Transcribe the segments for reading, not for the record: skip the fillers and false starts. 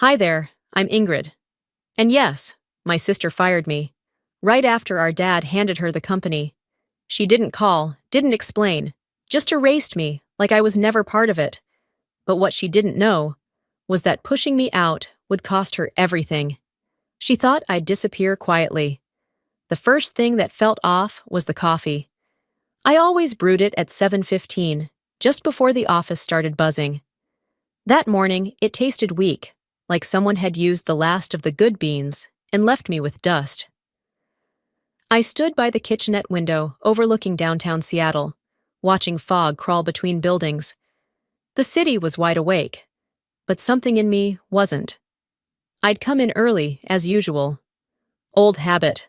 Hi there, I'm Ingrid. And yes, my sister fired me. Right after our dad handed her the company. She didn't call, didn't explain, just erased me like I was never part of it. But what she didn't know was that pushing me out would cost her everything. She thought I'd disappear quietly. The first thing that felt off was the coffee. I always brewed it at 7:15, just before the office started buzzing. That morning, it tasted weak, like someone had used the last of the good beans and left me with dust. I stood by the kitchenette window overlooking downtown Seattle, watching fog crawl between buildings. The city was wide awake, but something in me wasn't. I'd come in early, as usual. Old habit.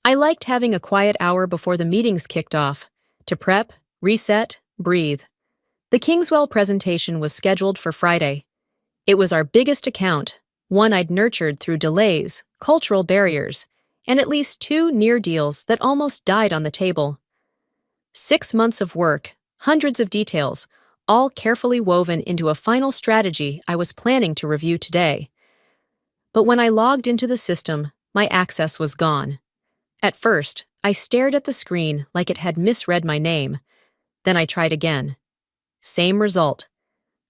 I liked having a quiet hour before the meetings kicked off, to prep, reset, breathe. The Kingswell presentation was scheduled for Friday. It was our biggest account, one I'd nurtured through delays, cultural barriers, and at least two near deals that almost died on the table. 6 months of work, hundreds of details, all carefully woven into a final strategy I was planning to review today. But when I logged into the system, my access was gone. At first, I stared at the screen like it had misread my name. Then I tried again. Same result.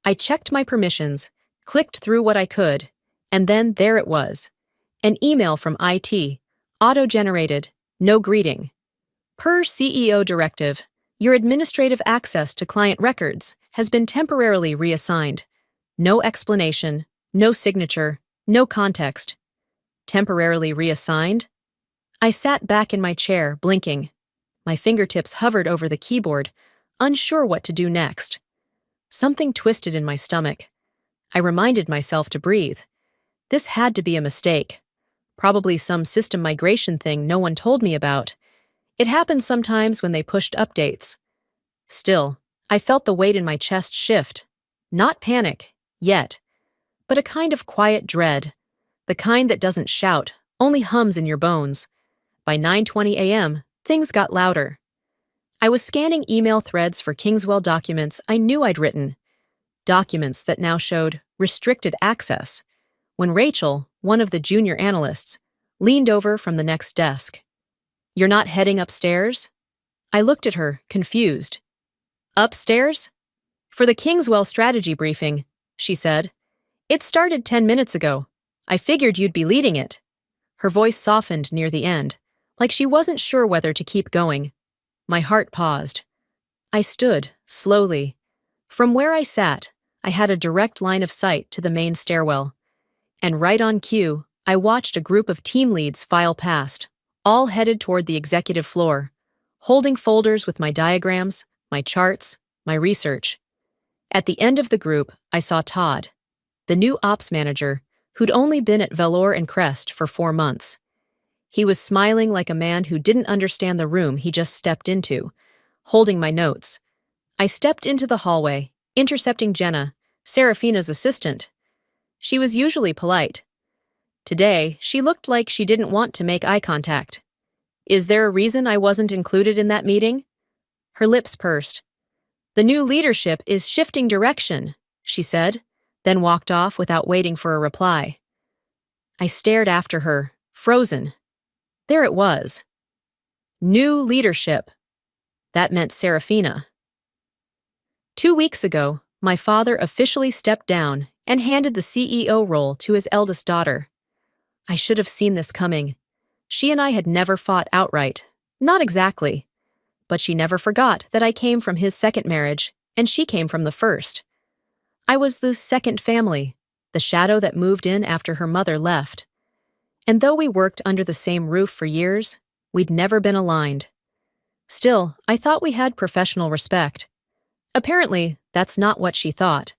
I checked my permissions, clicked through what I could, and then there it was. An email from IT, auto-generated, no greeting. Per CEO directive, your administrative access to client records has been temporarily reassigned. No explanation, no signature, no context. Temporarily reassigned? I sat back in my chair, blinking. My fingertips hovered over the keyboard, unsure what to do next. Something twisted in my stomach. I reminded myself to breathe. This had to be a mistake. Probably some system migration thing no one told me about. It happens sometimes when they pushed updates. Still, I felt the weight in my chest shift. Not panic, yet, but a kind of quiet dread. The kind that doesn't shout, only hums in your bones. By 9:20 a.m., things got louder. I was scanning email threads for Kingswell documents I knew I'd written. Documents that now showed restricted access. When Rachel, one of the junior analysts, leaned over from the next desk. "You're not heading upstairs?" I looked at her, confused. "Upstairs?" "For the Kingswell strategy briefing," she said. "It started 10 minutes ago. I figured you'd be leading it." Her voice softened near the end, like she wasn't sure whether to keep going. My heart paused. I stood, slowly. From where I sat, I had a direct line of sight to the main stairwell. And right on cue, I watched a group of team leads file past, all headed toward the executive floor, holding folders with my diagrams, my charts, my research. At the end of the group, I saw Todd, the new ops manager, who'd only been at Velour and Crest for 4 months. He was smiling like a man who didn't understand the room he just stepped into, holding my notes. I stepped into the hallway, intercepting Jenna, Serafina's assistant. She was usually polite. Today, she looked like she didn't want to make eye contact. "Is there a reason I wasn't included in that meeting?" Her lips pursed. "The new leadership is shifting direction," she said, then walked off without waiting for a reply. I stared after her, frozen. There it was. New leadership. That meant Serafina. 2 weeks ago, my father officially stepped down and handed the CEO role to his eldest daughter. I should have seen this coming. She and I had never fought outright. Not exactly. But she never forgot that I came from his second marriage, and she came from the first. I was the second family, the shadow that moved in after her mother left. And though we worked under the same roof for years, we'd never been aligned. Still, I thought we had professional respect. Apparently, that's not what she thought.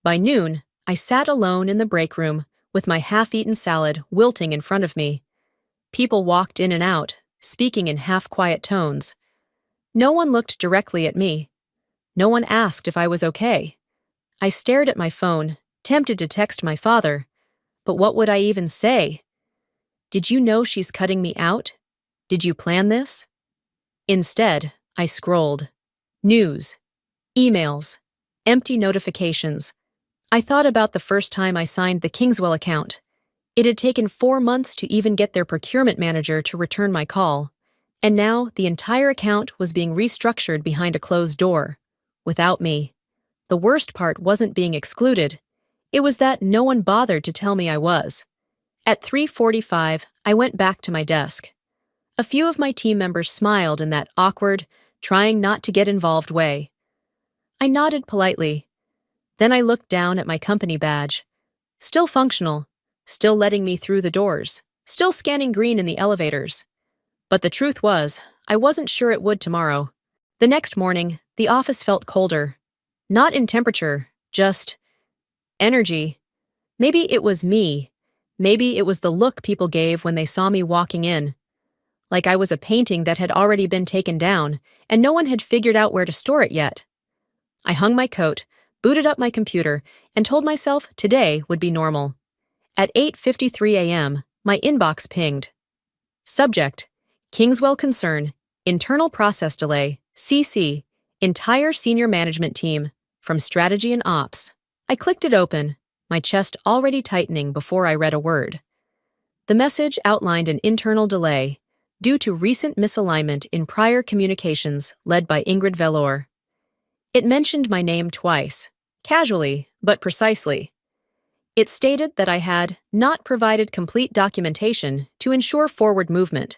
By noon, I sat alone in the break room with my half-eaten salad wilting in front of me. People walked in and out, speaking in half-quiet tones. No one looked directly at me. No one asked if I was okay. I stared at my phone, tempted to text my father. But what would I even say? "Did you know she's cutting me out? Did you plan this?" Instead, I scrolled. News. Emails. Empty notifications. I thought about the first time I signed the Kingswell account. It had taken 4 months to even get their procurement manager to return my call. And now the entire account was being restructured behind a closed door, without me. The worst part wasn't being excluded. It was that no one bothered to tell me I was. At 3:45, I went back to my desk. A few of my team members smiled in that awkward, trying not to get involved way. I nodded politely. Then I looked down at my company badge. Still functional, still letting me through the doors, still scanning green in the elevators. But the truth was, I wasn't sure it would tomorrow. The next morning, the office felt colder. Not in temperature, just energy. Maybe it was me. Maybe it was the look people gave when they saw me walking in. Like I was a painting that had already been taken down, and no one had figured out where to store it yet. I hung my coat, booted up my computer, and told myself today would be normal. At 8:53 a.m., my inbox pinged. Subject: Kingswell concern, internal process delay, CC, entire senior management team, from strategy and ops. I clicked it open, my chest already tightening before I read a word. The message outlined an internal delay due to recent misalignment in prior communications led by Ingrid Velour. It mentioned my name twice, casually, but precisely. It stated that I had not provided complete documentation to ensure forward movement.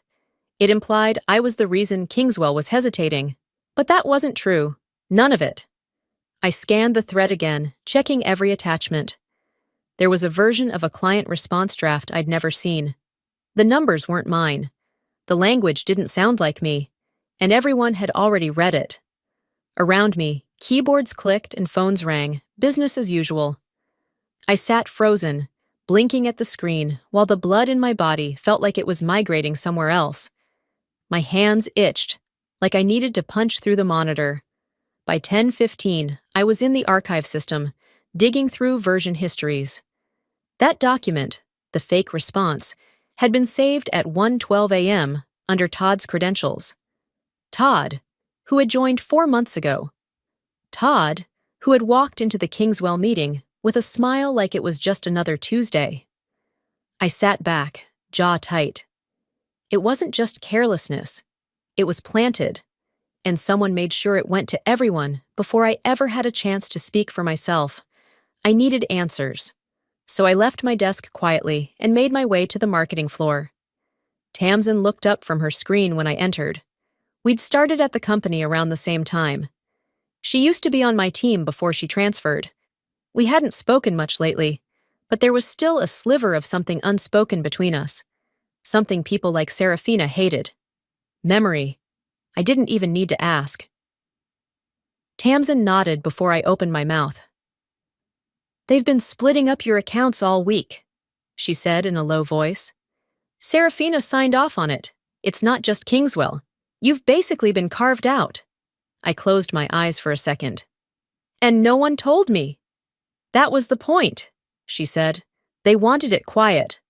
It implied I was the reason Kingswell was hesitating, but that wasn't true. None of it. I scanned the thread again, checking every attachment. There was a version of a client response draft I'd never seen. The numbers weren't mine. The language didn't sound like me, and everyone had already read it. Around me, keyboards clicked and phones rang, business as usual. I sat frozen, blinking at the screen, while the blood in my body felt like it was migrating somewhere else. My hands itched, like I needed to punch through the monitor. By 10:15, I was in the archive system, digging through version histories. That document, the fake response, had been saved at 1:12 a.m. under Todd's credentials. Todd, who had joined 4 months ago. Todd, who had walked into the Kingswell meeting with a smile like it was just another Tuesday. I sat back, jaw tight. It wasn't just carelessness. It was planted, and someone made sure it went to everyone before I ever had a chance to speak for myself. I needed answers. So I left my desk quietly and made my way to the marketing floor. Tamsin looked up from her screen when I entered. We'd started at the company around the same time. She used to be on my team before she transferred. We hadn't spoken much lately, but there was still a sliver of something unspoken between us. Something people like Serafina hated. Memory. I didn't even need to ask. Tamsin nodded before I opened my mouth. "They've been splitting up your accounts all week," she said in a low voice. "Serafina signed off on it. It's not just Kingswell. You've basically been carved out." I closed my eyes for a second. "And no one told me." "That was the point," she said. "They wanted it quiet."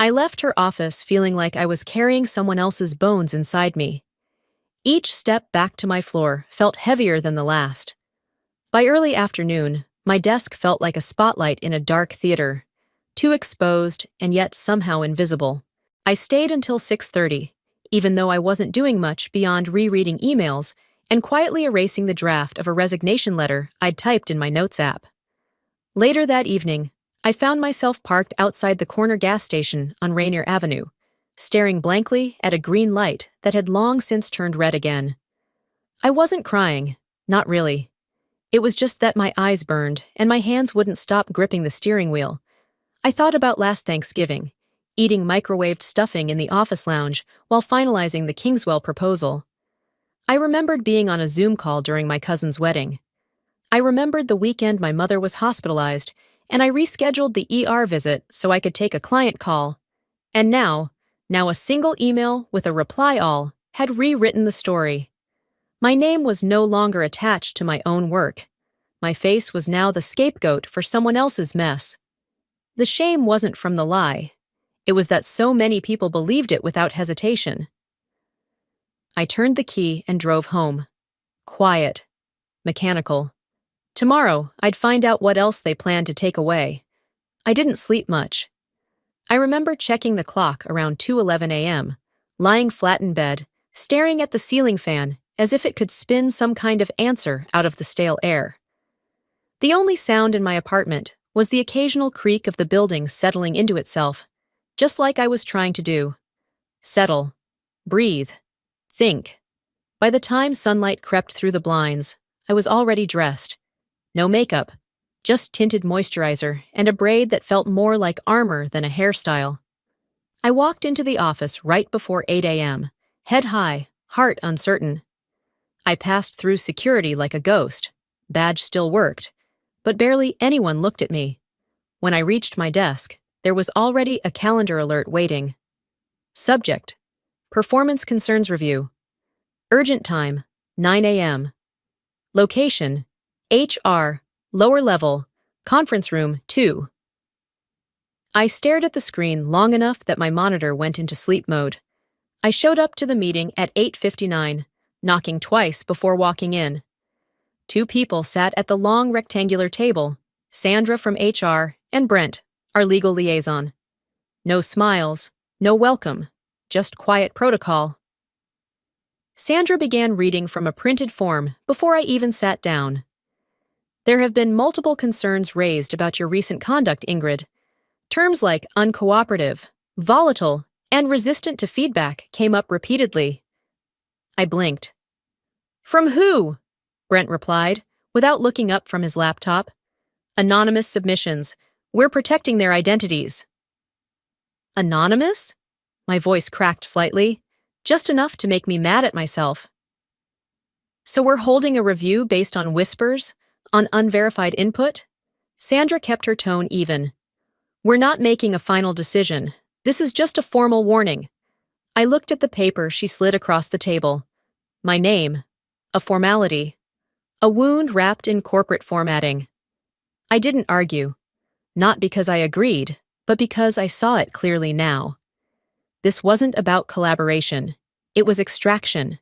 I left her office feeling like I was carrying someone else's bones inside me. Each step back to my floor felt heavier than the last. By early afternoon, my desk felt like a spotlight in a dark theater, too exposed and yet somehow invisible. I stayed until 6:30, even though I wasn't doing much beyond rereading emails and quietly erasing the draft of a resignation letter I'd typed in my notes app. Later that evening, I found myself parked outside the corner gas station on Rainier Avenue, staring blankly at a green light that had long since turned red again. I wasn't crying, not really. It was just that my eyes burned and my hands wouldn't stop gripping the steering wheel. I thought about last Thanksgiving, eating microwaved stuffing in the office lounge while finalizing the Kingswell proposal. I remembered being on a Zoom call during my cousin's wedding. I remembered the weekend my mother was hospitalized, and I rescheduled the ER visit so I could take a client call. And now a single email with a reply all had rewritten the story. My name was no longer attached to my own work. My face was now the scapegoat for someone else's mess. The shame wasn't from the lie. It was that so many people believed it without hesitation. I turned the key and drove home. Quiet. Mechanical. Tomorrow, I'd find out what else they planned to take away. I didn't sleep much. I remember checking the clock around 2:11 a.m., lying flat in bed, staring at the ceiling fan as if it could spin some kind of answer out of the stale air. The only sound in my apartment was the occasional creak of the building settling into itself, just like I was trying to do. Settle. Breathe. Think. By the time sunlight crept through the blinds, I was already dressed. No makeup, just tinted moisturizer and a braid that felt more like armor than a hairstyle. I walked into the office right before 8 a.m., head high, heart uncertain. I passed through security like a ghost. Badge still worked, but barely anyone looked at me. When I reached my desk, there was already a calendar alert waiting. Subject: Performance Concerns Review. Urgent time: 9 a.m. Location: HR, lower level, conference room 2. I stared at the screen long enough that my monitor went into sleep mode. I showed up to the meeting at 8:59, knocking twice before walking in. 2 people sat at the long rectangular table, Sandra from HR and Brent, our legal liaison. No smiles, no welcome, just quiet protocol. Sandra began reading from a printed form before I even sat down. There have been multiple concerns raised about your recent conduct, Ingrid. Terms like uncooperative, volatile, and resistant to feedback came up repeatedly. I blinked. From who? Brent replied, without looking up from his laptop. Anonymous submissions. We're protecting their identities. Anonymous? My voice cracked slightly, just enough to make me mad at myself. So we're holding a review based on whispers, on unverified input? Sandra kept her tone even. We're not making a final decision. This is just a formal warning. I looked at the paper she slid across the table. My name. A formality. A wound wrapped in corporate formatting. I didn't argue. Not because I agreed, but because I saw it clearly now. This wasn't about collaboration. It was extraction.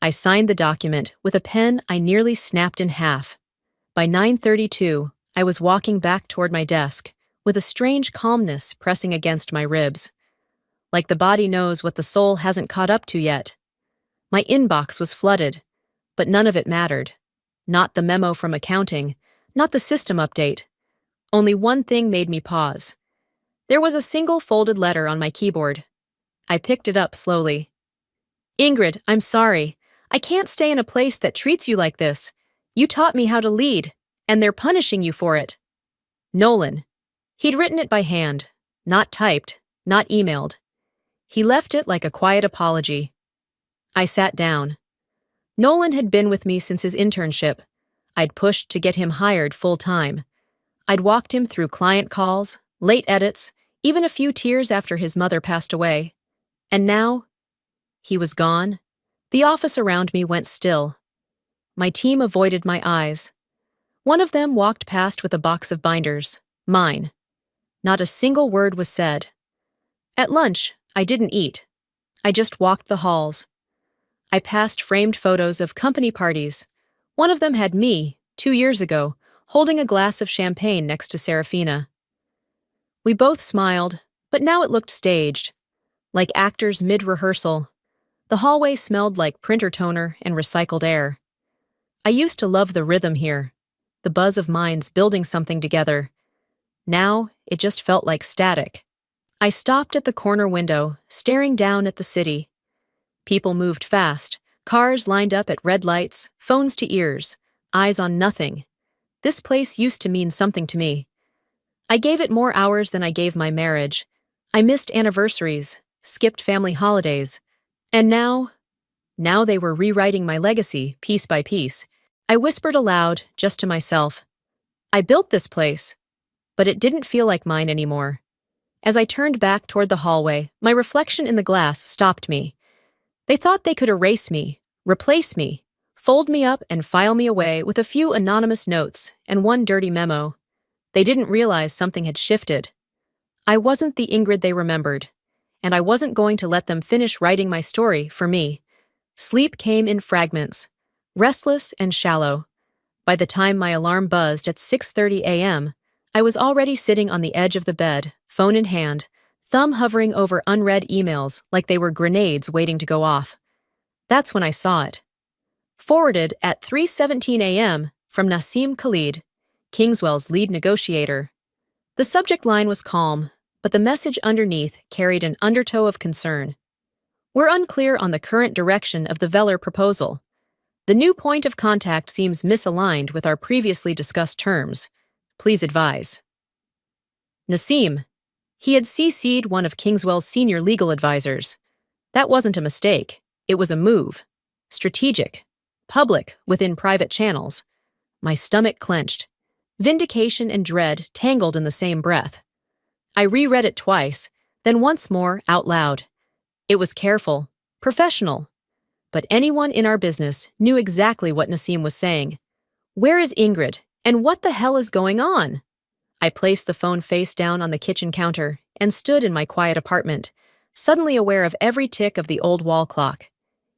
I signed the document with a pen I nearly snapped in half. By 9:32, I was walking back toward my desk, with a strange calmness pressing against my ribs. Like the body knows what the soul hasn't caught up to yet. My inbox was flooded, but none of it mattered. Not the memo from accounting, not the system update. Only one thing made me pause. There was a single folded letter on my keyboard. I picked it up slowly. Ingrid, I'm sorry. I can't stay in a place that treats you like this. You taught me how to lead, and they're punishing you for it. Nolan. He'd written it by hand, not typed, not emailed. He left it like a quiet apology. I sat down. Nolan had been with me since his internship. I'd pushed to get him hired full-time. I'd walked him through client calls, late edits, even a few tears after his mother passed away. And now, he was gone. The office around me went still. My team avoided my eyes. One of them walked past with a box of binders, mine. Not a single word was said. At lunch, I didn't eat. I just walked the halls. I passed framed photos of company parties. One of them had me, 2 years ago, holding a glass of champagne next to Serafina. We both smiled, but now it looked staged, like actors mid-rehearsal. The hallway smelled like printer toner and recycled air. I used to love the rhythm here, the buzz of minds building something together. Now, it just felt like static. I stopped at the corner window, staring down at the city. People moved fast, cars lined up at red lights, phones to ears, eyes on nothing. This place used to mean something to me. I gave it more hours than I gave my marriage. I missed anniversaries, skipped family holidays. And now they were rewriting my legacy piece by piece. I whispered aloud, just to myself. I built this place, but it didn't feel like mine anymore. As I turned back toward the hallway, my reflection in the glass stopped me. They thought they could erase me, replace me, fold me up and file me away with a few anonymous notes and one dirty memo. They didn't realize something had shifted. I wasn't the Ingrid they remembered, and I wasn't going to let them finish writing my story for me. Sleep came in fragments, restless and shallow. By the time my alarm buzzed at 6:30 a.m., I was already sitting on the edge of the bed, phone in hand, thumb hovering over unread emails like they were grenades waiting to go off. That's when I saw it. Forwarded at 3:17 a.m. from Nassim Khalid, Kingswell's lead negotiator. The subject line was calm, but the message underneath carried an undertow of concern. We're unclear on the current direction of the Veller proposal. The new point of contact seems misaligned with our previously discussed terms. Please advise. Nassim. He had CC'd one of Kingswell's senior legal advisors. That wasn't a mistake. It was a move. Strategic. Public within private channels. My stomach clenched. Vindication and dread tangled in the same breath. I reread it twice, then once more out loud. It was careful, professional. But anyone in our business knew exactly what Nassim was saying. Where is Ingrid, and what the hell is going on? I placed the phone face down on the kitchen counter and stood in my quiet apartment, suddenly aware of every tick of the old wall clock.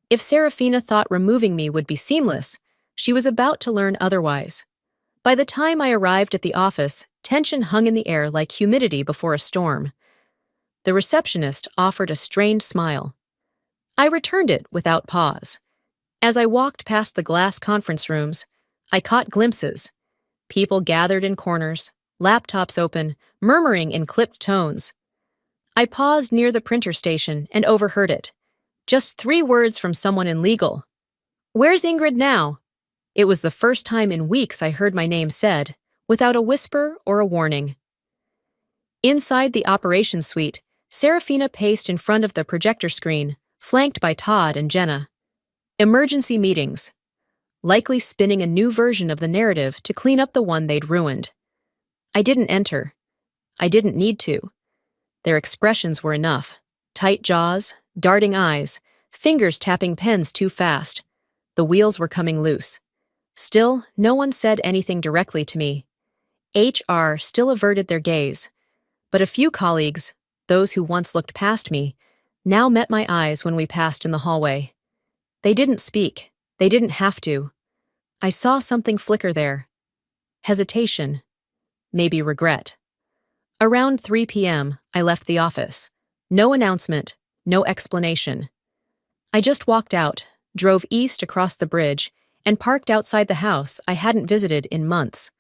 If Serafina thought removing me would be seamless, she was about to learn otherwise. By the time I arrived at the office, tension hung in the air like humidity before a storm. The receptionist offered a strained smile. I returned it without pause. As I walked past the glass conference rooms, I caught glimpses. People gathered in corners, laptops open, murmuring in clipped tones. I paused near the printer station and overheard it. Just 3 words from someone in legal. "Where's Ingrid now?" It was the first time in weeks I heard my name said, without a whisper or a warning. Inside the operations suite, Serafina paced in front of the projector screen, flanked by Todd and Jenna. Emergency meetings. Likely spinning a new version of the narrative to clean up the one they'd ruined. I didn't enter. I didn't need to. Their expressions were enough. Tight jaws, darting eyes, fingers tapping pens too fast. The wheels were coming loose. Still, no one said anything directly to me. HR still averted their gaze. But a few colleagues, those who once looked past me, now met my eyes when we passed in the hallway. They didn't speak. They didn't have to. I saw something flicker there. Hesitation. Maybe regret. Around 3 p.m., I left the office. No announcement, no explanation. I just walked out, drove east across the bridge, and parked outside the house I hadn't visited in months.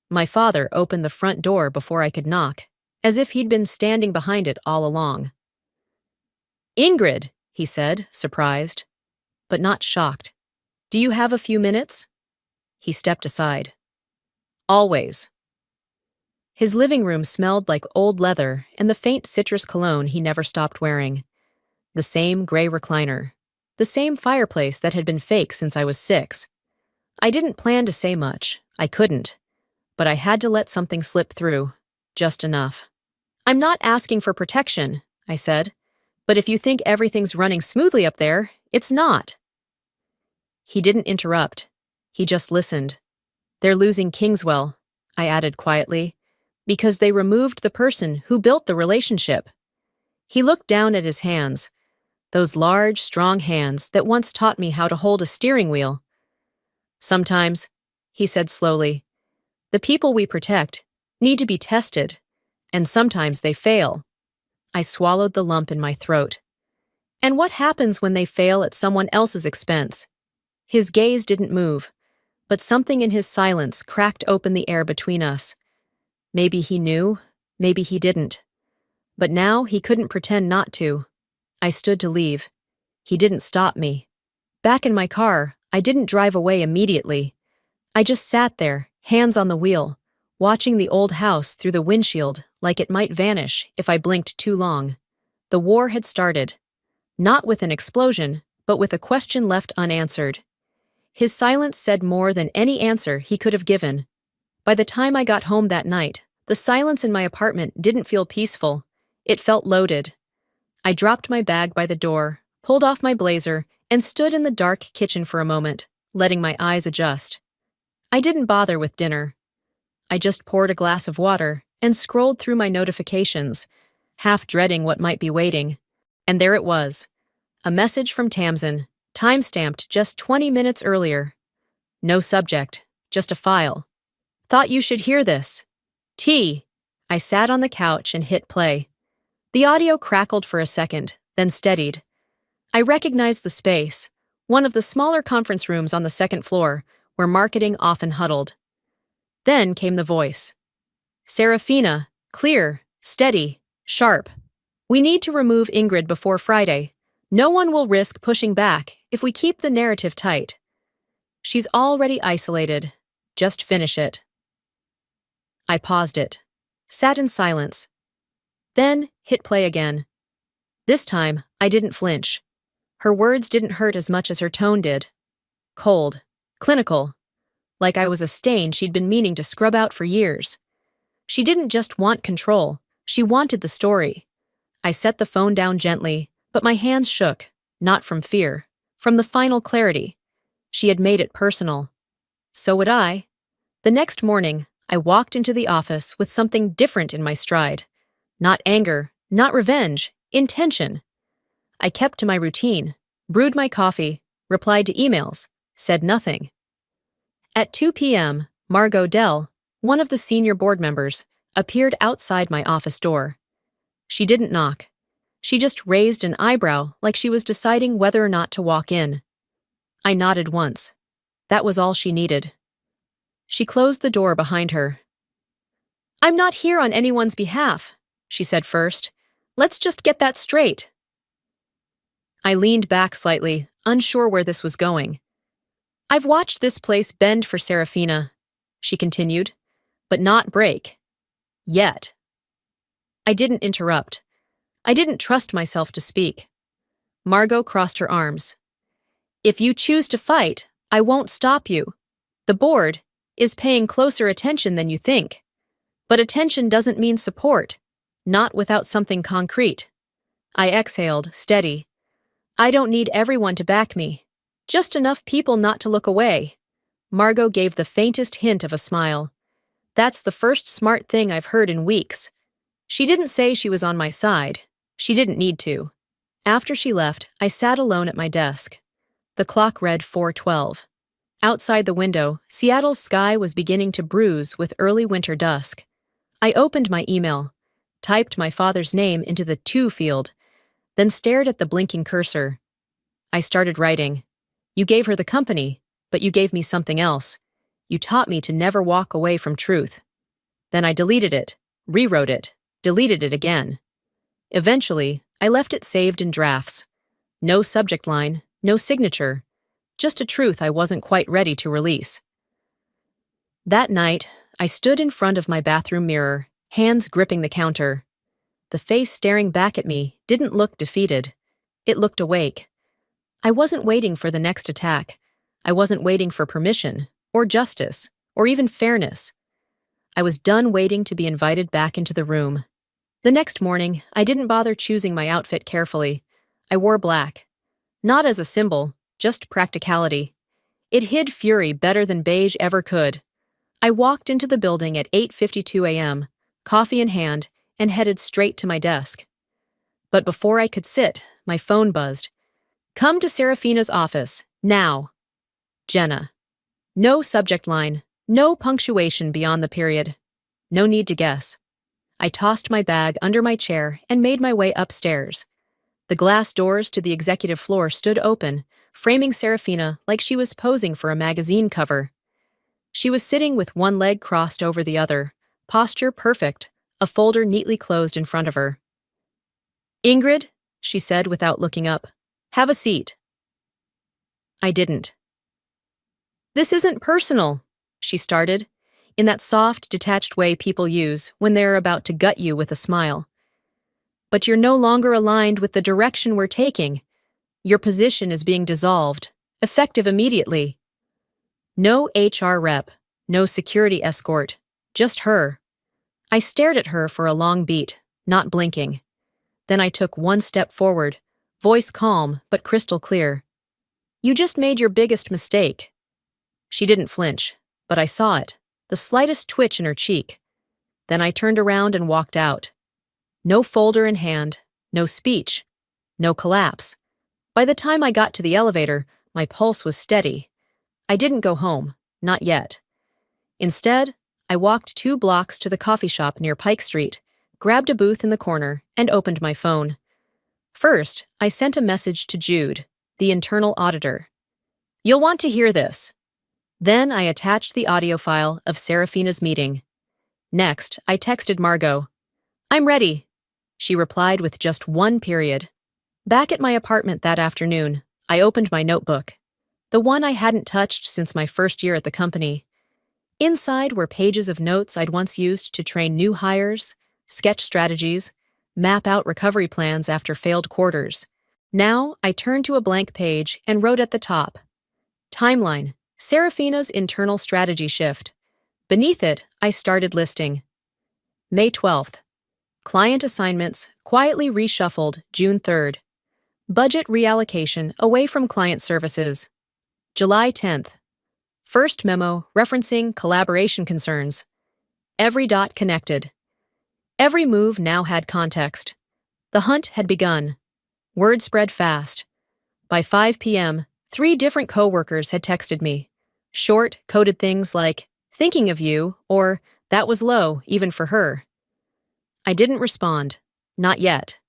My father opened the front door before I could knock, as if he'd been standing behind it all along. "Ingrid," he said, surprised, but not shocked. "Do you have a few minutes?" He stepped aside. "Always." His living room smelled like old leather and the faint citrus cologne he never stopped wearing. The same gray recliner. The same fireplace that had been fake since I was 6. I didn't plan to say much. I couldn't. But I had to let something slip through. Just enough. "I'm not asking for protection," I said. "But if you think everything's running smoothly up there, it's not." He didn't interrupt. He just listened. "They're losing Kingswell," I added quietly, "because they removed the person who built the relationship." He looked down at his hands, those large, strong hands that once taught me how to hold a steering wheel. "Sometimes," he said slowly, "the people we protect need to be tested, and sometimes they fail." I swallowed the lump in my throat. "And what happens when they fail at someone else's expense?" His gaze didn't move, but something in his silence cracked open the air between us. Maybe he knew, maybe he didn't. But now he couldn't pretend not to. I stood to leave. He didn't stop me. Back in my car, I didn't drive away immediately. I just sat there, hands on the wheel, watching the old house through the windshield like it might vanish if I blinked too long. The war had started. Not with an explosion, but with a question left unanswered. His silence said more than any answer he could have given. By the time I got home that night, the silence in my apartment didn't feel peaceful. It felt loaded. I dropped my bag by the door, pulled off my blazer, and stood in the dark kitchen for a moment, letting my eyes adjust. I didn't bother with dinner. I just poured a glass of water and scrolled through my notifications, half dreading what might be waiting. And there it was. A message from Tamsin, time-stamped just 20 minutes earlier. No subject, just a file. Thought you should hear this. T. I sat on the couch and hit play. The audio crackled for a second, then steadied. I recognized the space, one of the smaller conference rooms on the second floor, where marketing often huddled. Then came the voice. Serafina, clear, steady, sharp. We need to remove Ingrid before Friday. No one will risk pushing back if we keep the narrative tight. She's already isolated. Just finish it. I paused it, sat in silence, then hit play again. This time, I didn't flinch. Her words didn't hurt as much as her tone did. Cold, clinical, like I was a stain she'd been meaning to scrub out for years. She didn't just want control, she wanted the story. I set the phone down gently, but my hands shook, not from fear, from the final clarity. She had made it personal. So would I. The next morning, I walked into the office with something different in my stride. Not anger, not revenge, intention. I kept to my routine, brewed my coffee, replied to emails, said nothing. At 2 p.m., Margot Dell, one of the senior board members, appeared outside my office door. She didn't knock. She just raised an eyebrow like she was deciding whether or not to walk in. I nodded once. That was all she needed. She closed the door behind her. I'm not here on anyone's behalf, she said first. Let's just get that straight. I leaned back slightly, unsure where this was going. I've watched this place bend for Serafina, she continued, but not break. Yet. I didn't interrupt. I didn't trust myself to speak. Margot crossed her arms. If you choose to fight, I won't stop you. The board is paying closer attention than you think. But attention doesn't mean support, not without something concrete. I exhaled, steady. I don't need everyone to back me. Just enough people not to look away. Margot gave the faintest hint of a smile. That's the first smart thing I've heard in weeks. She didn't say she was on my side. She didn't need to. After she left, I sat alone at my desk. The clock read 4:12. Outside the window, Seattle's sky was beginning to bruise with early winter dusk. I opened my email, typed my father's name into the to field, then stared at the blinking cursor. I started writing. You gave her the company, but you gave me something else. You taught me to never walk away from truth. Then I deleted it, rewrote it, deleted it again. Eventually, I left it saved in drafts. No subject line, no signature. Just a truth I wasn't quite ready to release. That night, I stood in front of my bathroom mirror, hands gripping the counter. The face staring back at me didn't look defeated. It looked awake. I wasn't waiting for the next attack. I wasn't waiting for permission, or justice, or even fairness. I was done waiting to be invited back into the room. The next morning, I didn't bother choosing my outfit carefully. I wore black. Not as a symbol, just practicality. It hid fury better than beige ever could. I walked into the building at 8:52 a.m., coffee in hand, and headed straight to my desk. But before I could sit, my phone buzzed. Come to Serafina's office, now. Jenna. No subject line, no punctuation beyond the period. No need to guess. I tossed my bag under my chair and made my way upstairs. The glass doors to the executive floor stood open, framing Serafina like she was posing for a magazine cover. She was sitting with one leg crossed over the other, posture perfect, a folder neatly closed in front of her. Ingrid, she said without looking up, have a seat. I didn't. This isn't personal, she started, in that soft, detached way people use when they're about to gut you with a smile. But you're no longer aligned with the direction we're taking. Your position is being dissolved, effective immediately. No HR rep, no security escort, just her. I stared at her for a long beat, not blinking. Then I took one step forward, voice calm but crystal clear. You just made your biggest mistake. She didn't flinch, but I saw it, the slightest twitch in her cheek. Then I turned around and walked out. No folder in hand, no speech, no collapse. By the time I got to the elevator, my pulse was steady. I didn't go home, not yet. Instead, I walked 2 blocks to the coffee shop near Pike Street, grabbed a booth in the corner, and opened my phone. First, I sent a message to Jude, the internal auditor. "You'll want to hear this." Then I attached the audio file of Serafina's meeting. Next, I texted Margot. "I'm ready." She replied with just 1 period. Back at my apartment that afternoon, I opened my notebook, the one I hadn't touched since my first year at the company. Inside were pages of notes I'd once used to train new hires, sketch strategies, map out recovery plans after failed quarters. Now, I turned to a blank page and wrote at the top, "Timeline, Serafina's internal strategy shift." Beneath it, I started listing. May 12th. Client assignments quietly reshuffled June 3rd. Budget reallocation away from client services. July 10th. First memo referencing collaboration concerns. Every dot connected. Every move now had context. The hunt had begun. Word spread fast. By 5 p.m., 3 different coworkers had texted me. Short, coded things like, "Thinking of you," or "That was low, even for her." I didn't respond. Not yet.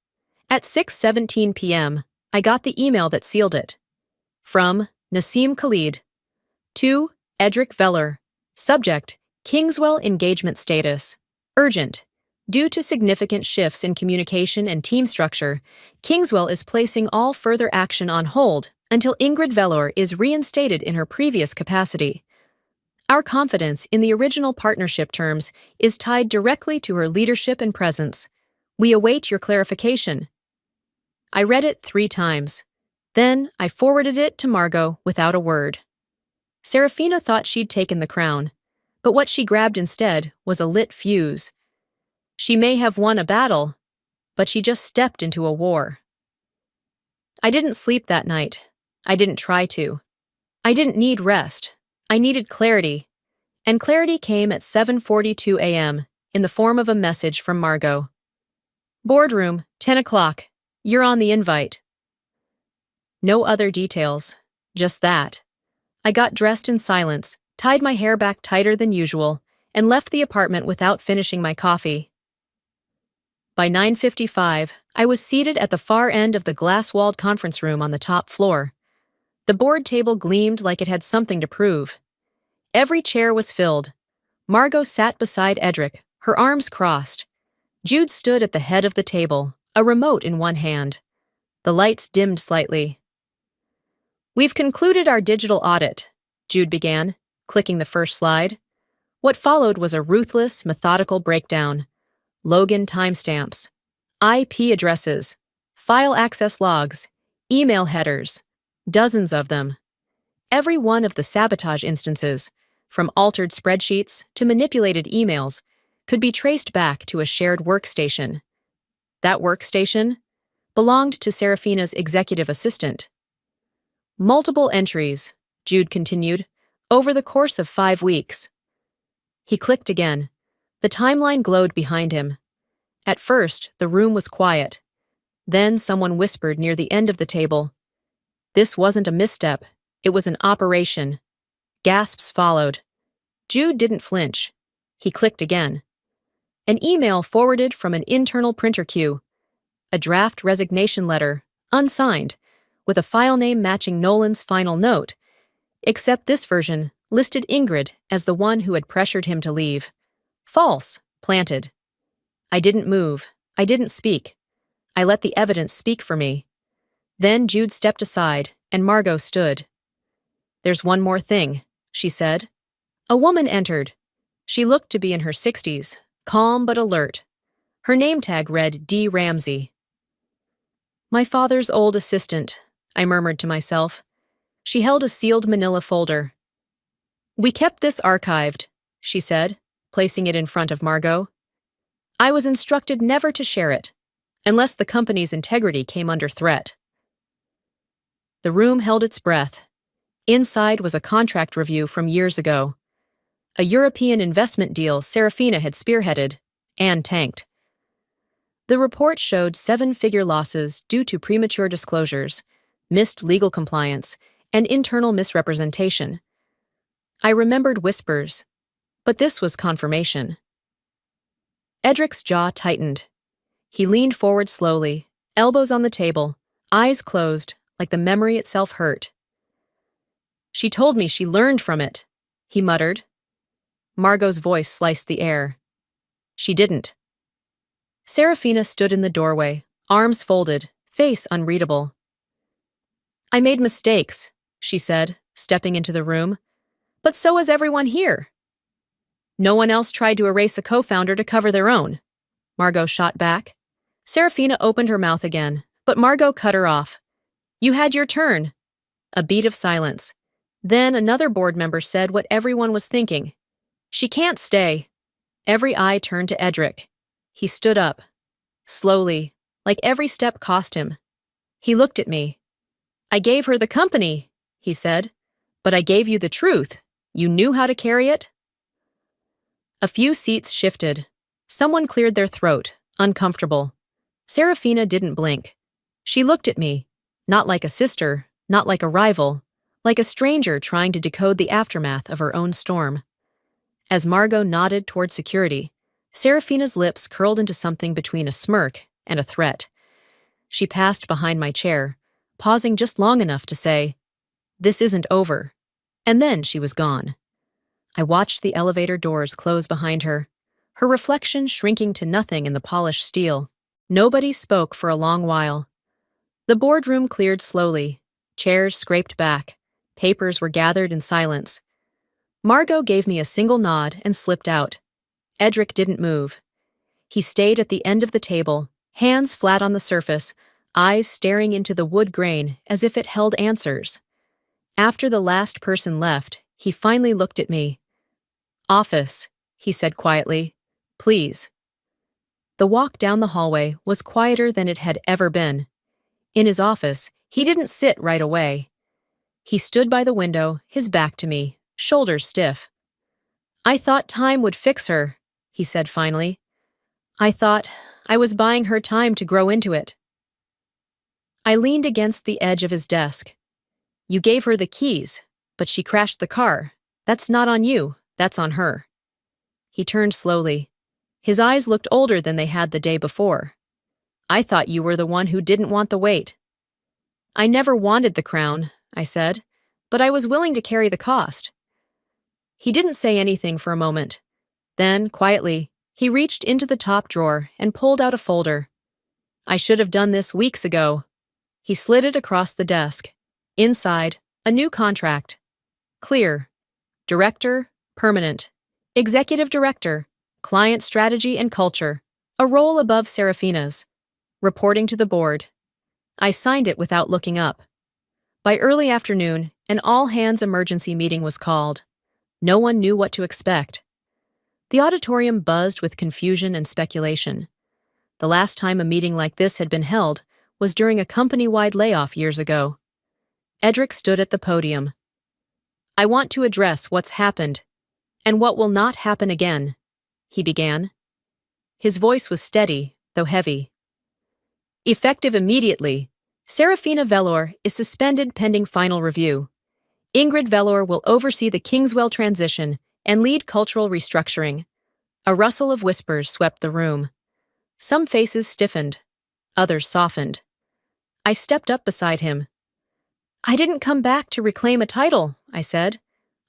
At 6:17 p.m., I got the email that sealed it. From Nassim Khalid. To Edric Veller. Subject, Kingswell engagement status. Urgent. Due to significant shifts in communication and team structure, Kingswell is placing all further action on hold until Ingrid Veller is reinstated in her previous capacity. Our confidence in the original partnership terms is tied directly to her leadership and presence. We await your clarification. I read it 3 times. Then I forwarded it to Margot without a word. Serafina thought she'd taken the crown, but what she grabbed instead was a lit fuse. She may have won a battle, but she just stepped into a war. I didn't sleep that night. I didn't try to. I didn't need rest. I needed clarity. And clarity came at 7:42 a.m. in the form of a message from Margot. "Boardroom, 10 o'clock. You're on the invite." No other details, just that. I got dressed in silence, tied my hair back tighter than usual, and left the apartment without finishing my coffee. By 9:55, I was seated at the far end of the glass-walled conference room on the top floor. The board table gleamed like it had something to prove. Every chair was filled. Margot sat beside Edric, her arms crossed. Jude stood at the head of the table, a remote in one hand. The lights dimmed slightly. "We've concluded our digital audit," Jude began, clicking the first slide. What followed was a ruthless, methodical breakdown. Logan timestamps, IP addresses, file access logs, email headers, dozens of them. Every one of the sabotage instances, from altered spreadsheets to manipulated emails, could be traced back to a shared workstation. That workstation belonged to Serafina's executive assistant. Multiple entries, Jude continued, over the course of 5 weeks. He clicked again. The timeline glowed behind him. At first, the room was quiet. Then someone whispered near the end of the table. This wasn't a misstep. It was an operation. Gasps followed. Jude didn't flinch. He clicked again. An email forwarded from an internal printer queue. A draft resignation letter, unsigned, with a file name matching Nolan's final note, except this version listed Ingrid as the one who had pressured him to leave. False, planted. I didn't move. I didn't speak. I let the evidence speak for me. Then Jude stepped aside, and Margot stood. "There's one more thing," she said. A woman entered. She looked to be in her 60s, calm but alert. Her name tag read D. Ramsey. "My father's old assistant," I murmured to myself. She held a sealed manila folder. "We kept this archived," she said, placing it in front of Margot. "I was instructed never to share it, unless the company's integrity came under threat." The room held its breath. Inside was a contract review from years ago. A European investment deal Serafina had spearheaded and tanked. The report showed 7-figure losses due to premature disclosures, missed legal compliance, and internal misrepresentation. I remembered whispers. But this was confirmation. Edric's jaw tightened. He leaned forward slowly, elbows on the table, eyes closed, like the memory itself hurt. "She told me she learned from it," he muttered. Margot's voice sliced the air. "She didn't." Serafina stood in the doorway, arms folded, face unreadable. "I made mistakes," she said, stepping into the room. "But so has everyone here." "No one else tried to erase a co-founder to cover their own," Margot shot back. Serafina opened her mouth again, but Margot cut her off. "You had your turn." A beat of silence. Then another board member said what everyone was thinking. "She can't stay." Every eye turned to Edric. He stood up. Slowly, like every step cost him. He looked at me. "I gave her the company," he said. "But I gave you the truth. You knew how to carry it?" A few seats shifted. Someone cleared their throat, uncomfortable. Serafina didn't blink. She looked at me, not like a sister, not like a rival, like a stranger trying to decode the aftermath of her own storm. As Margot nodded toward security, Serafina's lips curled into something between a smirk and a threat. She passed behind my chair, pausing just long enough to say, "This isn't over." And then she was gone. I watched the elevator doors close behind her, her reflection shrinking to nothing in the polished steel. Nobody spoke for a long while. The boardroom cleared slowly. Chairs scraped back. Papers were gathered in silence. Margot gave me a single nod and slipped out. Edric didn't move. He stayed at the end of the table, hands flat on the surface, eyes staring into the wood grain as if it held answers. After the last person left, he finally looked at me. "Office," he said quietly. "Please." The walk down the hallway was quieter than it had ever been. In his office, he didn't sit right away. He stood by the window, his back to me, shoulders stiff. "I thought time would fix her," he said finally. "I thought I was buying her time to grow into it." I leaned against the edge of his desk. "You gave her the keys, but she crashed the car. That's not on you, that's on her." He turned slowly. His eyes looked older than they had the day before. "I thought you were the one who didn't want the weight." "I never wanted the crown," I said, "but I was willing to carry the cost." He didn't say anything for a moment. Then, quietly, he reached into the top drawer and pulled out a folder. "I should have done this weeks ago." He slid it across the desk. Inside, a new contract. Clear. Director, permanent. Executive Director, Client Strategy and Culture, a role above Serafina's. Reporting to the board. I signed it without looking up. By early afternoon, an all-hands emergency meeting was called. No one knew what to expect. The auditorium buzzed with confusion and speculation. The last time a meeting like this had been held was during a company-wide layoff years ago. Edric stood at the podium. "I want to address what's happened, and what will not happen again," he began. His voice was steady, though heavy. "Effective immediately, Serafina Velor is suspended pending final review. Ingrid Velor will oversee the Kingswell transition and lead cultural restructuring." A rustle of whispers swept the room. Some faces stiffened. Others softened. I stepped up beside him. "I didn't come back to reclaim a title," I said.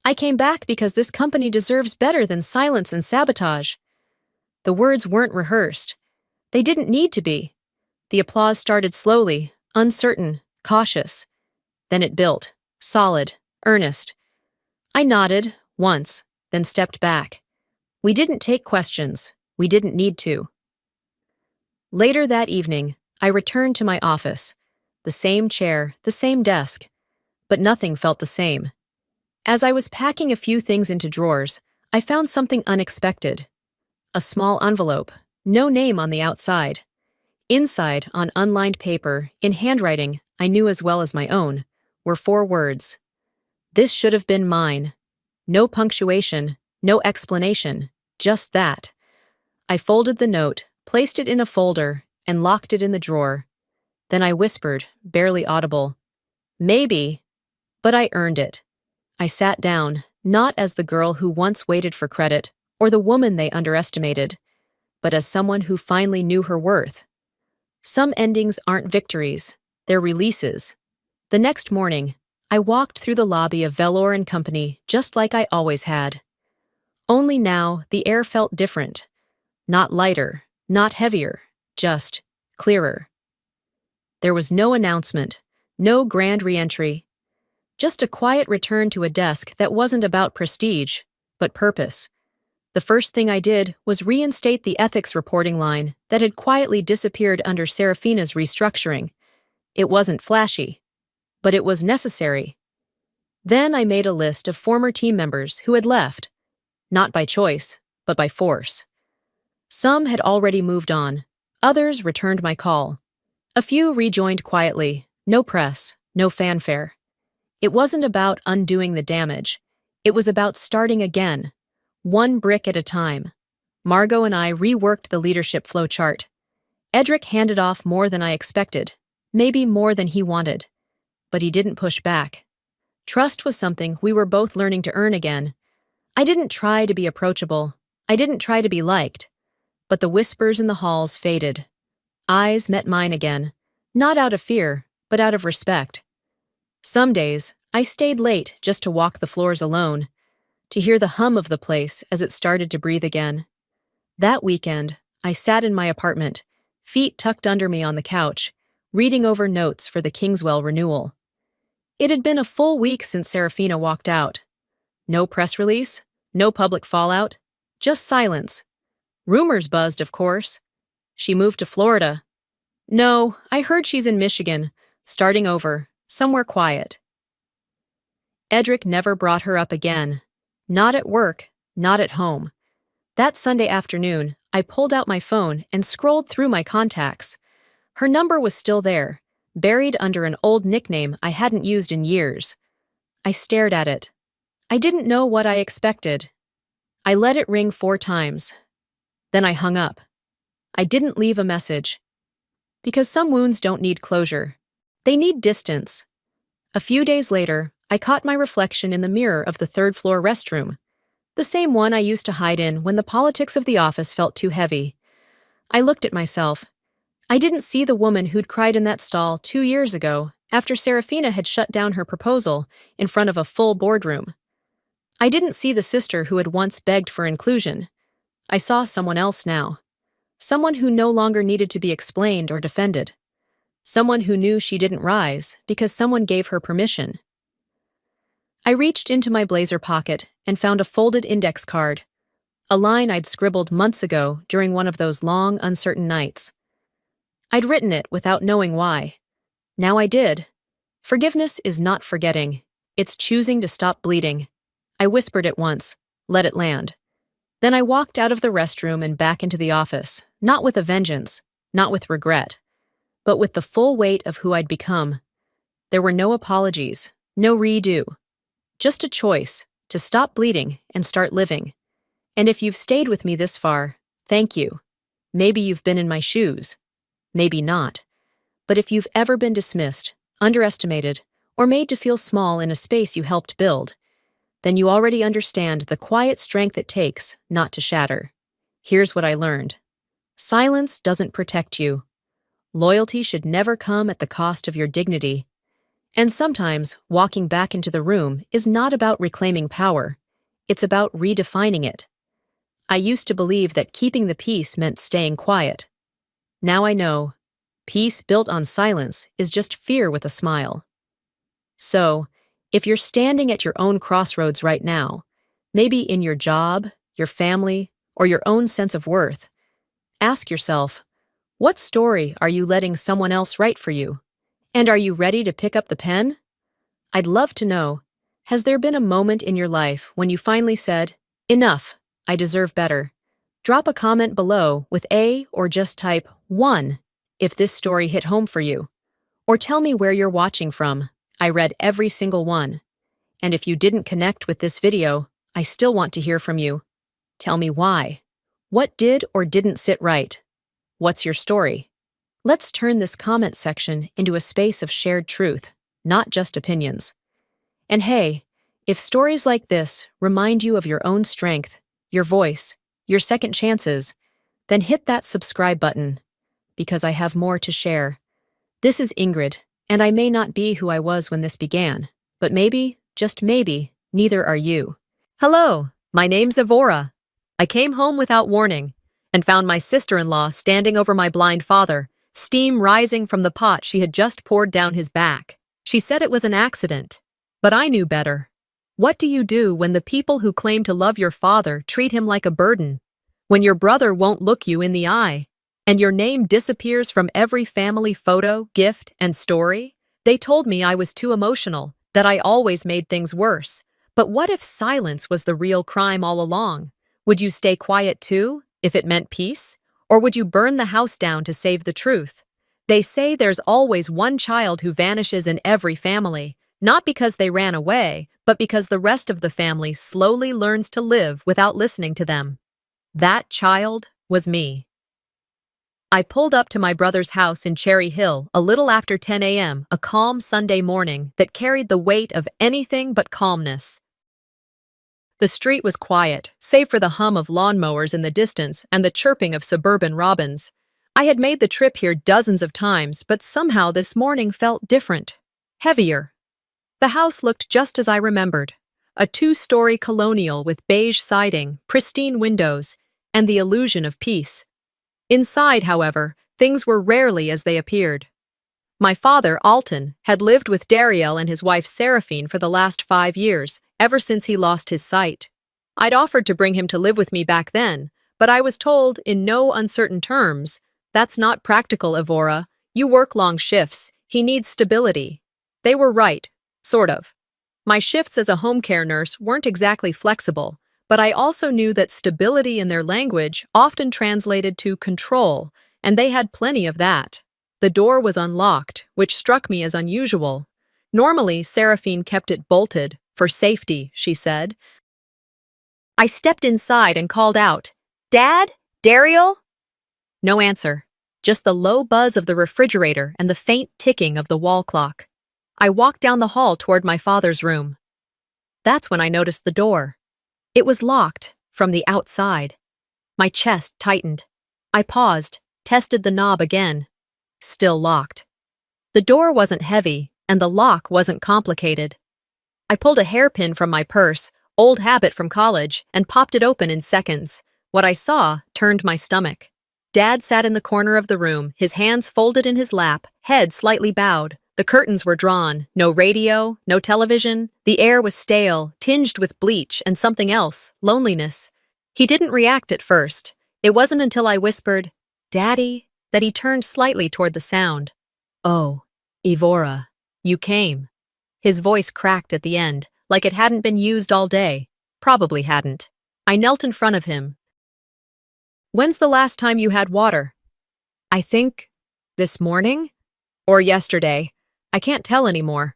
"I came back because this company deserves better than silence and sabotage." The words weren't rehearsed. They didn't need to be. The applause started slowly, uncertain, cautious. Then it built, solid, earnest. I nodded, once, then stepped back. We didn't take questions. We didn't need to. Later that evening, I returned to my office. The same chair, the same desk. But nothing felt the same. As I was packing a few things into drawers, I found something unexpected. A small envelope, no name on the outside. Inside, on unlined paper, in handwriting I knew as well as my own, were 4 words. "This should have been mine." No punctuation, no explanation, just that. I folded the note, placed it in a folder, and locked it in the drawer. Then I whispered, barely audible, "Maybe," but I earned it. I sat down, not as the girl who once waited for credit or the woman they underestimated, but as someone who finally knew her worth. Some endings aren't victories, they're releases. The next morning, I walked through the lobby of Velour and Company just like I always had. Only now, the air felt different. Not lighter, not heavier, just clearer. There was no announcement, no grand re-entry, just a quiet return to a desk that wasn't about prestige, but purpose. The first thing I did was reinstate the ethics reporting line that had quietly disappeared under Serafina's restructuring. It wasn't flashy, but it was necessary. Then I made a list of former team members who had left, not by choice, but by force. Some had already moved on, others returned my call. A few rejoined quietly, no press, no fanfare. It wasn't about undoing the damage. It was about starting again, one brick at a time. Margot and I reworked the leadership flowchart. Edric handed off more than I expected, maybe more than he wanted. But he didn't push back. Trust was something we were both learning to earn again. I didn't try to be approachable. I didn't try to be liked. But the whispers in the halls faded. Eyes met mine again, not out of fear, but out of respect. Some days, I stayed late just to walk the floors alone, to hear the hum of the place as it started to breathe again. That weekend, I sat in my apartment, feet tucked under me on the couch, reading over notes for the Kingswell renewal. It had been a full week since Serafina walked out. No press release, no public fallout, just silence. Rumors buzzed, of course. She moved to Florida. No, I heard she's in Michigan, starting over, somewhere quiet. Edric never brought her up again. Not at work, not at home. That Sunday afternoon, I pulled out my phone and scrolled through my contacts. Her number was still there, buried under an old nickname I hadn't used in years. I stared at it. I didn't know what I expected. I let it ring 4 times. Then I hung up. I didn't leave a message. Because some wounds don't need closure. They need distance. A few days later, I caught my reflection in the mirror of the 3rd-floor restroom, the same one I used to hide in when the politics of the office felt too heavy. I looked at myself. I didn't see the woman who'd cried in that stall 2 years ago after Serafina had shut down her proposal in front of a full boardroom. I didn't see the sister who had once begged for inclusion. I saw someone else now. Someone who no longer needed to be explained or defended. Someone who knew she didn't rise because someone gave her permission. I reached into my blazer pocket and found a folded index card, a line I'd scribbled months ago during one of those long, uncertain nights. I'd written it without knowing why. Now I did. Forgiveness is not forgetting. It's choosing to stop bleeding. I whispered it once, let it land. Then I walked out of the restroom and back into the office, not with a vengeance, not with regret, but with the full weight of who I'd become. There were no apologies, no redo. Just a choice to stop bleeding and start living. And if you've stayed with me this far, thank you. Maybe you've been in my shoes. Maybe not. But if you've ever been dismissed, underestimated, or made to feel small in a space you helped build, then you already understand the quiet strength it takes not to shatter. Here's what I learned. Silence doesn't protect you. Loyalty should never come at the cost of your dignity. And sometimes, walking back into the room is not about reclaiming power. It's about redefining it. I used to believe that keeping the peace meant staying quiet. Now I know. Peace built on silence is just fear with a smile. So, if you're standing at your own crossroads right now, maybe in your job, your family, or your own sense of worth, ask yourself, what story are you letting someone else write for you? And are you ready to pick up the pen? I'd love to know, has there been a moment in your life when you finally said, enough, I deserve better? Drop a comment below with A or just type 1 if this story hit home for you. Or tell me where you're watching from. I read every single one. And if you didn't connect with this video, I still want to hear from you. Tell me why. What did or didn't sit right? What's your story? Let's turn this comment section into a space of shared truth, not just opinions. And hey, If stories like this remind you of your own strength, your voice, your second chances, then hit that subscribe button, because I have more to share. This is Ingrid, and I may not be who I was when this began, but maybe, just maybe, neither are you. Hello, my name's Evora. I came home without warning and found my sister-in-law standing over my blind father, steam rising from the pot she had just poured down his back. She said it was an accident, but I knew better. What do you do when the people who claim to love your father treat him like a burden? When your brother won't look you in the eye, and your name disappears from every family photo, gift, and story? They told me I was too emotional, that I always made things worse. But what if silence was the real crime all along? Would you stay quiet too, if it meant peace? Or would you burn the house down to save the truth? They say there's always one child who vanishes in every family, not because they ran away, but because the rest of the family slowly learns to live without listening to them. That child was me. I pulled up to my brother's house in Cherry Hill a little after 10 a.m., a calm Sunday morning that carried the weight of anything but calmness. The street was quiet, save for the hum of lawnmowers in the distance and the chirping of suburban robins. I had made the trip here dozens of times, but somehow this morning felt different, heavier. The house looked just as I remembered, a two-story colonial with beige siding, pristine windows, and the illusion of peace. Inside, however, things were rarely as they appeared. My father, Alton, had lived with Dariel and his wife Seraphine for the last 5 years, ever since he lost his sight. I'd offered to bring him to live with me back then, but I was told, in no uncertain terms, "That's not practical, Evora. You work long shifts. He needs stability." They were right, sort of. My shifts as a home care nurse weren't exactly flexible, but I also knew that stability in their language often translated to control, and they had plenty of that. The door was unlocked, which struck me as unusual. Normally, Seraphine kept it bolted, for safety, she said. I stepped inside and called out, "Dad? Dariel?" No answer, just the low buzz of the refrigerator and the faint ticking of the wall clock. I walked down the hall toward my father's room. That's when I noticed the door. It was locked, from the outside. My chest tightened. I paused, tested the knob again. Still locked. The door wasn't heavy, and the lock wasn't complicated. I pulled a hairpin from my purse, old habit from college, and popped it open in seconds. What I saw turned my stomach. Dad sat in the corner of the room, his hands folded in his lap, head slightly bowed. The curtains were drawn, no radio, no television. The air was stale, tinged with bleach and something else, loneliness. He didn't react at first. It wasn't until I whispered, "Daddy," that he turned slightly toward the sound. "Oh, Evora, you came." His voice cracked at the end, like it hadn't been used all day. Probably hadn't. I knelt in front of him. "When's the last time you had water?" "I think this morning? Or yesterday. I can't tell anymore."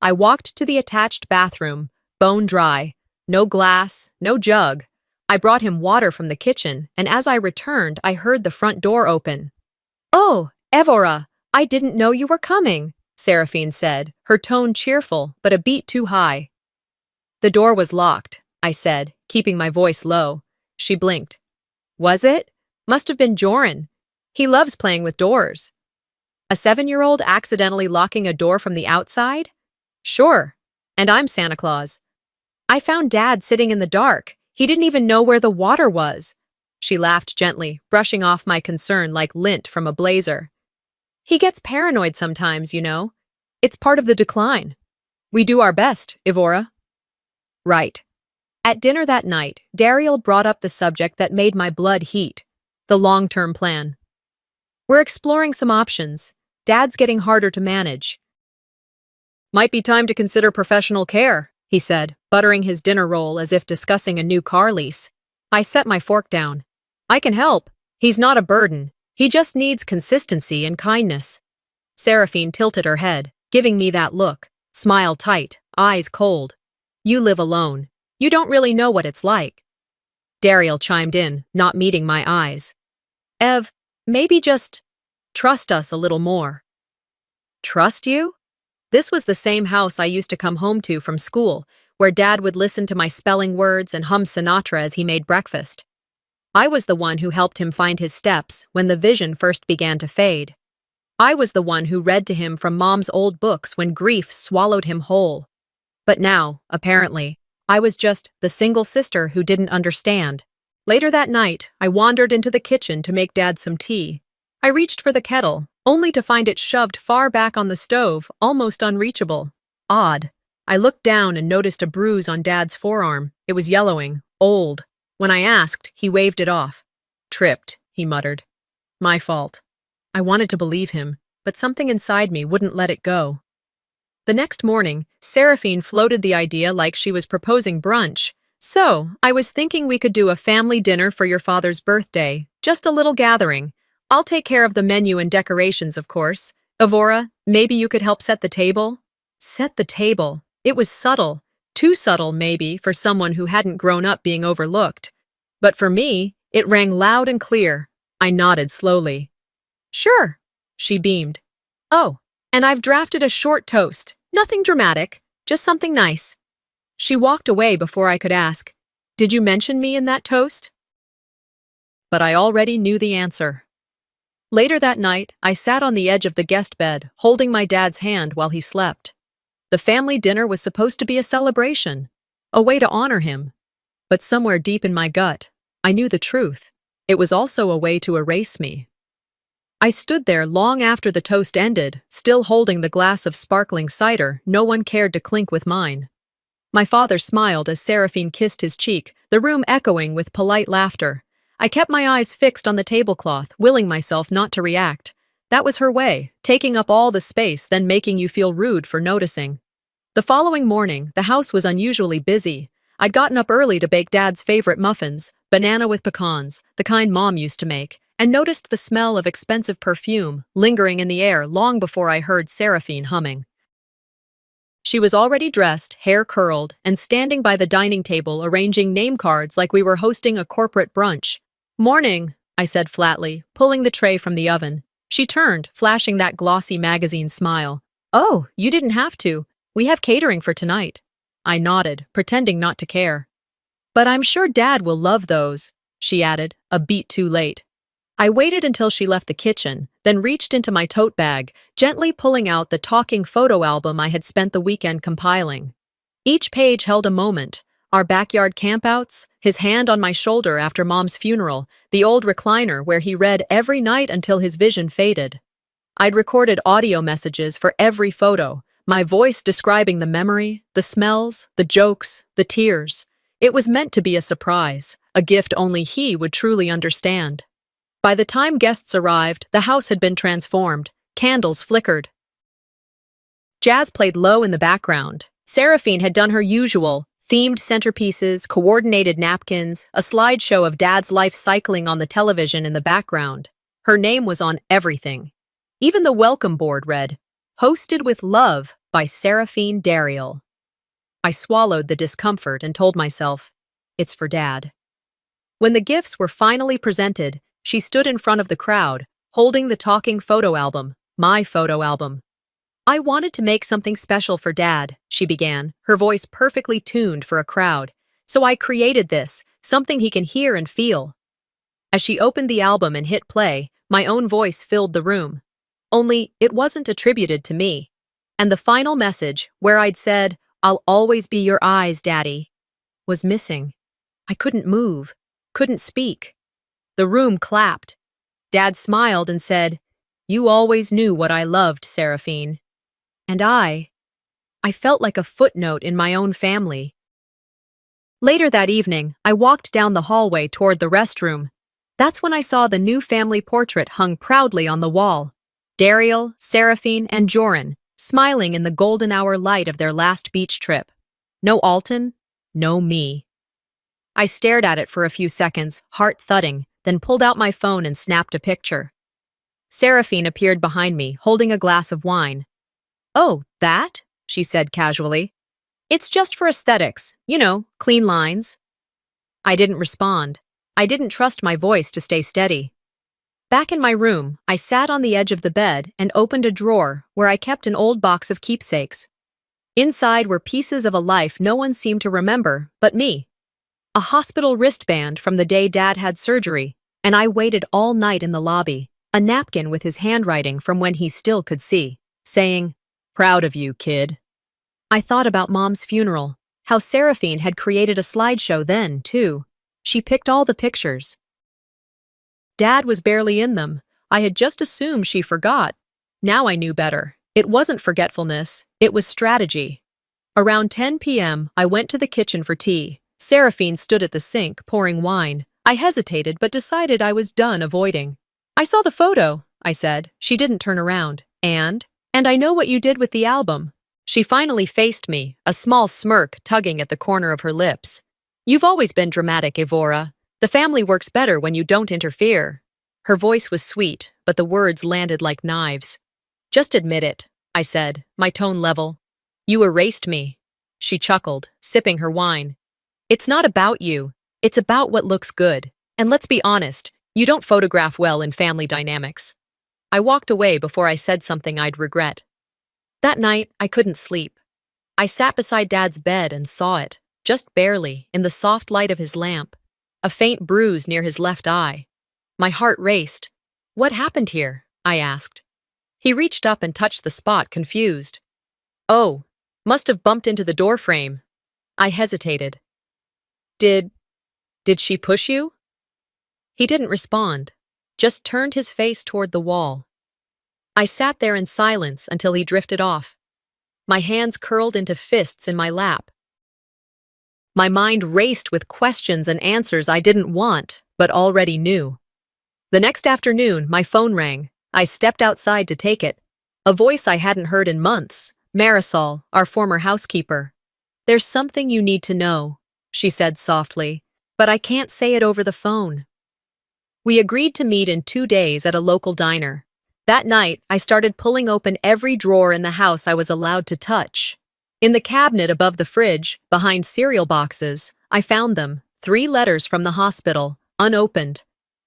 I walked to the attached bathroom, bone dry, no glass, no jug. I brought him water from the kitchen, and as I returned, I heard the front door open. "Oh, Evora, I didn't know you were coming," Seraphine said, her tone cheerful, but a beat too high. "The door was locked," I said, keeping my voice low. She blinked. "Was it? Must have been Joran. He loves playing with doors." "A 7-year-old accidentally locking a door from the outside?" "Sure. And I'm Santa Claus." "I found Dad sitting in the dark. He didn't even know where the water was." She laughed gently, brushing off my concern like lint from a blazer. "He gets paranoid sometimes, you know. It's part of the decline. We do our best, Evora." Right. At dinner that night, Dariel brought up the subject that made my blood heat, the long-term plan. "We're exploring some options. Dad's getting harder to manage." "Might be time to consider professional care," he said, buttering his dinner roll as if discussing a new car lease. I set my fork down. "I can help. He's not a burden. He just needs consistency and kindness." Seraphine tilted her head, giving me that look, smile tight, eyes cold. "You live alone. You don't really know what it's like." Dariel chimed in, not meeting my eyes. "Ev, maybe just trust us a little more." "Trust you?" This was the same house I used to come home to from school, where Dad would listen to my spelling words and hum Sinatra as he made breakfast. I was the one who helped him find his steps when the vision first began to fade. I was the one who read to him from Mom's old books when grief swallowed him whole. But now, apparently, I was just the single sister who didn't understand. Later that night, I wandered into the kitchen to make Dad some tea. I reached for the kettle, only to find it shoved far back on the stove, almost unreachable. Odd. I looked down and noticed a bruise on Dad's forearm. It was yellowing, old. When I asked, he waved it off. "Tripped," he muttered. "My fault." I wanted to believe him, but something inside me wouldn't let it go. The next morning, Seraphine floated the idea like she was proposing brunch. "So, I was thinking we could do a family dinner for your father's birthday, just a little gathering. I'll take care of the menu and decorations, of course. Evora, maybe you could help set the table?" Set the table. It was subtle. Too subtle, maybe, for someone who hadn't grown up being overlooked. But for me, it rang loud and clear. I nodded slowly. "Sure," she beamed. "Oh, and I've drafted a short toast. Nothing dramatic, just something nice." She walked away before I could ask, "Did you mention me in that toast?" But I already knew the answer. Later that night, I sat on the edge of the guest bed, holding my dad's hand while he slept. The family dinner was supposed to be a celebration, a way to honor him. But somewhere deep in my gut, I knew the truth. It was also a way to erase me. I stood there long after the toast ended, still holding the glass of sparkling cider no one cared to clink with mine. My father smiled as Seraphine kissed his cheek, the room echoing with polite laughter. I kept my eyes fixed on the tablecloth, willing myself not to react. That was her way, taking up all the space, then making you feel rude for noticing. The following morning, the house was unusually busy. I'd gotten up early to bake Dad's favorite muffins, banana with pecans, the kind Mom used to make, and noticed the smell of expensive perfume lingering in the air long before I heard Seraphine humming. She was already dressed, hair curled, and standing by the dining table arranging name cards like we were hosting a corporate brunch. "Morning," I said flatly, pulling the tray from the oven. She turned, flashing that glossy magazine smile. "Oh, you didn't have to. We have catering for tonight." I nodded, pretending not to care. "But I'm sure Dad will love those," she added, a beat too late. I waited until she left the kitchen, then reached into my tote bag, gently pulling out the talking photo album I had spent the weekend compiling. Each page held a moment. Our backyard campouts, his hand on my shoulder after Mom's funeral, the old recliner where he read every night until his vision faded. I'd recorded audio messages for every photo, my voice describing the memory, the smells, the jokes, the tears. It was meant to be a surprise, a gift only he would truly understand. By the time guests arrived, the house had been transformed. Candles flickered. Jazz played low in the background. Seraphine had done her usual, themed centerpieces, coordinated napkins, a slideshow of Dad's life cycling on the television in the background. Her name was on everything. Even the welcome board read, "Hosted with Love by Seraphine Dariel." I swallowed the discomfort and told myself, it's for Dad. When the gifts were finally presented, she stood in front of the crowd, holding the talking photo album, my photo album. "I wanted to make something special for Dad," she began, her voice perfectly tuned for a crowd. "So I created this, something he can hear and feel." As she opened the album and hit play, my own voice filled the room. Only, it wasn't attributed to me. And the final message, where I'd said, "I'll always be your eyes, Daddy," was missing. I couldn't move, couldn't speak. The room clapped. Dad smiled and said, "You always knew what I loved, Seraphine." And I felt like a footnote in my own family. Later that evening, I walked down the hallway toward the restroom. That's when I saw the new family portrait hung proudly on the wall. Dariel, Seraphine, and Joran, smiling in the golden hour light of their last beach trip. No Alton, no me. I stared at it for a few seconds, heart thudding, then pulled out my phone and snapped a picture. Seraphine appeared behind me, holding a glass of wine. "Oh, that?" she said casually. "It's just for aesthetics, clean lines." I didn't respond. I didn't trust my voice to stay steady. Back in my room, I sat on the edge of the bed and opened a drawer where I kept an old box of keepsakes. Inside were pieces of a life no one seemed to remember but me. A hospital wristband from the day Dad had surgery, and I waited all night in the lobby, a napkin with his handwriting from when he still could see, saying, "Proud of you, kid." I thought about Mom's funeral, how Seraphine had created a slideshow then, too. She picked all the pictures. Dad was barely in them. I had just assumed she forgot. Now I knew better. It wasn't forgetfulness, it was strategy. Around 10 p.m., I went to the kitchen for tea. Seraphine stood at the sink, pouring wine. I hesitated but decided I was done avoiding. "I saw the photo," I said. She didn't turn around. And I know what you did with the album." She finally faced me, a small smirk tugging at the corner of her lips. "You've always been dramatic, Evora. The family works better when you don't interfere." Her voice was sweet, but the words landed like knives. "Just admit it," I said, my tone level. "You erased me." She chuckled, sipping her wine. "It's not about you. It's about what looks good. And let's be honest, you don't photograph well in family dynamics." I walked away before I said something I'd regret. That night, I couldn't sleep. I sat beside Dad's bed and saw it, just barely, in the soft light of his lamp. A faint bruise near his left eye. My heart raced. "What happened here?" I asked. He reached up and touched the spot, confused. "Oh, must have bumped into the door frame." I hesitated. Did she push you?" He didn't respond, just turned his face toward the wall. I sat there in silence until he drifted off. My hands curled into fists in my lap. My mind raced with questions and answers I didn't want, but already knew. The next afternoon, my phone rang. I stepped outside to take it. A voice I hadn't heard in months, Marisol, our former housekeeper. "There's something you need to know," she said softly, "but I can't say it over the phone." We agreed to meet in 2 days at a local diner. That night, I started pulling open every drawer in the house I was allowed to touch. In the cabinet above the fridge, behind cereal boxes, I found them, 3 letters from the hospital, unopened.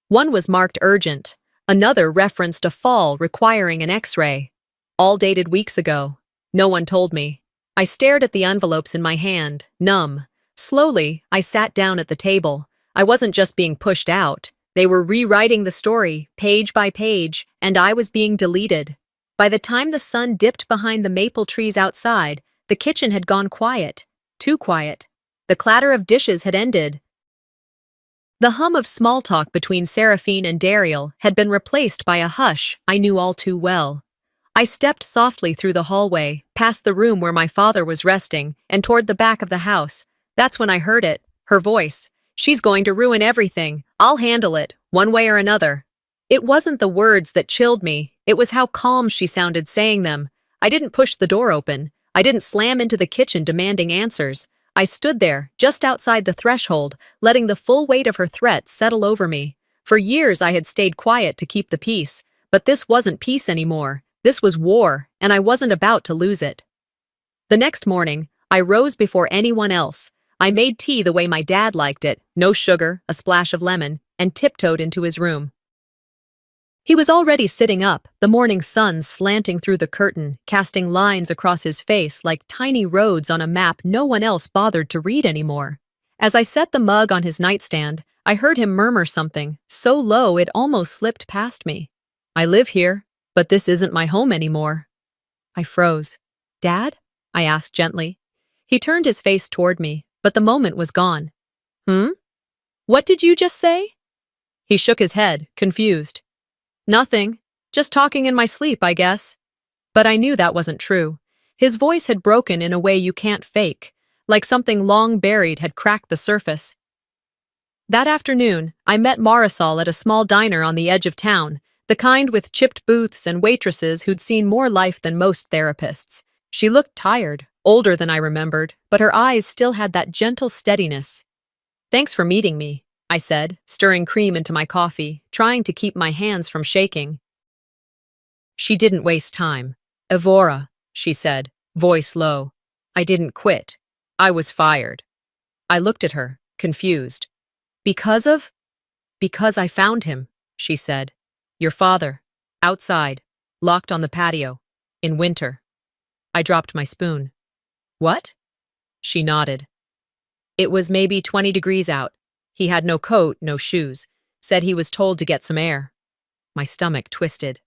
One was marked urgent. Another referenced a fall requiring an X-ray. All dated weeks ago. No one told me. I stared at the envelopes in my hand, numb. Slowly, I sat down at the table. I wasn't just being pushed out. They were rewriting the story, page by page, and I was being deleted. By the time the sun dipped behind the maple trees outside, the kitchen had gone quiet. Too quiet. The clatter of dishes had ended. The hum of small talk between Seraphine and Daryl had been replaced by a hush I knew all too well. I stepped softly through the hallway, past the room where my father was resting, and toward the back of the house. That's when I heard it, her voice. "She's going to ruin everything. I'll handle it, one way or another." It wasn't the words that chilled me. It was how calm she sounded saying them. I didn't push the door open. I didn't slam into the kitchen demanding answers. I stood there, just outside the threshold, letting the full weight of her threat settle over me. For years I had stayed quiet to keep the peace, but this wasn't peace anymore. This was war, and I wasn't about to lose it. The next morning, I rose before anyone else. I made tea the way my dad liked it, no sugar, a splash of lemon, and tiptoed into his room. He was already sitting up, the morning sun slanting through the curtain, casting lines across his face like tiny roads on a map no one else bothered to read anymore. As I set the mug on his nightstand, I heard him murmur something, so low it almost slipped past me. "I live here, but this isn't my home anymore." I froze. "Dad?" I asked gently. He turned his face toward me, but the moment was gone. What did you just say?" He shook his head, confused. "Nothing. Just talking in my sleep, I guess." But I knew that wasn't true. His voice had broken in a way you can't fake, like something long buried had cracked the surface. That afternoon, I met Marisol at a small diner on the edge of town, the kind with chipped booths and waitresses who'd seen more life than most therapists. She looked tired, older than I remembered, but her eyes still had that gentle steadiness. "Thanks for meeting me," I said, stirring cream into my coffee, trying to keep my hands from shaking. She didn't waste time. "Evora," she said, voice low. "I didn't quit. I was fired." I looked at her, confused. "Because of?" "Because I found him," she said. "Your father. Outside. Locked on the patio. In winter." I dropped my spoon. What? She nodded. It was maybe 20 degrees out. He had no coat, no shoes. Said he was told to get some air. My stomach twisted.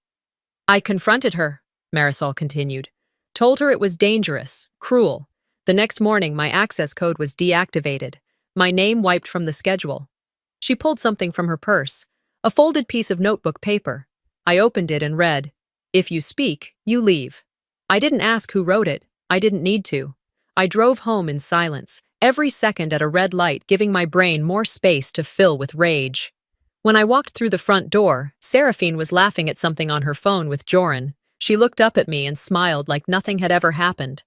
I confronted her, Marisol continued. Told her it was dangerous, cruel. The next morning, my access code was deactivated. My name wiped from the schedule. She pulled something from her purse, a folded piece of notebook paper. I opened it and read, "If you speak, you leave." I didn't ask who wrote it. I didn't need to. I drove home in silence, every second at a red light, giving my brain more space to fill with rage. When I walked through the front door, Seraphine was laughing at something on her phone with Joran. She looked up at me and smiled like nothing had ever happened.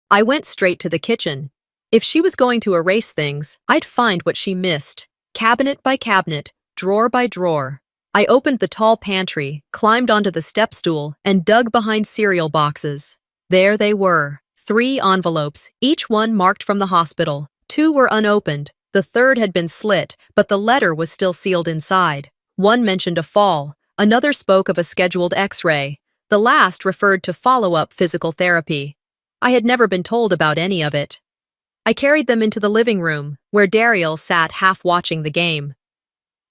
I went straight to the kitchen. If she was going to erase things, I'd find what she missed, cabinet by cabinet, drawer by drawer. I opened the tall pantry, climbed onto the step stool, and dug behind cereal boxes. There they were, 3 envelopes, each one marked from the hospital. 2 were unopened. The third had been slit, but the letter was still sealed inside. One mentioned a fall. Another spoke of a scheduled X-ray. The last referred to follow-up physical therapy. I had never been told about any of it. I carried them into the living room, where Daryl sat half watching the game.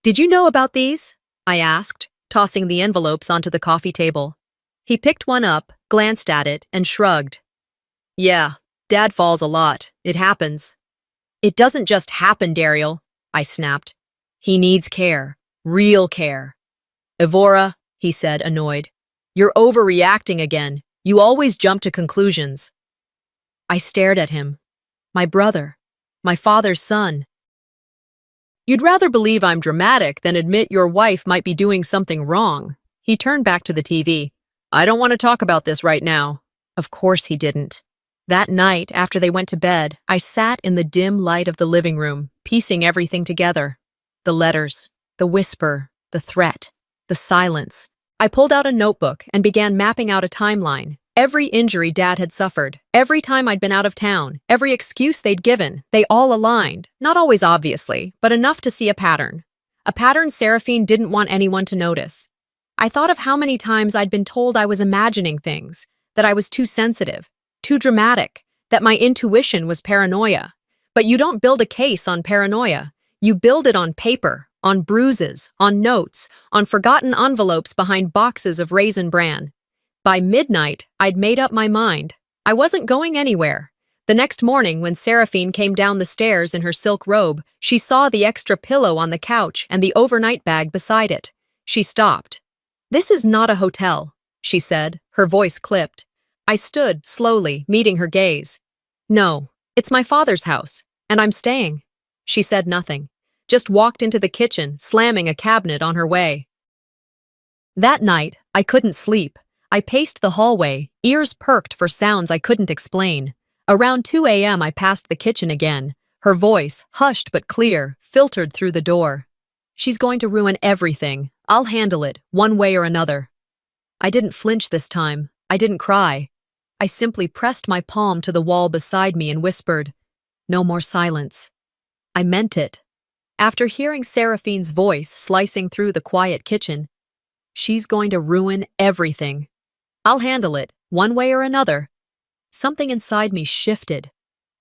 "Did you know about these?" I asked, tossing the envelopes onto the coffee table. He picked one up, glanced at it, and shrugged. "Yeah, Dad falls a lot. It happens." "It doesn't just happen, Daryl," I snapped. "He needs care. Real care." "Evora," he said, annoyed. "You're overreacting again. You always jump to conclusions." I stared at him. My brother. My father's son. "You'd rather believe I'm dramatic than admit your wife might be doing something wrong." He turned back to the TV. "I don't want to talk about this right now." Of course he didn't. That night, after they went to bed, I sat in the dim light of the living room, piecing everything together. The letters, the whisper, the threat, the silence. I pulled out a notebook and began mapping out a timeline. Every injury Dad had suffered, every time I'd been out of town, every excuse they'd given, they all aligned. Not always obviously, but enough to see a pattern. A pattern Seraphine didn't want anyone to notice. I thought of how many times I'd been told I was imagining things, that I was too sensitive, too dramatic, that my intuition was paranoia. But you don't build a case on paranoia. You build it on paper, on bruises, on notes, on forgotten envelopes behind boxes of Raisin Bran. By midnight, I'd made up my mind. I wasn't going anywhere. The next morning, when Seraphine came down the stairs in her silk robe, she saw the extra pillow on the couch and the overnight bag beside it. She stopped. "This is not a hotel," she said, her voice clipped. I stood, slowly, meeting her gaze. "No, it's my father's house, and I'm staying." She said nothing, just walked into the kitchen, slamming a cabinet on her way. That night, I couldn't sleep. I paced the hallway, ears perked for sounds I couldn't explain. Around 2 a.m. I passed the kitchen again. Her voice, hushed but clear, filtered through the door. "She's going to ruin everything. I'll handle it, one way or another." I didn't flinch this time. I didn't cry. I simply pressed my palm to the wall beside me and whispered, "No more silence." I meant it. After hearing Seraphine's voice slicing through the quiet kitchen, "She's going to ruin everything. I'll handle it, one way or another." Something inside me shifted.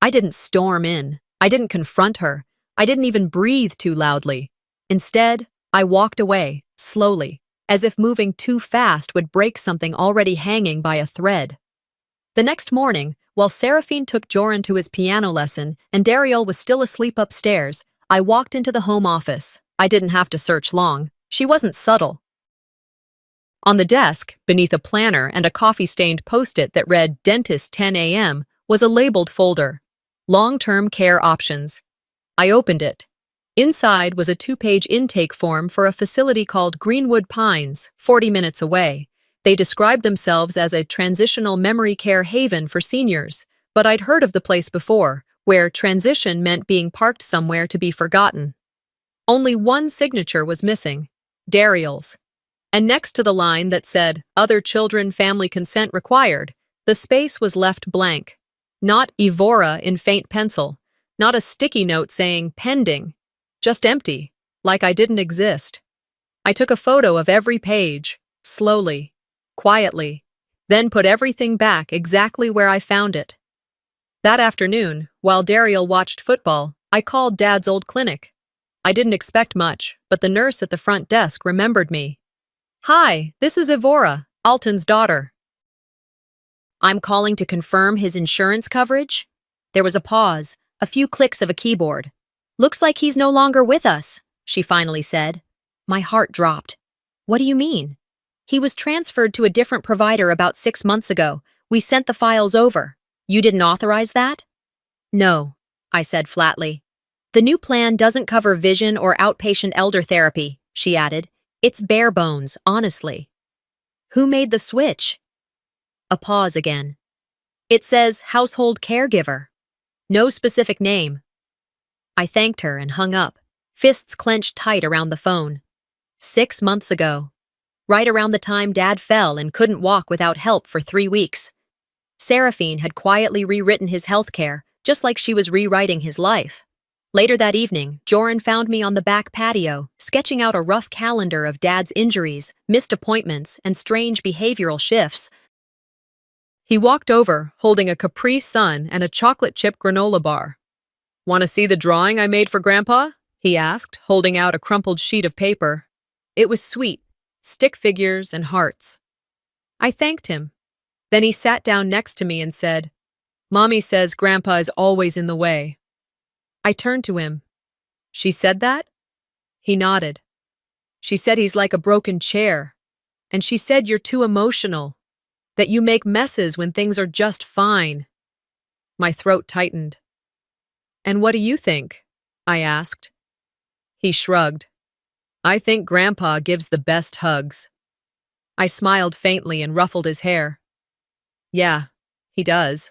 I didn't storm in. I didn't confront her. I didn't even breathe too loudly. Instead, I walked away, slowly, as if moving too fast would break something already hanging by a thread. The next morning, while Seraphine took Joran to his piano lesson and Daryl was still asleep upstairs, I walked into the home office. I didn't have to search long. She wasn't subtle. On the desk, beneath a planner and a coffee-stained post-it that read Dentist 10 a.m., was a labeled folder. Long-term care options. I opened it. Inside was a 2-page intake form for a facility called Greenwood Pines, 40 minutes away. They described themselves as a transitional memory care haven for seniors, but I'd heard of the place before, where transition meant being parked somewhere to be forgotten. Only one signature was missing, Daryl's. And next to the line that said, "Other children family consent required," the space was left blank. Not Evora in faint pencil, not a sticky note saying pending, just empty, like I didn't exist. I took a photo of every page, slowly, quietly, then put everything back exactly where I found it. That afternoon, while Daryl watched football, I called Dad's old clinic. I didn't expect much, but the nurse at the front desk remembered me. "Hi, this is Evora, Alton's daughter. I'm calling to confirm his insurance coverage." There was a pause, a few clicks of a keyboard. "Looks like he's no longer with us," she finally said. My heart dropped. "What do you mean?" "He was transferred to a different provider about 6 months ago. We sent the files over. You didn't authorize that?" "No," I said flatly. "The new plan doesn't cover vision or outpatient elder therapy," she added. "It's bare bones, honestly." "Who made the switch?" A pause again. "It says household caregiver. No specific name." I thanked her and hung up, fists clenched tight around the phone. 6 months ago. Right around the time Dad fell and couldn't walk without help for 3 weeks. Seraphine had quietly rewritten his healthcare, just like she was rewriting his life. Later that evening, Joran found me on the back patio, sketching out a rough calendar of Dad's injuries, missed appointments, and strange behavioral shifts. He walked over, holding a Capri Sun and a chocolate chip granola bar. "Want to see the drawing I made for Grandpa?" he asked, holding out a crumpled sheet of paper. It was sweet, stick figures and hearts. I thanked him. Then he sat down next to me and said, "Mommy says Grandpa is always in the way." I turned to him. "She said that?" He nodded. "She said he's like a broken chair. And she said you're too emotional. That you make messes when things are just fine." My throat tightened. "And what do you think?" I asked. He shrugged. "I think Grandpa gives the best hugs." I smiled faintly and ruffled his hair. "Yeah, he does."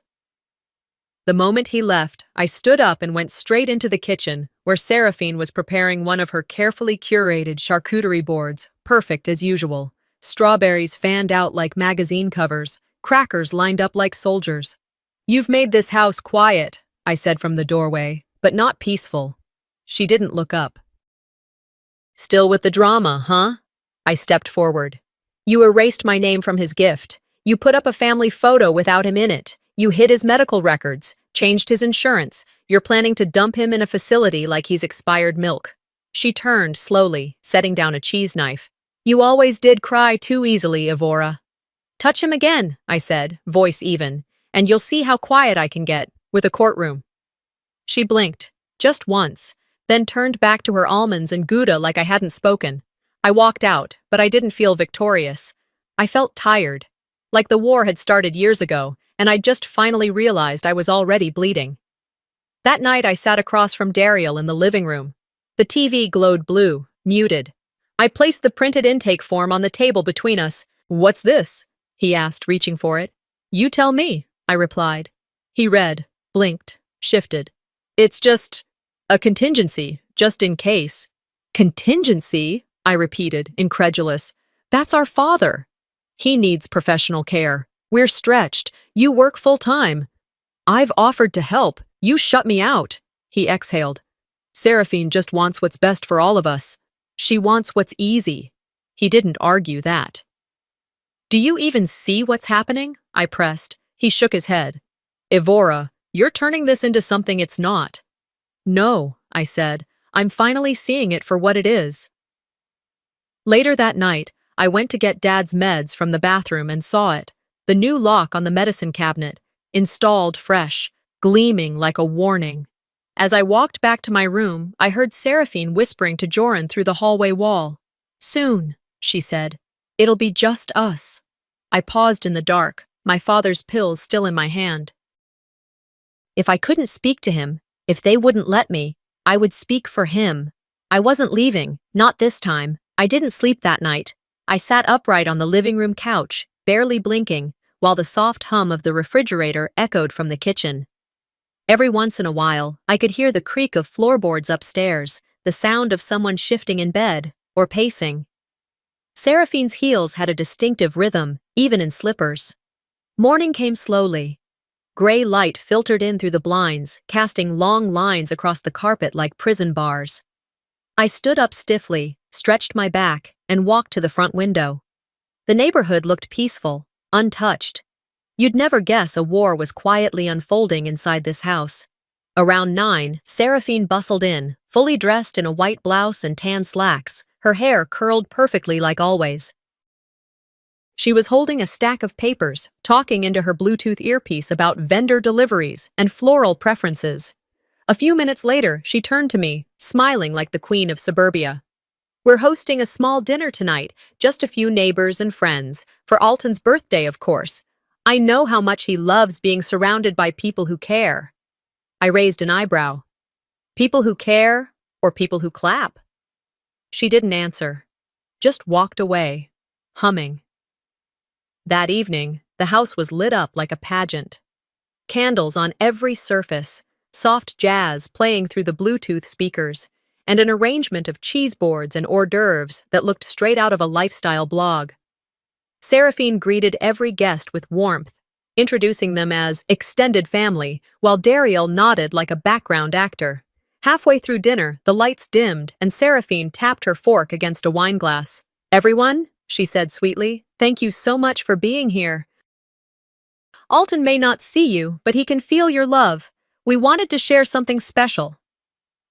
The moment he left, I stood up and went straight into the kitchen, where Seraphine was preparing one of her carefully curated charcuterie boards, perfect as usual. Strawberries fanned out like magazine covers, crackers lined up like soldiers. "You've made this house quiet," I said from the doorway, "but not peaceful." She didn't look up. "Still with the drama, huh?" I stepped forward. "You erased my name from his gift. You put up a family photo without him in it. You hid his medical records, changed his insurance. You're planning to dump him in a facility like he's expired milk." She turned slowly, setting down a cheese knife. "You always did cry too easily, Evora." "Touch him again," I said, voice even, "and you'll see how quiet I can get, with a courtroom." She blinked, just once, then turned back to her almonds and Gouda like I hadn't spoken. I walked out, but I didn't feel victorious. I felt tired, like the war had started years ago, and I'd just finally realized I was already bleeding. That night I sat across from Daryl in the living room. The TV glowed blue, muted. I placed the printed intake form on the table between us. "What's this?" he asked, reaching for it. "You tell me," I replied. He read, blinked, shifted. "It's just a contingency, just in case." "Contingency?" I repeated, incredulous. "That's our father. He needs professional care. We're stretched. You work full-time." "I've offered to help. You shut me out." He exhaled. "Seraphine just wants what's best for all of us. She wants what's easy." He didn't argue that. "Do you even see what's happening?" I pressed. He shook his head. "Evora, you're turning this into something it's not." "No," I said. "I'm finally seeing it for what it is." Later that night, I went to get Dad's meds from the bathroom and saw it. The new lock on the medicine cabinet, installed fresh, gleaming like a warning. As I walked back to my room, I heard Seraphine whispering to Joran through the hallway wall. "Soon," she said. "It'll be just us." I paused in the dark, my father's pills still in my hand. If I couldn't speak to him, if they wouldn't let me, I would speak for him. I wasn't leaving, not this time. I didn't sleep that night. I sat upright on the living room couch, barely blinking, while the soft hum of the refrigerator echoed from the kitchen. Every once in a while, I could hear the creak of floorboards upstairs, the sound of someone shifting in bed, or pacing. Seraphine's heels had a distinctive rhythm, even in slippers. Morning came slowly. Gray light filtered in through the blinds, casting long lines across the carpet like prison bars. I stood up stiffly, stretched my back, and walked to the front window. The neighborhood looked peaceful, untouched. You'd never guess a war was quietly unfolding inside this house. Around 9, Seraphine bustled in, fully dressed in a white blouse and tan slacks, her hair curled perfectly like always. She was holding a stack of papers, talking into her Bluetooth earpiece about vendor deliveries and floral preferences. A few minutes later, she turned to me, smiling like the queen of suburbia. "We're hosting a small dinner tonight, just a few neighbors and friends, for Alton's birthday, of course. I know how much he loves being surrounded by people who care." I raised an eyebrow. People who care, or people who clap? She didn't answer, just walked away, humming. That evening, the house was lit up like a pageant. Candles on every surface, soft jazz playing through the Bluetooth speakers, and an arrangement of cheese boards and hors d'oeuvres that looked straight out of a lifestyle blog. Seraphine greeted every guest with warmth, introducing them as extended family, while Dariel nodded like a background actor. Halfway through dinner, the lights dimmed and Seraphine tapped her fork against a wine glass. "Everyone," she said sweetly, "thank you so much for being here. Alton may not see you, but he can feel your love. We wanted to share something special."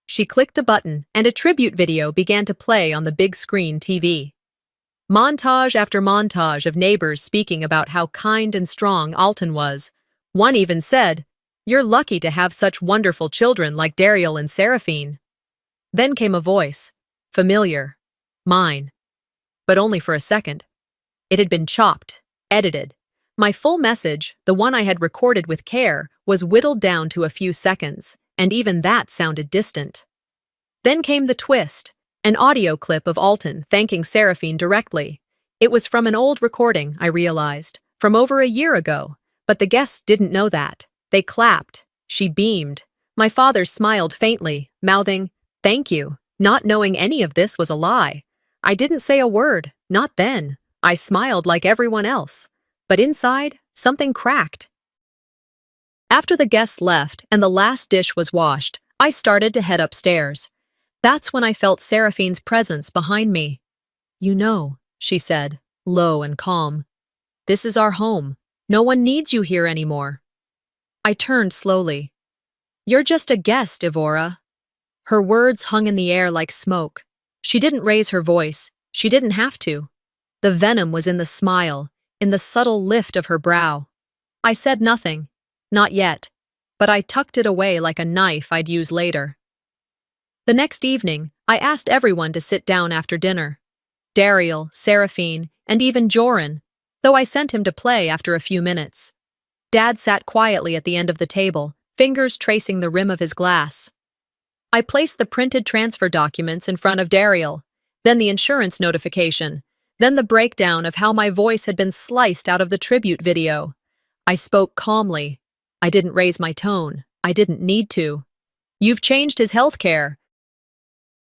She clicked a button, and a tribute video began to play on the big screen TV. Montage after montage of neighbors speaking about how kind and strong Alton was. One even said, "You're lucky to have such wonderful children like Dariel and Seraphine." Then came a voice, familiar, mine. But only for a second. It had been chopped, edited. My full message, the one I had recorded with care, was whittled down to a few seconds, and even that sounded distant. Then came the twist, an audio clip of Alton thanking Seraphine directly. It was from an old recording, I realized, from over a year ago, but the guests didn't know that. They clapped. She beamed. My father smiled faintly, mouthing, "Thank you," not knowing any of this was a lie. I didn't say a word, not then. I smiled like everyone else. But inside, something cracked. After the guests left and the last dish was washed, I started to head upstairs. That's when I felt Seraphine's presence behind me. "You know," she said, low and calm. "This is our home. No one needs you here anymore." I turned slowly. "You're just a guest, Evora." Her words hung in the air like smoke. She didn't raise her voice. She didn't have to. The venom was in the smile, in the subtle lift of her brow. I said nothing. Not yet. But I tucked it away like a knife I'd use later. The next evening, I asked everyone to sit down after dinner. Dariel, Seraphine, and even Joran, though I sent him to play after a few minutes. Dad sat quietly at the end of the table, fingers tracing the rim of his glass. I placed the printed transfer documents in front of Dariel, then the insurance notification, then the breakdown of how my voice had been sliced out of the tribute video. I spoke calmly. I didn't raise my tone. I didn't need to. "You've changed his health care.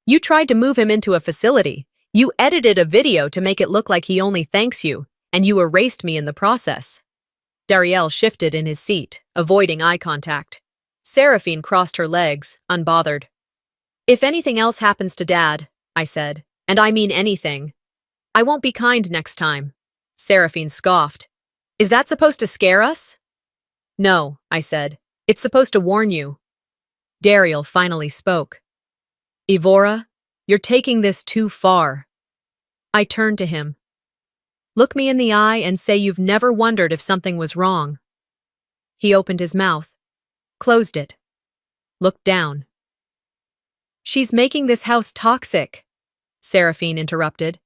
You tried to move him into a facility. You edited a video to make it look like he only thanks you, and you erased me in the process." Dariel shifted in his seat, avoiding eye contact. Seraphine crossed her legs, unbothered. "If anything else happens to Dad," I said, "and I mean anything, I won't be kind next time." Seraphine scoffed. "Is that supposed to scare us?" "No," I said. "It's supposed to warn you." Dariel finally spoke. "Evora, you're taking this too far." I turned to him. "Look me in the eye and say you've never wondered if something was wrong." He opened his mouth, closed it, looked down. "She's making this house toxic," Seraphine interrupted.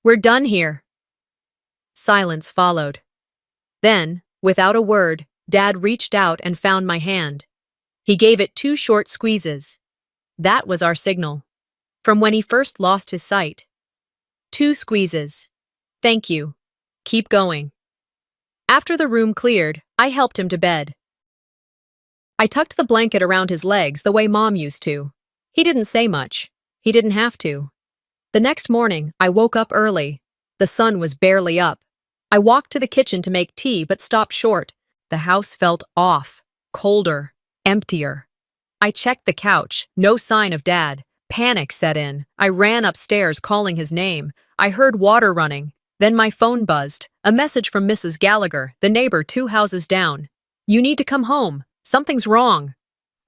"We're done here." Silence followed. Then, without a word, Dad reached out and found my hand. He gave it 2 short squeezes. That was our signal. From when he first lost his sight. 2 squeezes. "Thank you. Keep going." After the room cleared, I helped him to bed. I tucked the blanket around his legs the way Mom used to. He didn't say much. He didn't have to. The next morning, I woke up early. The sun was barely up. I walked to the kitchen to make tea but stopped short. The house felt off, colder, emptier. I checked the couch, no sign of Dad. Panic set in. I ran upstairs calling his name. I heard water running. Then my phone buzzed, a message from Mrs. Gallagher, the neighbor 2 houses down. "You need to come home. Something's wrong."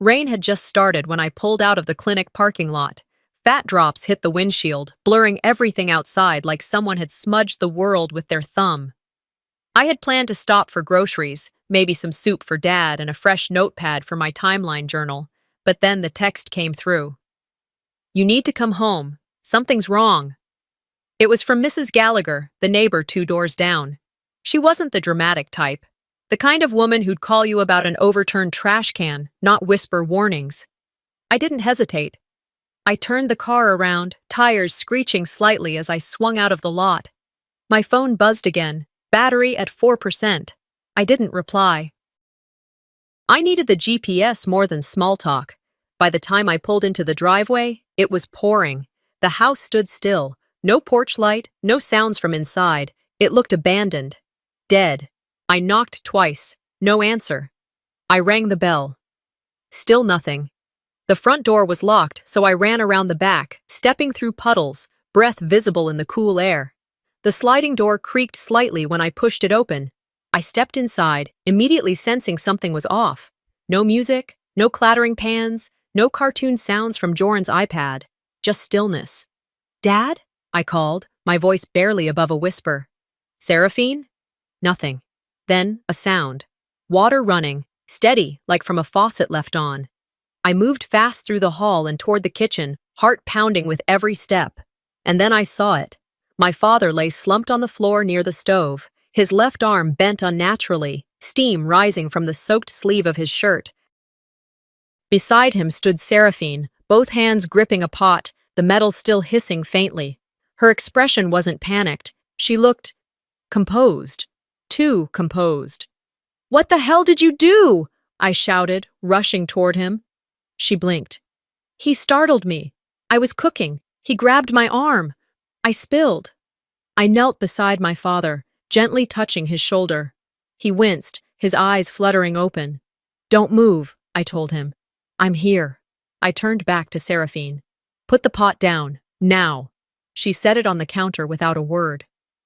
Rain had just started when I pulled out of the clinic parking lot. Fat drops hit the windshield, blurring everything outside like someone had smudged the world with their thumb. I had planned to stop for groceries, maybe some soup for Dad and a fresh notepad for my timeline journal, but then the text came through. "You need to come home. Something's wrong." It was from Mrs. Gallagher, the neighbor 2 doors down. She wasn't the dramatic type, the kind of woman who'd call you about an overturned trash can, not whisper warnings. I didn't hesitate. I turned the car around, tires screeching slightly as I swung out of the lot. My phone buzzed again, battery at 4%. I didn't reply. I needed the GPS more than small talk. By the time I pulled into the driveway, it was pouring. The house stood still. No porch light, no sounds from inside. It looked abandoned. Dead. I knocked twice. No answer. I rang the bell. Still nothing. The front door was locked, so I ran around the back, stepping through puddles, breath visible in the cool air. The sliding door creaked slightly when I pushed it open. I stepped inside, immediately sensing something was off. No music, no clattering pans, no cartoon sounds from Joran's iPad. Just stillness. "Dad?" I called, my voice barely above a whisper. "Seraphine?" Nothing. Then, a sound. Water running, steady, like from a faucet left on. I moved fast through the hall and toward the kitchen, heart pounding with every step. And then I saw it. My father lay slumped on the floor near the stove, his left arm bent unnaturally, steam rising from the soaked sleeve of his shirt. Beside him stood Seraphine, both hands gripping a pot, the metal still hissing faintly. Her expression wasn't panicked. She looked composed. Too composed. "What the hell did you do?" I shouted, rushing toward him. She blinked. "He startled me. I was cooking. He grabbed my arm. I spilled." I knelt beside my father, gently touching his shoulder. He winced, his eyes fluttering open. "Don't move," I told him. "I'm here." I turned back to Seraphine. "Put the pot down, now." She set it on the counter without a word.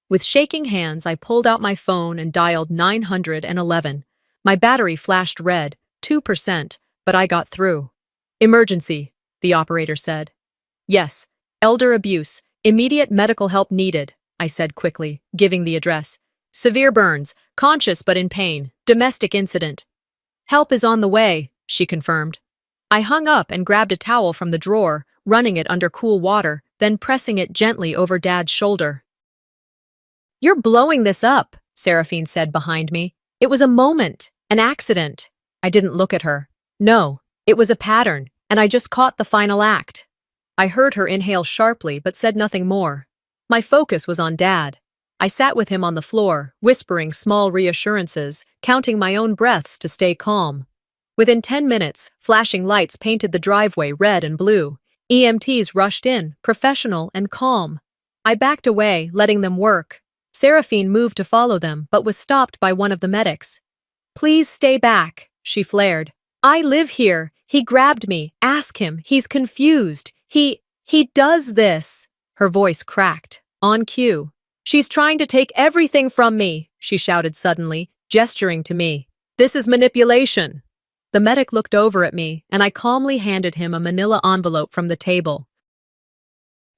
With shaking hands, I pulled out my phone and dialed 911. My battery flashed red, 2%, but I got through. "Emergency," the operator said. "Yes, elder abuse, immediate medical help needed," I said quickly, giving the address. "Severe burns, conscious but in pain, domestic incident." "Help is on the way," she confirmed. I hung up and grabbed a towel from the drawer, running it under cool water, then pressing it gently over Dad's shoulder. "You're blowing this up," Seraphine said behind me. "It was a moment, an accident." I didn't look at her. No, it was a pattern, and I just caught the final act. I heard her inhale sharply but said nothing more. My focus was on Dad. I sat with him on the floor, whispering small reassurances, counting my own breaths to stay calm. Within 10 minutes, flashing lights painted the driveway red and blue. EMTs rushed in, professional and calm. I backed away, letting them work. Seraphine moved to follow them, but was stopped by one of the medics. "Please stay back," she flared. "I live here. He grabbed me. Ask him. He's confused. He does this." Her voice cracked. On cue. "She's trying to take everything from me," she shouted suddenly, gesturing to me. "This is manipulation." The medic looked over at me, and I calmly handed him a manila envelope from the table.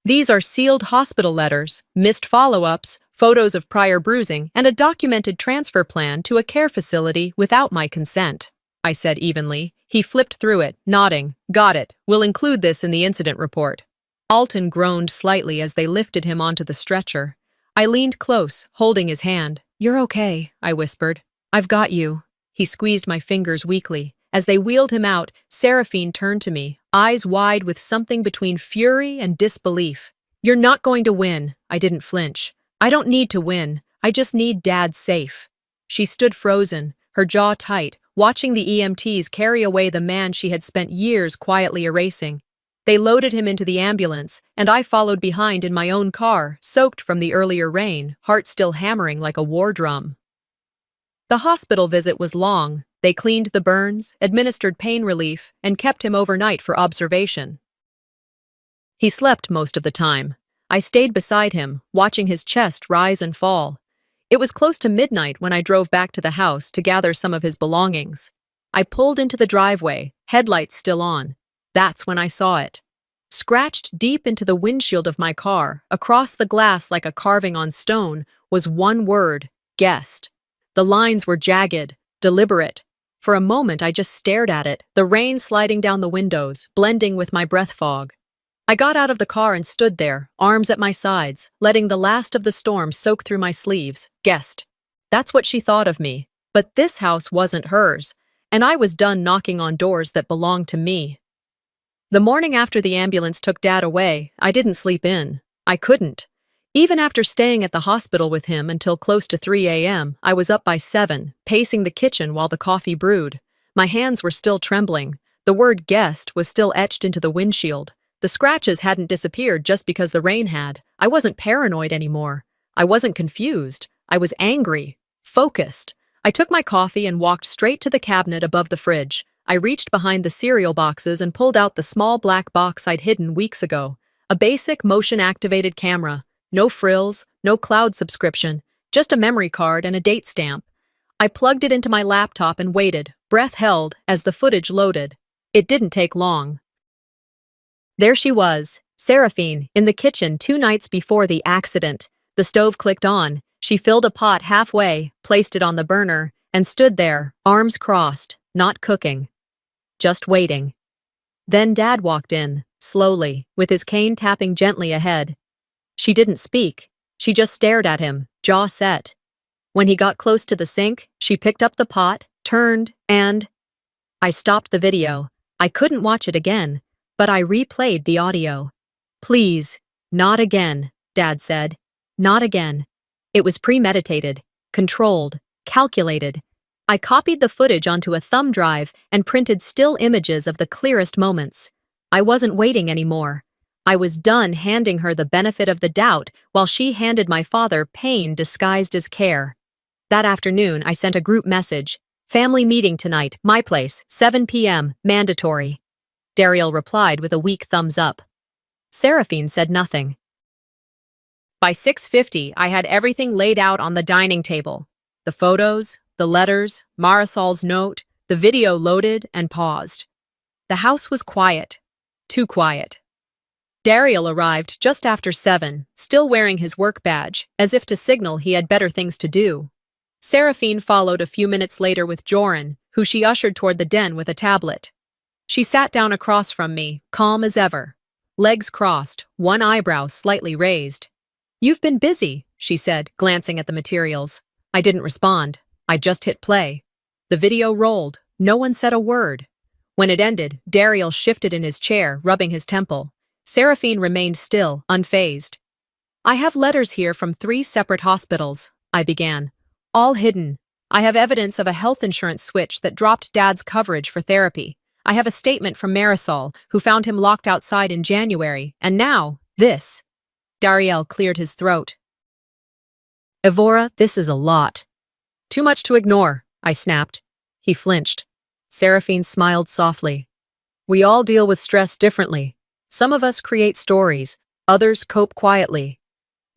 "These are sealed hospital letters, missed follow-ups, photos of prior bruising, and a documented transfer plan to a care facility without my consent," I said evenly. He flipped through it, nodding. "Got it. We'll include this in the incident report." Alton groaned slightly as they lifted him onto the stretcher. I leaned close, holding his hand. "You're okay," I whispered. "I've got you." He squeezed my fingers weakly. As they wheeled him out, Seraphine turned to me, eyes wide with something between fury and disbelief. "You're not going to win." I didn't flinch. "I don't need to win. I just need Dad safe." She stood frozen, her jaw tight, watching the EMTs carry away the man she had spent years quietly erasing. They loaded him into the ambulance, and I followed behind in my own car, soaked from the earlier rain, heart still hammering like a war drum. The hospital visit was long. They cleaned the burns, administered pain relief, and kept him overnight for observation. He slept most of the time. I stayed beside him, watching his chest rise and fall. It was close to midnight when I drove back to the house to gather some of his belongings. I pulled into the driveway, headlights still on. That's when I saw it. Scratched deep into the windshield of my car, across the glass like a carving on stone, was one word: guest. The lines were jagged, deliberate. For a moment I just stared at it, the rain sliding down the windows, blending with my breath fog. I got out of the car and stood there, arms at my sides, letting the last of the storm soak through my sleeves. Guest. That's what she thought of me. But this house wasn't hers, and I was done knocking on doors that belonged to me. The morning after the ambulance took Dad away, I didn't sleep in. I couldn't. Even after staying at the hospital with him until close to 3 a.m., I was up by 7, pacing the kitchen while the coffee brewed. My hands were still trembling. The word guest was still etched into the windshield. The scratches hadn't disappeared just because the rain had. I wasn't paranoid anymore. I wasn't confused. I was angry, focused. I took my coffee and walked straight to the cabinet above the fridge. I reached behind the cereal boxes and pulled out the small black box I'd hidden weeks ago. A basic motion-activated camera. No frills, no cloud subscription, just a memory card and a date stamp. I plugged it into my laptop and waited, breath held, as the footage loaded. It didn't take long. There she was, Seraphine, in the kitchen 2 nights before the accident. The stove clicked on. She filled a pot halfway, placed it on the burner, and stood there, arms crossed, not cooking. Just waiting. Then Dad walked in, slowly, with his cane tapping gently ahead. She didn't speak. She just stared at him, jaw set. When he got close to the sink, she picked up the pot, turned, and... I stopped the video. I couldn't watch it again, but I replayed the audio. "Please, not again," Dad said. Not again. It was premeditated, controlled, calculated. I copied the footage onto a thumb drive and printed still images of the clearest moments. I wasn't waiting anymore. I was done handing her the benefit of the doubt while she handed my father pain disguised as care. That afternoon, I sent a group message. "Family meeting tonight, my place, 7 p.m., mandatory." Daryl replied with a weak thumbs up. Seraphine said nothing. By 6:50, I had everything laid out on the dining table. The photos, the letters, Marisol's note, the video loaded and paused. The house was quiet. Too quiet. Daryl arrived just after 7, still wearing his work badge, as if to signal he had better things to do. Seraphine followed a few minutes later with Joran, who she ushered toward the den with a tablet. She sat down across from me, calm as ever. Legs crossed, one eyebrow slightly raised. "You've been busy," she said, glancing at the materials. I didn't respond. I just hit play. The video rolled. No one said a word. When it ended, Daryl shifted in his chair, rubbing his temple. Seraphine remained still, unfazed. "I have letters here from 3 separate hospitals," I began. "All hidden. I have evidence of a health insurance switch that dropped Dad's coverage for therapy. I have a statement from Marisol, who found him locked outside in January, and now, this." Daryl cleared his throat. "Evora, this is a lot." "Too much to ignore," I snapped. He flinched. Seraphine smiled softly. "We all deal with stress differently. Some of us create stories, others cope quietly."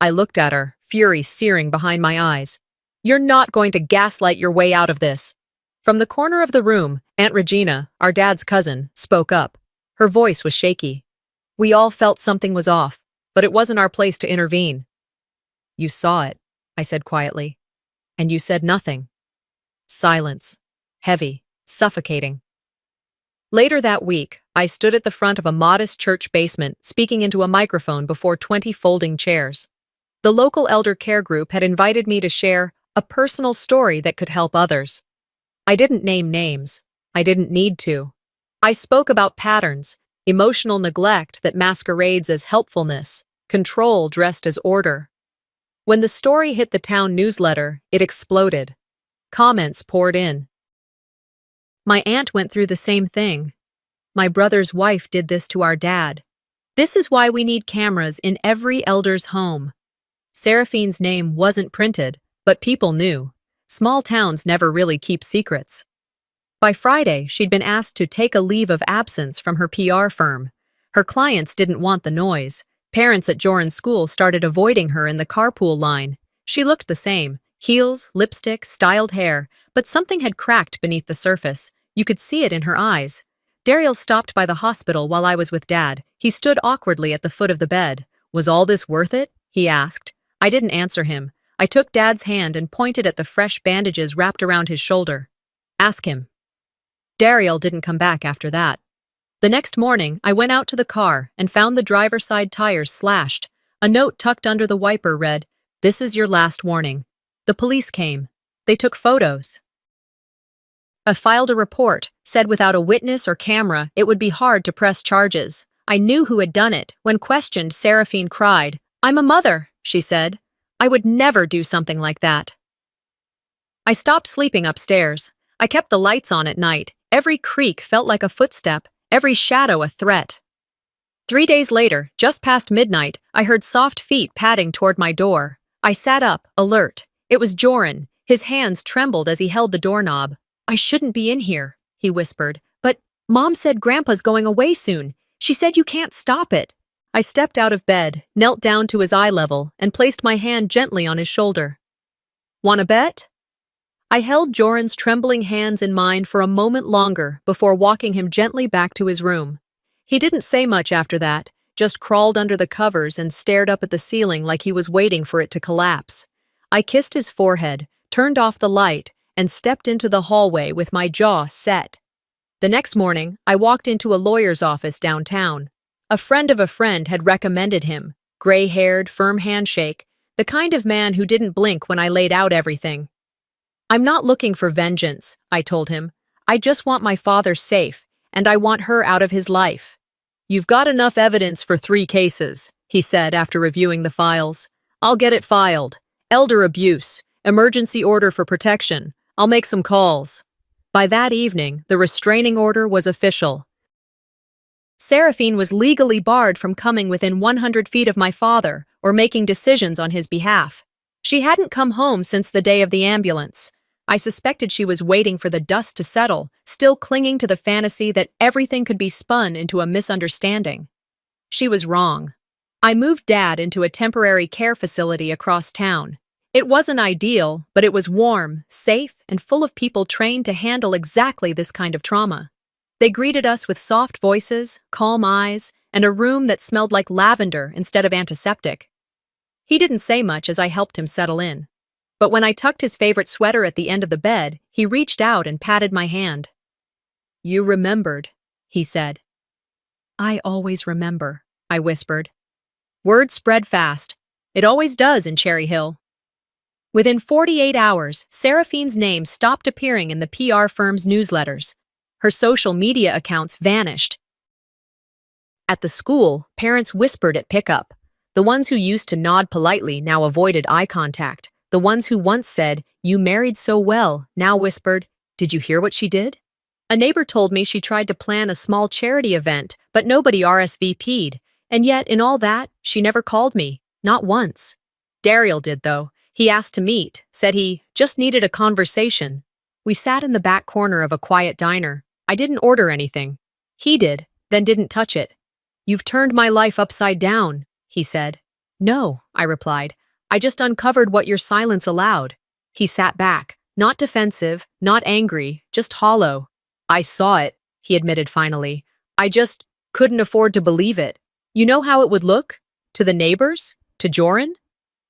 I looked at her, fury searing behind my eyes. "You're not going to gaslight your way out of this." From the corner of the room, Aunt Regina, our dad's cousin, spoke up. Her voice was shaky. "We all felt something was off, but it wasn't our place to intervene." "You saw it," I said quietly. "And you said nothing." Silence. Heavy. Suffocating. Later that week, I stood at the front of a modest church basement, speaking into a microphone before 20 folding chairs. The local elder care group had invited me to share a personal story that could help others. I didn't name names. I didn't need to. I spoke about patterns, emotional neglect that masquerades as helpfulness, control dressed as order. When the story hit the town newsletter, it exploded. Comments poured in. "My aunt went through the same thing. My brother's wife did this to our dad. This is why we need cameras in every elder's home." Seraphine's name wasn't printed, but people knew. Small towns never really keep secrets. By Friday, she'd been asked to take a leave of absence from her PR firm. Her clients didn't want the noise. Parents at Joran's school started avoiding her in the carpool line. She looked the same, heels, lipstick, styled hair, but something had cracked beneath the surface. You could see it in her eyes. Daryl stopped by the hospital while I was with Dad. He stood awkwardly at the foot of the bed. "Was all this worth it?" he asked. I didn't answer him. I took Dad's hand and pointed at the fresh bandages wrapped around his shoulder. "Ask him." Daryl didn't come back after that. The next morning, I went out to the car and found the driver's side tires slashed. A note tucked under the wiper read, "This is your last warning." The police came. They took photos. I filed a report, said without a witness or camera, it would be hard to press charges. I knew who had done it. When questioned, Seraphine cried. "I'm a mother," she said. "I would never do something like that." I stopped sleeping upstairs. I kept the lights on at night. Every creak felt like a footstep, every shadow a threat. 3 days later, just past midnight, I heard soft feet padding toward my door. I sat up, alert. It was Joran. His hands trembled as he held the doorknob. "I shouldn't be in here," he whispered. "But Mom said Grandpa's going away soon. She said you can't stop it." I stepped out of bed, knelt down to his eye level, and placed my hand gently on his shoulder. "Want a bet?" I held Joran's trembling hands in mine for a moment longer before walking him gently back to his room. He didn't say much after that, just crawled under the covers and stared up at the ceiling like he was waiting for it to collapse. I kissed his forehead, turned off the light, and stepped into the hallway with my jaw set. The next morning, I walked into a lawyer's office downtown. A friend of a friend had recommended him, gray-haired, firm handshake, the kind of man who didn't blink when I laid out everything. "I'm not looking for vengeance," I told him. "I just want my father safe, and I want her out of his life." "You've got enough evidence for 3 cases," he said after reviewing the files. "I'll get it filed. Elder abuse, emergency order for protection. I'll make some calls." By that evening, the restraining order was official. Seraphine was legally barred from coming within 100 feet of my father or making decisions on his behalf. She hadn't come home since the day of the ambulance. I suspected she was waiting for the dust to settle, still clinging to the fantasy that everything could be spun into a misunderstanding. She was wrong. I moved Dad into a temporary care facility across town. It wasn't ideal, but it was warm, safe, and full of people trained to handle exactly this kind of trauma. They greeted us with soft voices, calm eyes, and a room that smelled like lavender instead of antiseptic. He didn't say much as I helped him settle in. But when I tucked his favorite sweater at the end of the bed, he reached out and patted my hand. "You remembered," he said. "I always remember," I whispered. Word spread fast. It always does in Cherry Hill. Within 48 hours, Seraphine's name stopped appearing in the PR firm's newsletters. Her social media accounts vanished. At the school, parents whispered at pickup. The ones who used to nod politely now avoided eye contact. The ones who once said, "You married so well," now whispered, "Did you hear what she did?" A neighbor told me she tried to plan a small charity event, but nobody RSVP'd, and yet in all that, she never called me, not once. Daryl did, though. He asked to meet, said he just needed a conversation. We sat in the back corner of a quiet diner. I didn't order anything. He did, then didn't touch it. "You've turned my life upside down," he said. "No," I replied. "I just uncovered what your silence allowed." He sat back, not defensive, not angry, just hollow. "I saw it," he admitted finally. "I just couldn't afford to believe it. You know how it would look? To the neighbors? To Joran?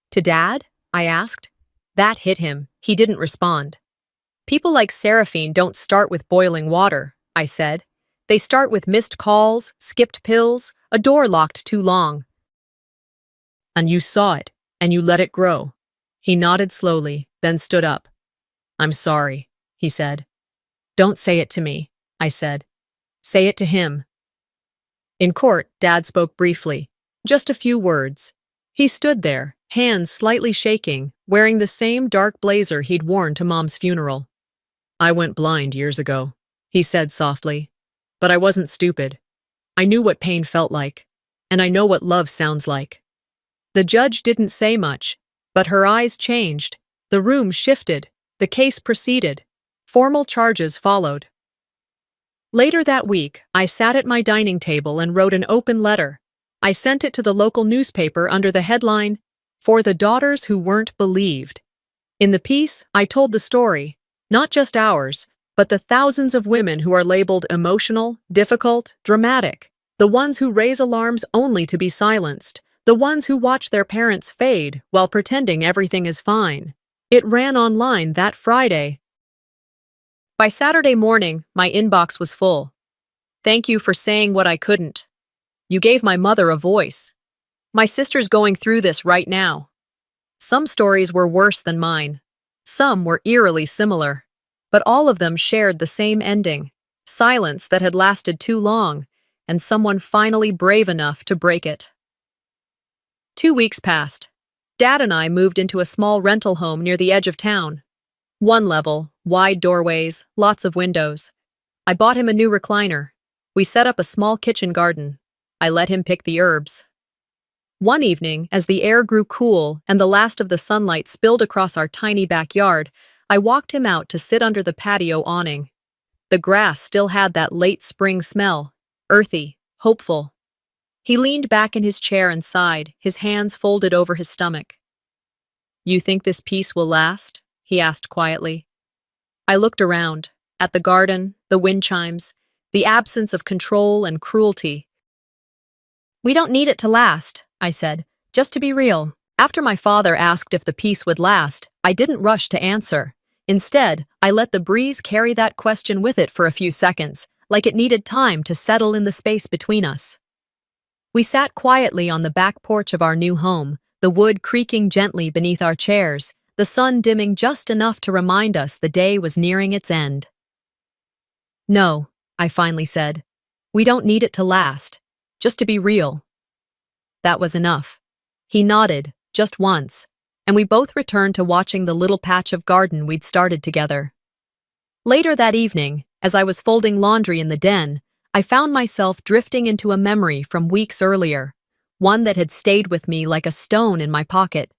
To Dad?" I asked. That hit him. He didn't respond. "People like Seraphine don't start with boiling water," I said. "They start with missed calls, skipped pills, a door locked too long." "And you saw it, and you let it grow." He nodded slowly, then stood up. "I'm sorry," he said. "Don't say it to me," I said. "Say it to him." In court, Dad spoke briefly. Just a few words. He stood there, hands slightly shaking, wearing the same dark blazer he'd worn to Mom's funeral. "I went blind years ago," he said softly. "But I wasn't stupid. I knew what pain felt like, and I know what love sounds like." The judge didn't say much, but her eyes changed. The room shifted. The case proceeded. Formal charges followed. Later that week, I sat at my dining table and wrote an open letter. I sent it to the local newspaper under the headline, "For the Daughters Who Weren't Believed." In the piece, I told the story, not just ours, but the thousands of women who are labeled emotional, difficult, dramatic, the ones who raise alarms only to be silenced, the ones who watch their parents fade while pretending everything is fine. It ran online that Friday. By Saturday morning, my inbox was full. "Thank you for saying what I couldn't. You gave my mother a voice. My sister's going through this right now." Some stories were worse than mine. Some were eerily similar. But all of them shared the same ending: silence that had lasted too long, and someone finally brave enough to break it. 2 weeks passed. Dad and I moved into a small rental home near the edge of town. One level, wide doorways, lots of windows. I bought him a new recliner. We set up a small kitchen garden. I let him pick the herbs. One evening, as the air grew cool and the last of the sunlight spilled across our tiny backyard, I walked him out to sit under the patio awning. The grass still had that late spring smell, earthy, hopeful. He leaned back in his chair and sighed, his hands folded over his stomach. "You think this peace will last?" he asked quietly. I looked around, at the garden, the wind chimes, the absence of control and cruelty. "We don't need it to last," I said. "Just to be real, after my father asked if the peace would last, I didn't rush to answer. Instead, I let the breeze carry that question with it for a few seconds, like it needed time to settle in the space between us." We sat quietly on the back porch of our new home, the wood creaking gently beneath our chairs, the sun dimming just enough to remind us the day was nearing its end. "No," I finally said. "We don't need it to last. Just to be real." That was enough. He nodded, just once, and we both returned to watching the little patch of garden we'd started together. Later that evening, as I was folding laundry in the den, I found myself drifting into a memory from weeks earlier, one that had stayed with me like a stone in my pocket.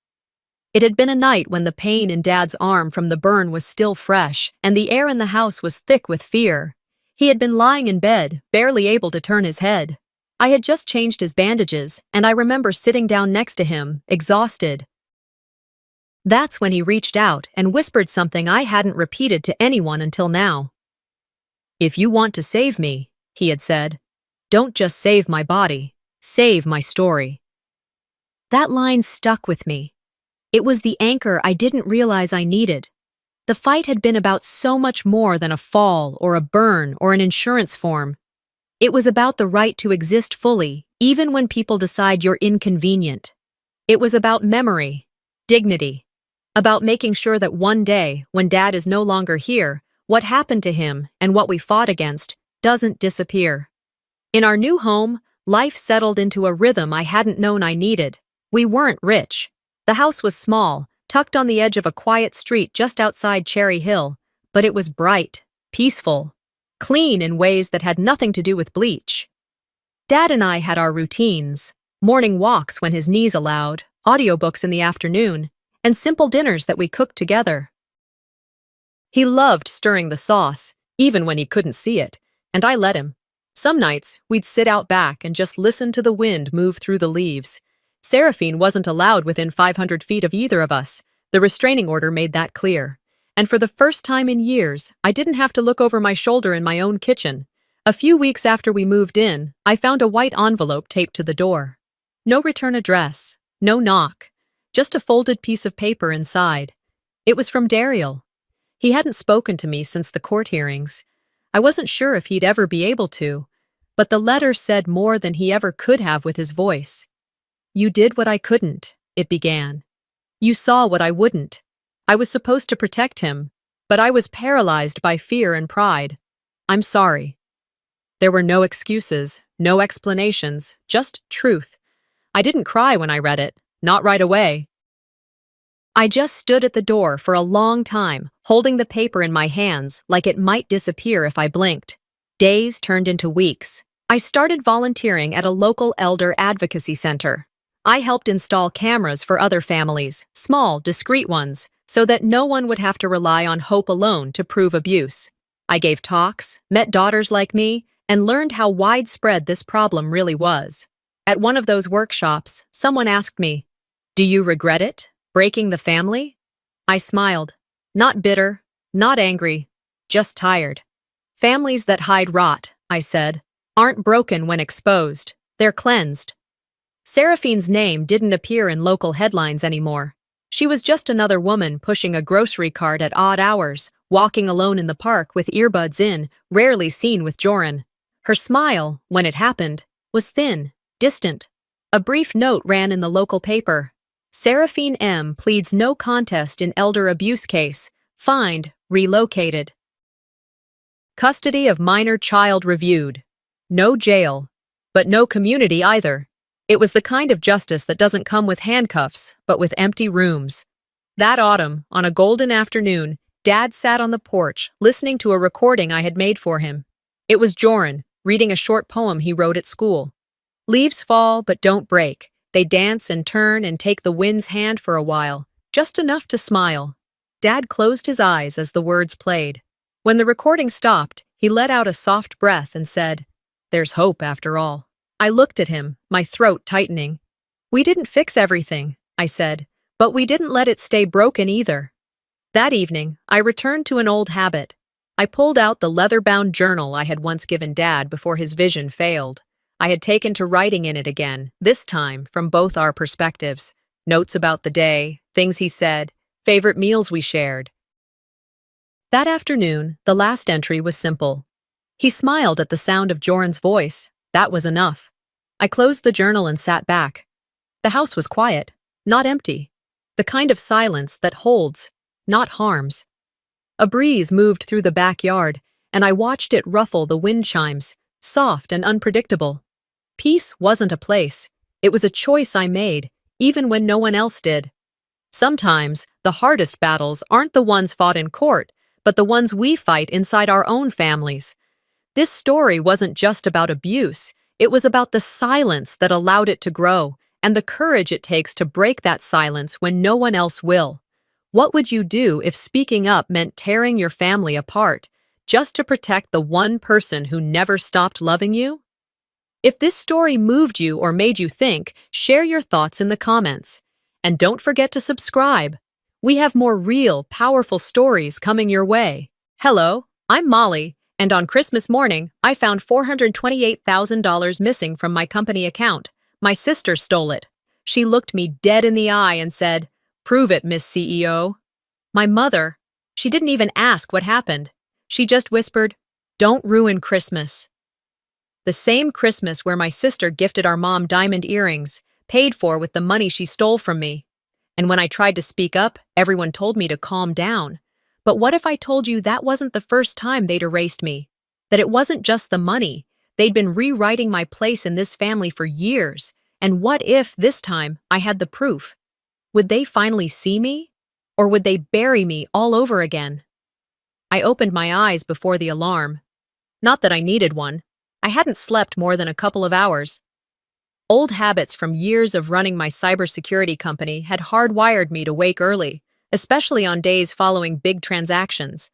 It had been a night when the pain in Dad's arm from the burn was still fresh, and the air in the house was thick with fear. He had been lying in bed, barely able to turn his head. I had just changed his bandages, and I remember sitting down next to him, exhausted. That's when he reached out and whispered something I hadn't repeated to anyone until now. "If you want to save me," he had said, "don't just save my body, save my story." That line stuck with me. It was the anchor I didn't realize I needed. The fight had been about so much more than a fall or a burn or an insurance form. It was about the right to exist fully, even when people decide you're inconvenient. It was about memory, dignity, about making sure that one day, when Dad is no longer here, what happened to him and what we fought against doesn't disappear. In our new home, life settled into a rhythm I hadn't known I needed. We weren't rich. The house was small, tucked on the edge of a quiet street just outside Cherry Hill, but it was bright, peaceful, clean in ways that had nothing to do with bleach. Dad and I had our routines: morning walks when his knees allowed, audiobooks in the afternoon, and simple dinners that we cooked together. He loved stirring the sauce, even when he couldn't see it, and I let him. Some nights, we'd sit out back and just listen to the wind move through the leaves. Seraphine wasn't allowed within 500 feet of either of us. The restraining order made that clear. And for the first time in years, I didn't have to look over my shoulder in my own kitchen. A few weeks after we moved in, I found a white envelope taped to the door. No return address, no knock, just a folded piece of paper inside. It was from Daryl. He hadn't spoken to me since the court hearings. I wasn't sure if he'd ever be able to, but the letter said more than he ever could have with his voice. "You did what I couldn't," it began. "You saw what I wouldn't. I was supposed to protect him, but I was paralyzed by fear and pride. I'm sorry." There were no excuses, no explanations, just truth. I didn't cry when I read it, not right away. I just stood at the door for a long time, holding the paper in my hands like it might disappear if I blinked. Days turned into weeks. I started volunteering at a local elder advocacy center. I helped install cameras for other families, small, discreet ones, so that no one would have to rely on hope alone to prove abuse. I gave talks, met daughters like me, and learned how widespread this problem really was. At one of those workshops, someone asked me, "Do you regret it? Breaking the family?" I smiled. Not bitter, not angry, just tired. Families that hide rot, I said, aren't broken when exposed. They're cleansed. Seraphine's name didn't appear in local headlines anymore. She was just another woman pushing a grocery cart at odd hours, walking alone in the park with earbuds in, rarely seen with Joran. Her smile, when it happened, was thin, distant. A brief note ran in the local paper. Seraphine M. pleads no contest in elder abuse case. Fined, relocated. Custody of minor child reviewed. No jail, but no community either. It was the kind of justice that doesn't come with handcuffs, but with empty rooms. That autumn, on a golden afternoon, Dad sat on the porch, listening to a recording I had made for him. It was Joran, reading a short poem he wrote at school. Leaves fall, but don't break. They dance and turn and take the wind's hand for a while, just enough to smile. Dad closed his eyes as the words played. When the recording stopped, he let out a soft breath and said, "There's hope after all." I looked at him, my throat tightening. "We didn't fix everything," I said, "but we didn't let it stay broken either." That evening, I returned to an old habit. I pulled out the leather-bound journal I had once given Dad before his vision failed. I had taken to writing in it again, this time from both our perspectives. Notes about the day, things he said, favorite meals we shared. That afternoon, the last entry was simple. He smiled at the sound of Joran's voice. That was enough. I closed the journal and sat back. The house was quiet, not empty. The kind of silence that holds, not harms. A breeze moved through the backyard, and I watched it ruffle the wind chimes, soft and unpredictable. Peace wasn't a place. It was a choice I made, even when no one else did. Sometimes, the hardest battles aren't the ones fought in court, but the ones we fight inside our own families. This story wasn't just about abuse, it was about the silence that allowed it to grow, and the courage it takes to break that silence when no one else will. What would you do if speaking up meant tearing your family apart, just to protect the one person who never stopped loving you? If this story moved you or made you think, share your thoughts in the comments. And don't forget to subscribe. We have more real, powerful stories coming your way. Hello, I'm Molly. And on Christmas morning, I found $428,000 missing from my company account. My sister stole it. She looked me dead in the eye and said, "Prove it, Miss CEO." My mother, she didn't even ask what happened. She just whispered, "Don't ruin Christmas." The same Christmas where my sister gifted our mom diamond earrings, paid for with the money she stole from me. And when I tried to speak up, everyone told me to calm down. But what if I told you that wasn't the first time they'd erased me? That it wasn't just the money. They'd been rewriting my place in this family for years. And what if, this time, I had the proof? Would they finally see me? Or would they bury me all over again? I opened my eyes before the alarm. Not that I needed one. I hadn't slept more than a couple of hours. Old habits from years of running my cybersecurity company had hardwired me to wake early, especially on days following big transactions.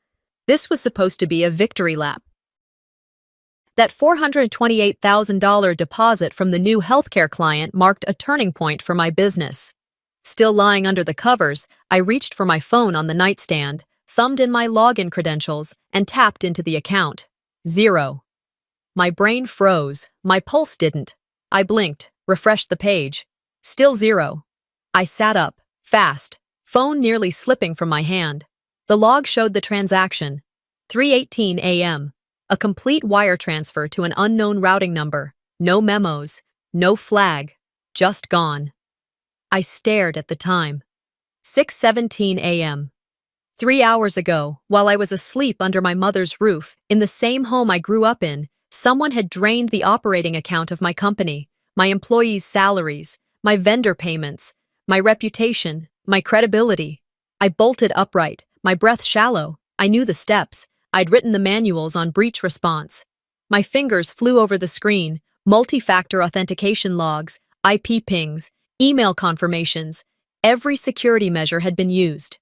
This was supposed to be a victory lap. That $428,000 deposit from the new healthcare client marked a turning point for my business. Still lying under the covers, I reached for my phone on the nightstand, thumbed in my login credentials, and tapped into the account. 0. My brain froze. My pulse didn't. I blinked, refreshed the page. Still 0. I sat up, fast, phone nearly slipping from my hand. The log showed the transaction. 3:18 a.m. A complete wire transfer to an unknown routing number. No memos, no flag, just gone. I stared at the time. 6:17 a.m. 3 hours ago, while I was asleep under my mother's roof, in the same home I grew up in, someone had drained the operating account of my company, my employees' salaries, my vendor payments, my reputation, my credibility. I bolted upright, my breath shallow. I knew the steps. I'd written the manuals on breach response. My fingers flew over the screen, multi-factor authentication logs, IP pings, email confirmations. Every security measure had been used.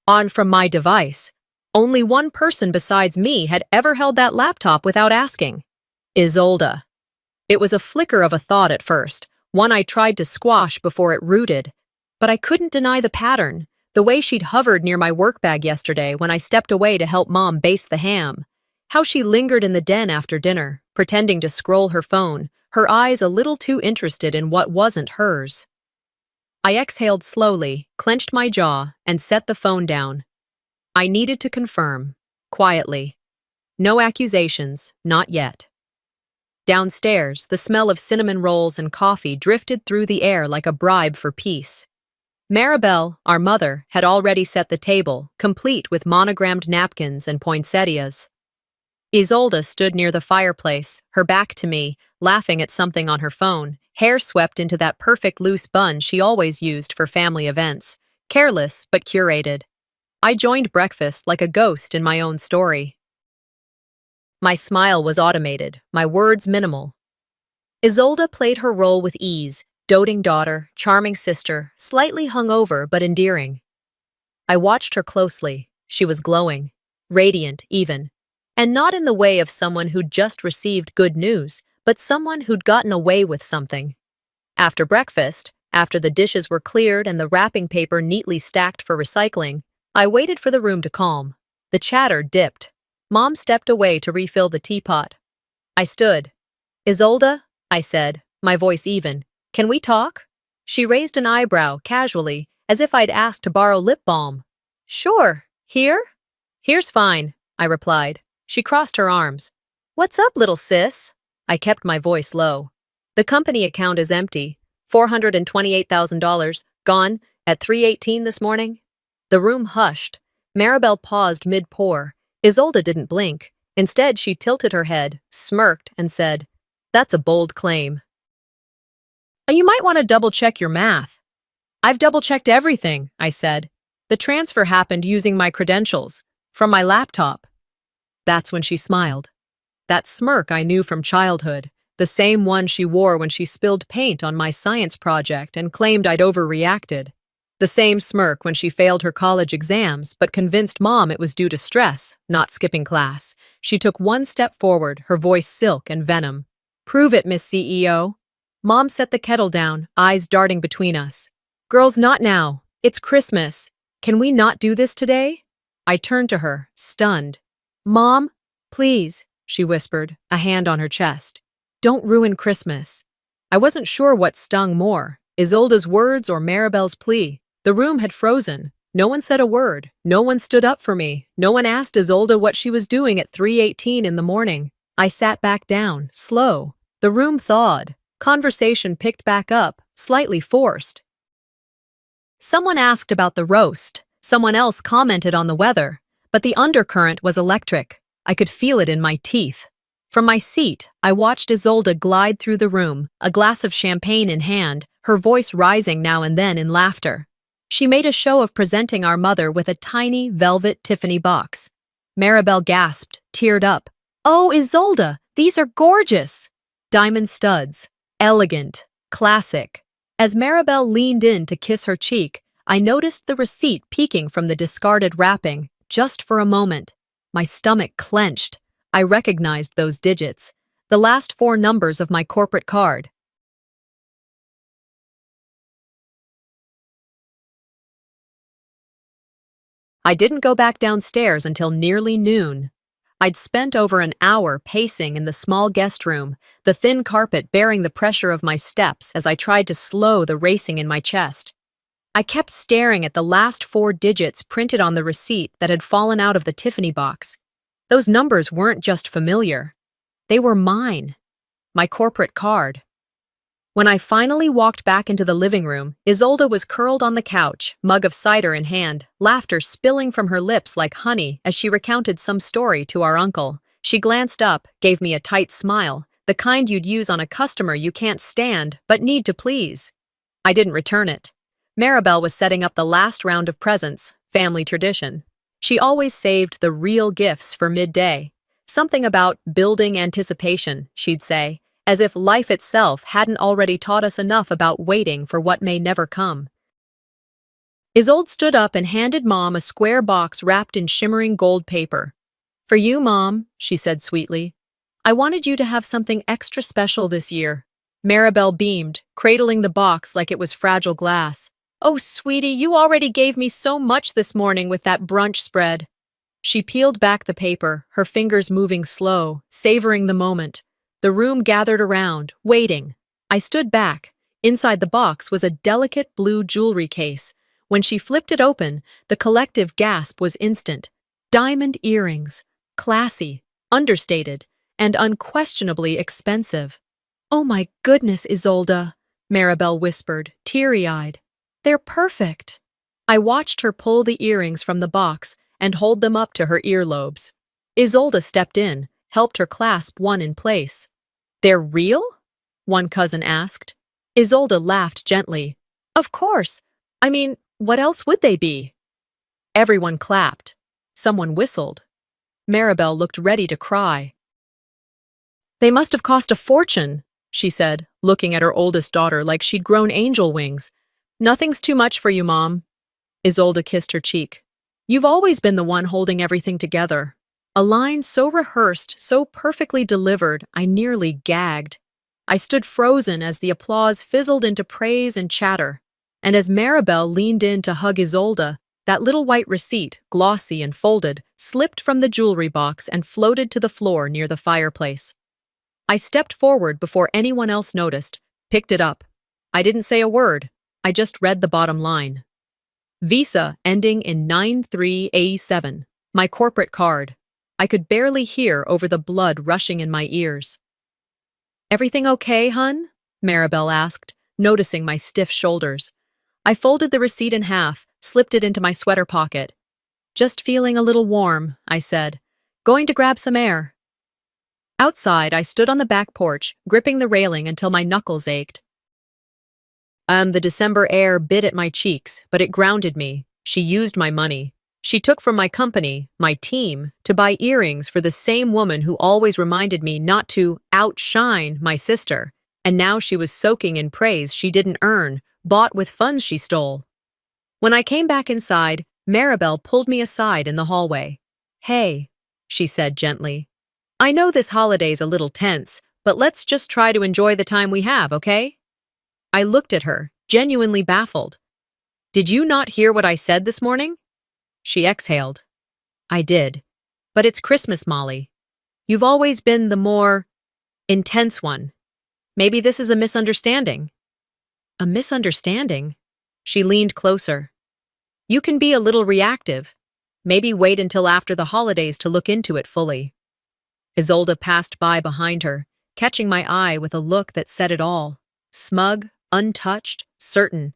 On from my device. Only one person besides me had ever held that laptop without asking. Isolda. It was a flicker of a thought at first, one I tried to squash before it rooted. But I couldn't deny the pattern, the way she'd hovered near my work bag yesterday when I stepped away to help Mom baste the ham. How she lingered in the den after dinner, pretending to scroll her phone, her eyes a little too interested in what wasn't hers. I exhaled slowly, clenched my jaw, and set the phone down. I needed to confirm, quietly. No accusations, not yet. Downstairs, the smell of cinnamon rolls and coffee drifted through the air like a bribe for peace. Maribel, our mother, had already set the table, complete with monogrammed napkins and poinsettias. Isolde stood near the fireplace, her back to me, laughing at something on her phone, hair swept into that perfect loose bun she always used for family events, careless but curated. I joined breakfast like a ghost in my own story. My smile was automated, my words minimal. Isolde played her role with ease, doting daughter, charming sister, slightly hungover but endearing. I watched her closely. She was glowing, radiant even, and not in the way of someone who'd just received good news, but someone who'd gotten away with something. After breakfast, after the dishes were cleared and the wrapping paper neatly stacked for recycling, I waited for the room to calm. The chatter dipped. Mom stepped away to refill the teapot. I stood. "Isolde," I said, my voice even, "can we talk?" She raised an eyebrow, casually, as if I'd asked to borrow lip balm. "Sure. Here?" "Here's fine," I replied. She crossed her arms. "What's up, little sis?" I kept my voice low. "The company account is empty. $428,000, gone, at 3:18 this morning." The room hushed. Maribel paused mid-pour. Isolde didn't blink. Instead, she tilted her head, smirked, and said, "That's a bold claim. You might want to double-check your math." "I've double-checked everything," I said. "The transfer happened using my credentials, from my laptop." That's when she smiled. That smirk I knew from childhood, the same one she wore when she spilled paint on my science project and claimed I'd overreacted. The same smirk when she failed her college exams but convinced Mom it was due to stress, not skipping class. She took one step forward, her voice silk and venom. "Prove it, Miss CEO." Mom set the kettle down, eyes darting between us. "Girls, not now. It's Christmas. Can we not do this today?" I turned to her, stunned. "Mom, please," she whispered, a hand on her chest. "Don't ruin Christmas." I wasn't sure what stung more, Isolde's words or Maribel's plea. The room had frozen. No one said a word. No one stood up for me. No one asked Isolde what she was doing at 3:18 in the morning. I sat back down, slow. The room thawed. Conversation picked back up, slightly forced. Someone asked about the roast. Someone else commented on the weather. But the undercurrent was electric. I could feel it in my teeth. From my seat, I watched Isolde glide through the room, a glass of champagne in hand, her voice rising now and then in laughter. She made a show of presenting our mother with a tiny velvet Tiffany box. Maribel gasped, teared up. "Oh, Isolde, these are gorgeous!" Diamond studs. Elegant. Classic. As Maribel leaned in to kiss her cheek, I noticed the receipt peeking from the discarded wrapping, just for a moment. My stomach clenched. I recognized those digits. The last 4 numbers of my corporate card. I didn't go back downstairs until nearly noon. I'd spent over an hour pacing in the small guest room, the thin carpet bearing the pressure of my steps as I tried to slow the racing in my chest. I kept staring at the last 4 digits printed on the receipt that had fallen out of the Tiffany box. Those numbers weren't just familiar. They were mine. My corporate card. When I finally walked back into the living room, Isolde was curled on the couch, mug of cider in hand, laughter spilling from her lips like honey as she recounted some story to our uncle. She glanced up, gave me a tight smile, the kind you'd use on a customer you can't stand but need to please. I didn't return it. Maribel was setting up the last round of presents, family tradition. She always saved the real gifts for midday. Something about building anticipation, she'd say, as if life itself hadn't already taught us enough about waiting for what may never come. Isolde stood up and handed Mom a square box wrapped in shimmering gold paper. "For you, Mom," she said sweetly. I wanted you to have something extra special this year. Maribel beamed, cradling the box like it was fragile glass. Oh, sweetie, you already gave me so much this morning with that brunch spread. She peeled back the paper, her fingers moving slow, savoring the moment. The room gathered around, waiting. I stood back. Inside the box was a delicate blue jewelry case. When she flipped it open, the collective gasp was instant. Diamond earrings. Classy, understated, and unquestionably expensive. Oh my goodness, Isolde, Maribel whispered, teary-eyed. They're perfect. I watched her pull the earrings from the box and hold them up to her earlobes. Isolde stepped in, helped her clasp one in place. They're real? One cousin asked. Isolde laughed gently. Of course. I mean, what else would they be? Everyone clapped. Someone whistled. Maribel looked ready to cry. They must have cost a fortune, she said, looking at her oldest daughter like she'd grown angel wings. Nothing's too much for you, Mom. Isolde kissed her cheek. You've always been the one holding everything together. A line so rehearsed, so perfectly delivered, I nearly gagged. I stood frozen as the applause fizzled into praise and chatter. And as Maribel leaned in to hug Isolde, that little white receipt, glossy and folded, slipped from the jewelry box and floated to the floor near the fireplace. I stepped forward before anyone else noticed, picked it up. I didn't say a word. I just read the bottom line. Visa ending in 93A7, my corporate card. I could barely hear over the blood rushing in my ears. Everything okay, hun? Maribel asked, noticing my stiff shoulders. I folded the receipt in half, slipped it into my sweater pocket. Just feeling a little warm, I said. Going to grab some air. Outside, I stood on the back porch, gripping the railing until my knuckles ached. The December air bit at my cheeks, but it grounded me. She used my money. She took from my company, my team, to buy earrings for the same woman who always reminded me not to outshine my sister. And now she was soaking in praise she didn't earn, bought with funds she stole. When I came back inside, Maribel pulled me aside in the hallway. Hey, she said gently. I know this holiday's a little tense, but let's just try to enjoy the time we have, okay? I looked at her, genuinely baffled. Did you not hear what I said this morning? She exhaled. I did. But it's Christmas, Molly. You've always been the more intense one. Maybe this is a misunderstanding. A misunderstanding? She leaned closer. You can be a little reactive. Maybe wait until after the holidays to look into it fully. Isolde passed by behind her, catching my eye with a look that said it all. Smug, untouched, certain.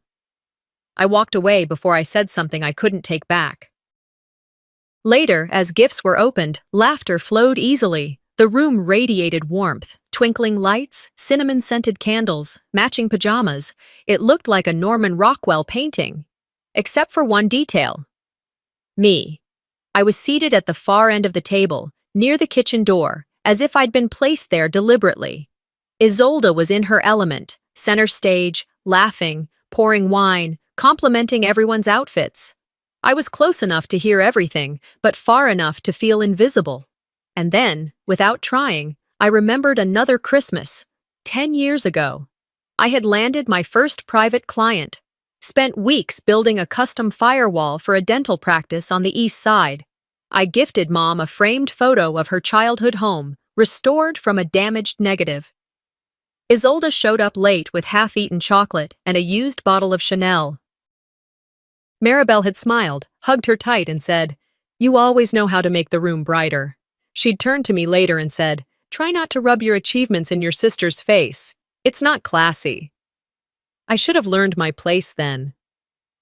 I walked away before I said something I couldn't take back. Later, as gifts were opened, laughter flowed easily. The room radiated warmth. Twinkling lights, cinnamon-scented candles, matching pajamas. It looked like a Norman Rockwell painting. Except for one detail. Me. I was seated at the far end of the table, near the kitchen door, as if I'd been placed there deliberately. Isolde was in her element, center stage, laughing, pouring wine, complimenting everyone's outfits. I was close enough to hear everything, but far enough to feel invisible. And then, without trying, I remembered another Christmas, 10 years ago. I had landed my first private client, spent weeks building a custom firewall for a dental practice on the east side. I gifted Mom a framed photo of her childhood home, restored from a damaged negative. Isolde showed up late with half-eaten chocolate and a used bottle of Chanel. Maribel had smiled, hugged her tight, and said, "You always know how to make the room brighter." She'd turned to me later and said, "Try not to rub your achievements in your sister's face. It's not classy." I should have learned my place then.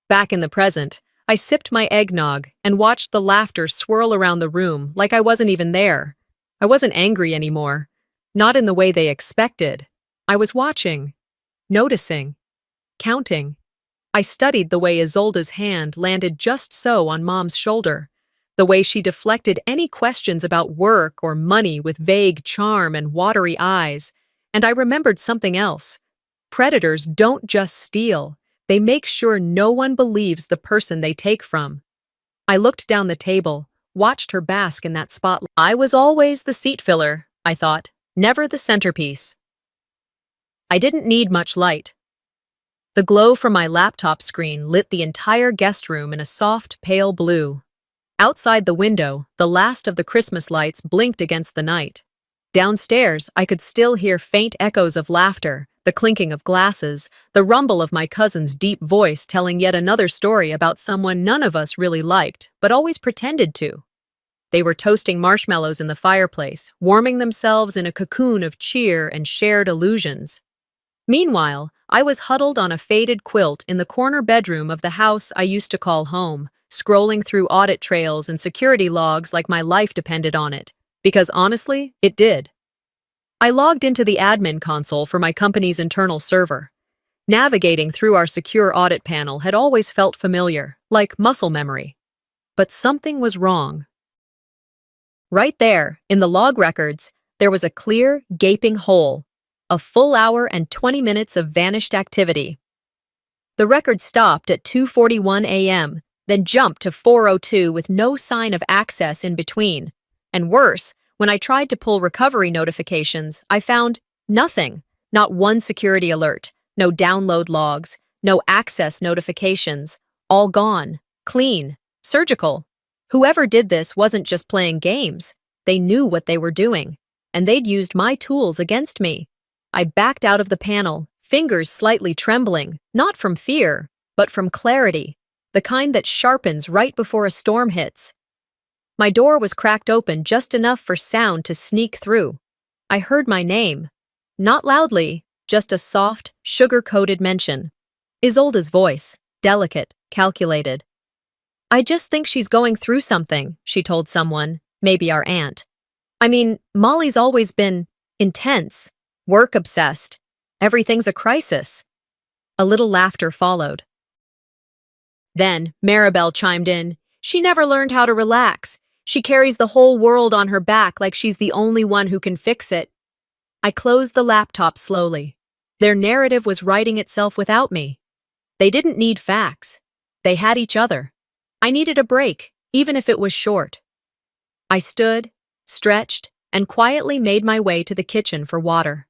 Back in the present, I sipped my eggnog and watched the laughter swirl around the room like I wasn't even there. I wasn't angry anymore. Not in the way they expected. I was watching, noticing, counting. I studied the way Isolde's hand landed just so on Mom's shoulder, the way she deflected any questions about work or money with vague charm and watery eyes, and I remembered something else. Predators don't just steal, they make sure no one believes the person they take from. I looked down the table, watched her bask in that spotlight. I was always the seat filler, I thought, never the centerpiece. I didn't need much light. The glow from my laptop screen lit the entire guest room in a soft, pale blue. Outside the window, the last of the Christmas lights blinked against the night. Downstairs, I could still hear faint echoes of laughter, the clinking of glasses, the rumble of my cousin's deep voice telling yet another story about someone none of us really liked, but always pretended to. They were toasting marshmallows in the fireplace, warming themselves in a cocoon of cheer and shared illusions. Meanwhile, I was huddled on a faded quilt in the corner bedroom of the house I used to call home, scrolling through audit trails and security logs like my life depended on it. Because honestly, it did. I logged into the admin console for my company's internal server. Navigating through our secure audit panel had always felt familiar, like muscle memory. But something was wrong. Right there, in the log records, there was a clear, gaping hole. A full hour and 20 minutes of vanished activity. The record stopped at 2:41 a.m., then jumped to 4:02 with no sign of access in between. And worse, when I tried to pull recovery notifications, I found nothing. Not one security alert, no download logs, no access notifications. All gone. Clean. Surgical. Whoever did this wasn't just playing games. They knew what they were doing. And they'd used my tools against me. I backed out of the panel, fingers slightly trembling, not from fear, but from clarity, the kind that sharpens right before a storm hits. My door was cracked open just enough for sound to sneak through. I heard my name. Not loudly, just a soft, sugar-coated mention. Isolde's voice, delicate, calculated. "I just think she's going through something," she told someone, maybe our aunt. I mean, Molly's always been intense. Work-obsessed. Everything's a crisis. A little laughter followed. Then, Maribel chimed in. "She never learned how to relax. She carries the whole world on her back like she's the only one who can fix it." I closed the laptop slowly. Their narrative was writing itself without me. They didn't need facts. They had each other. I needed a break, even if it was short. I stood, stretched, and quietly made my way to the kitchen for water.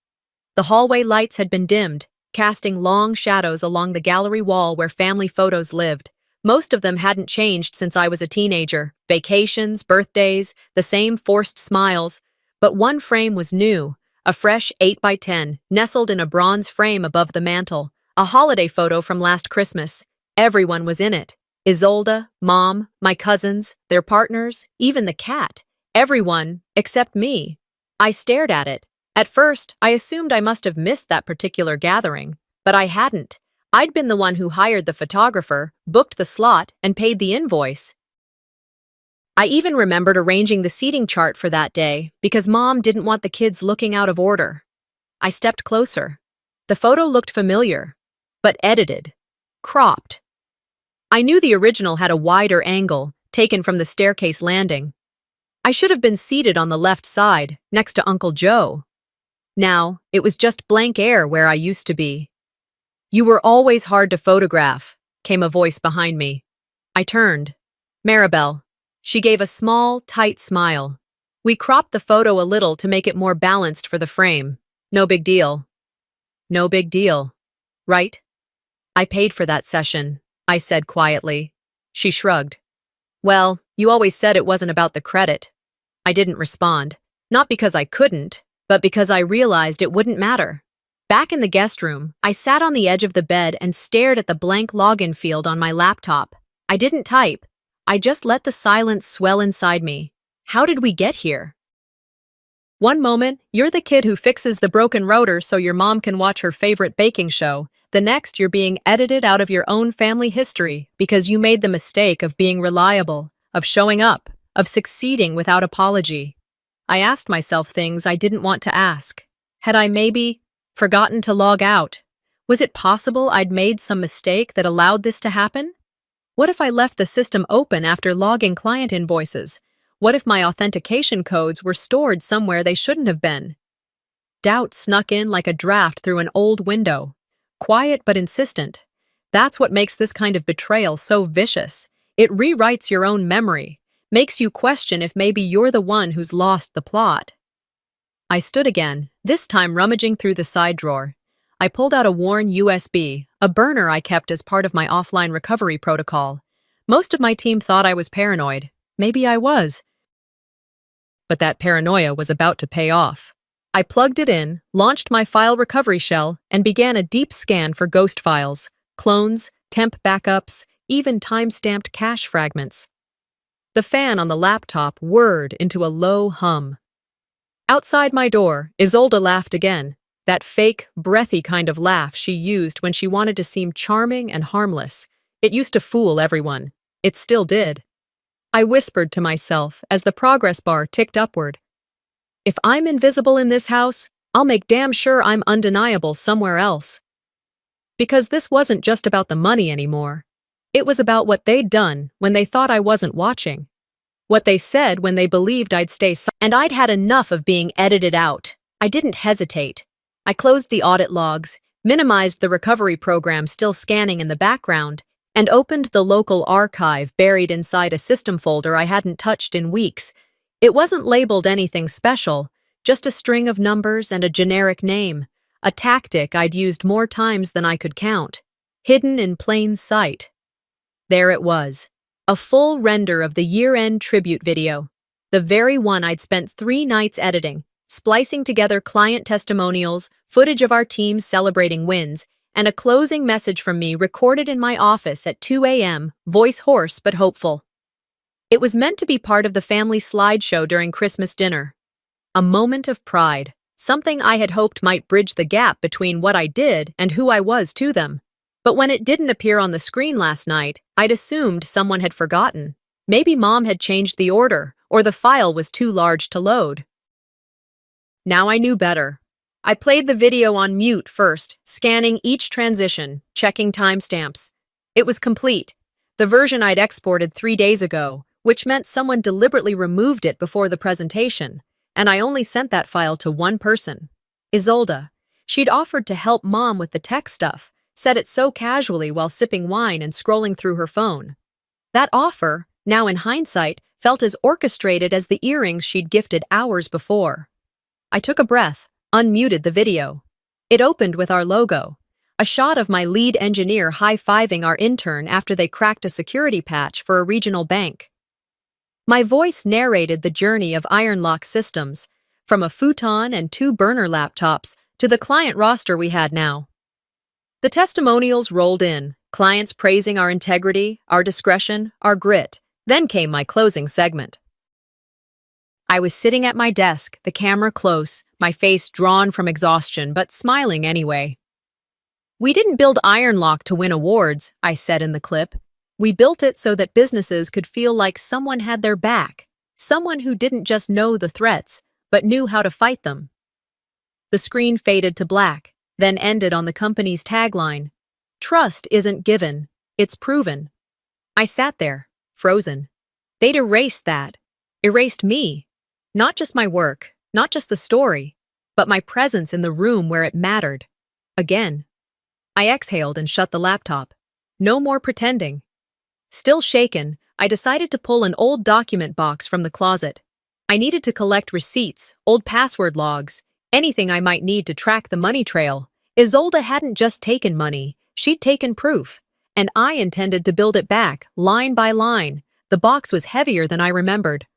The hallway lights had been dimmed, casting long shadows along the gallery wall where family photos lived. Most of them hadn't changed since I was a teenager. Vacations, birthdays, the same forced smiles. But one frame was new, a fresh 8x10, nestled in a bronze frame above the mantel. A holiday photo from last Christmas. Everyone was in it. Isolde, Mom, my cousins, their partners, even the cat. Everyone, except me. I stared at it. At first, I assumed I must have missed that particular gathering, but I hadn't. I'd been the one who hired the photographer, booked the slot, and paid the invoice. I even remembered arranging the seating chart for that day because Mom didn't want the kids looking out of order. I stepped closer. The photo looked familiar, but edited, cropped. I knew the original had a wider angle, taken from the staircase landing. I should have been seated on the left side, next to Uncle Joe. Now, it was just blank air where I used to be. "You were always hard to photograph," came a voice behind me. I turned. Maribel. She gave a small, tight smile. "We cropped the photo a little to make it more balanced for the frame. No big deal." "No big deal. Right?" "I paid for that session," I said quietly. She shrugged. "Well, you always said it wasn't about the credit." I didn't respond. Not because I couldn't, but because I realized it wouldn't matter. Back in the guest room, I sat on the edge of the bed and stared at the blank login field on my laptop. I didn't type. I just let the silence swell inside me. How did we get here? One moment, you're the kid who fixes the broken router so your mom can watch her favorite baking show. The next, you're being edited out of your own family history because you made the mistake of being reliable, of showing up, of succeeding without apology. I asked myself things I didn't want to ask. Had I maybe forgotten to log out? Was it possible I'd made some mistake that allowed this to happen? What if I left the system open after logging client invoices? What if my authentication codes were stored somewhere they shouldn't have been? Doubt snuck in like a draft through an old window. Quiet but insistent. That's what makes this kind of betrayal so vicious. It rewrites your own memory, makes you question if maybe you're the one who's lost the plot. I stood again, this time rummaging through the side drawer. I pulled out a worn USB, a burner I kept as part of my offline recovery protocol. Most of my team thought I was paranoid. Maybe I was. But that paranoia was about to pay off. I plugged it in, launched my file recovery shell, and began a deep scan for ghost files, clones, temp backups, even time-stamped cache fragments. The fan on the laptop whirred into a low hum. Outside my door, Isolde laughed again, that fake, breathy kind of laugh she used when she wanted to seem charming and harmless. It used to fool everyone. It still did. I whispered to myself as the progress bar ticked upward. If I'm invisible in this house, I'll make damn sure I'm undeniable somewhere else. Because this wasn't just about the money anymore. It was about what they'd done when they thought I wasn't watching. What they said when they believed I'd stay silent. And I'd had enough of being edited out. I didn't hesitate. I closed the audit logs, minimized the recovery program still scanning in the background, and opened the local archive buried inside a system folder I hadn't touched in weeks. It wasn't labeled anything special, just a string of numbers and a generic name, a tactic I'd used more times than I could count, hidden in plain sight. There it was, a full render of the year-end tribute video, the very one I'd spent 3 nights editing, splicing together client testimonials, footage of our team celebrating wins, and a closing message from me recorded in my office at 2 a.m., voice hoarse but hopeful. It was meant to be part of the family slideshow during Christmas dinner. A moment of pride, something I had hoped might bridge the gap between what I did and who I was to them. But when it didn't appear on the screen last night, I'd assumed someone had forgotten. Maybe Mom had changed the order, or the file was too large to load. Now I knew better. I played the video on mute first, scanning each transition, checking timestamps. It was complete, the version I'd exported 3 days ago, which meant someone deliberately removed it before the presentation, and I only sent that file to one person, Isolde. She'd offered to help Mom with the tech stuff, said it so casually while sipping wine and scrolling through her phone. That offer, now in hindsight, felt as orchestrated as the earrings she'd gifted hours before. I took a breath, unmuted the video. It opened with our logo, a shot of my lead engineer high-fiving our intern after they cracked a security patch for a regional bank. My voice narrated the journey of Ironlock Systems, from a futon and 2 burner laptops to the client roster we had now. The testimonials rolled in, clients praising our integrity, our discretion, our grit. Then came my closing segment. I was sitting at my desk, the camera close, my face drawn from exhaustion, but smiling anyway. We didn't build Ironlock to win awards, I said in the clip. We built it so that businesses could feel like someone had their back, someone who didn't just know the threats, but knew how to fight them. The screen faded to black, then ended on the company's tagline, "Trust isn't given, it's proven." I sat there, frozen. They'd erased that, erased me. Not just my work, not just the story, but my presence in the room where it mattered. Again. I exhaled and shut the laptop. No more pretending. Still shaken, I decided to pull an old document box from the closet. I needed to collect receipts, old password logs, anything I might need to track the money trail. Isolde hadn't just taken money, she'd taken proof, and I intended to build it back, line by line. The box was heavier than I remembered.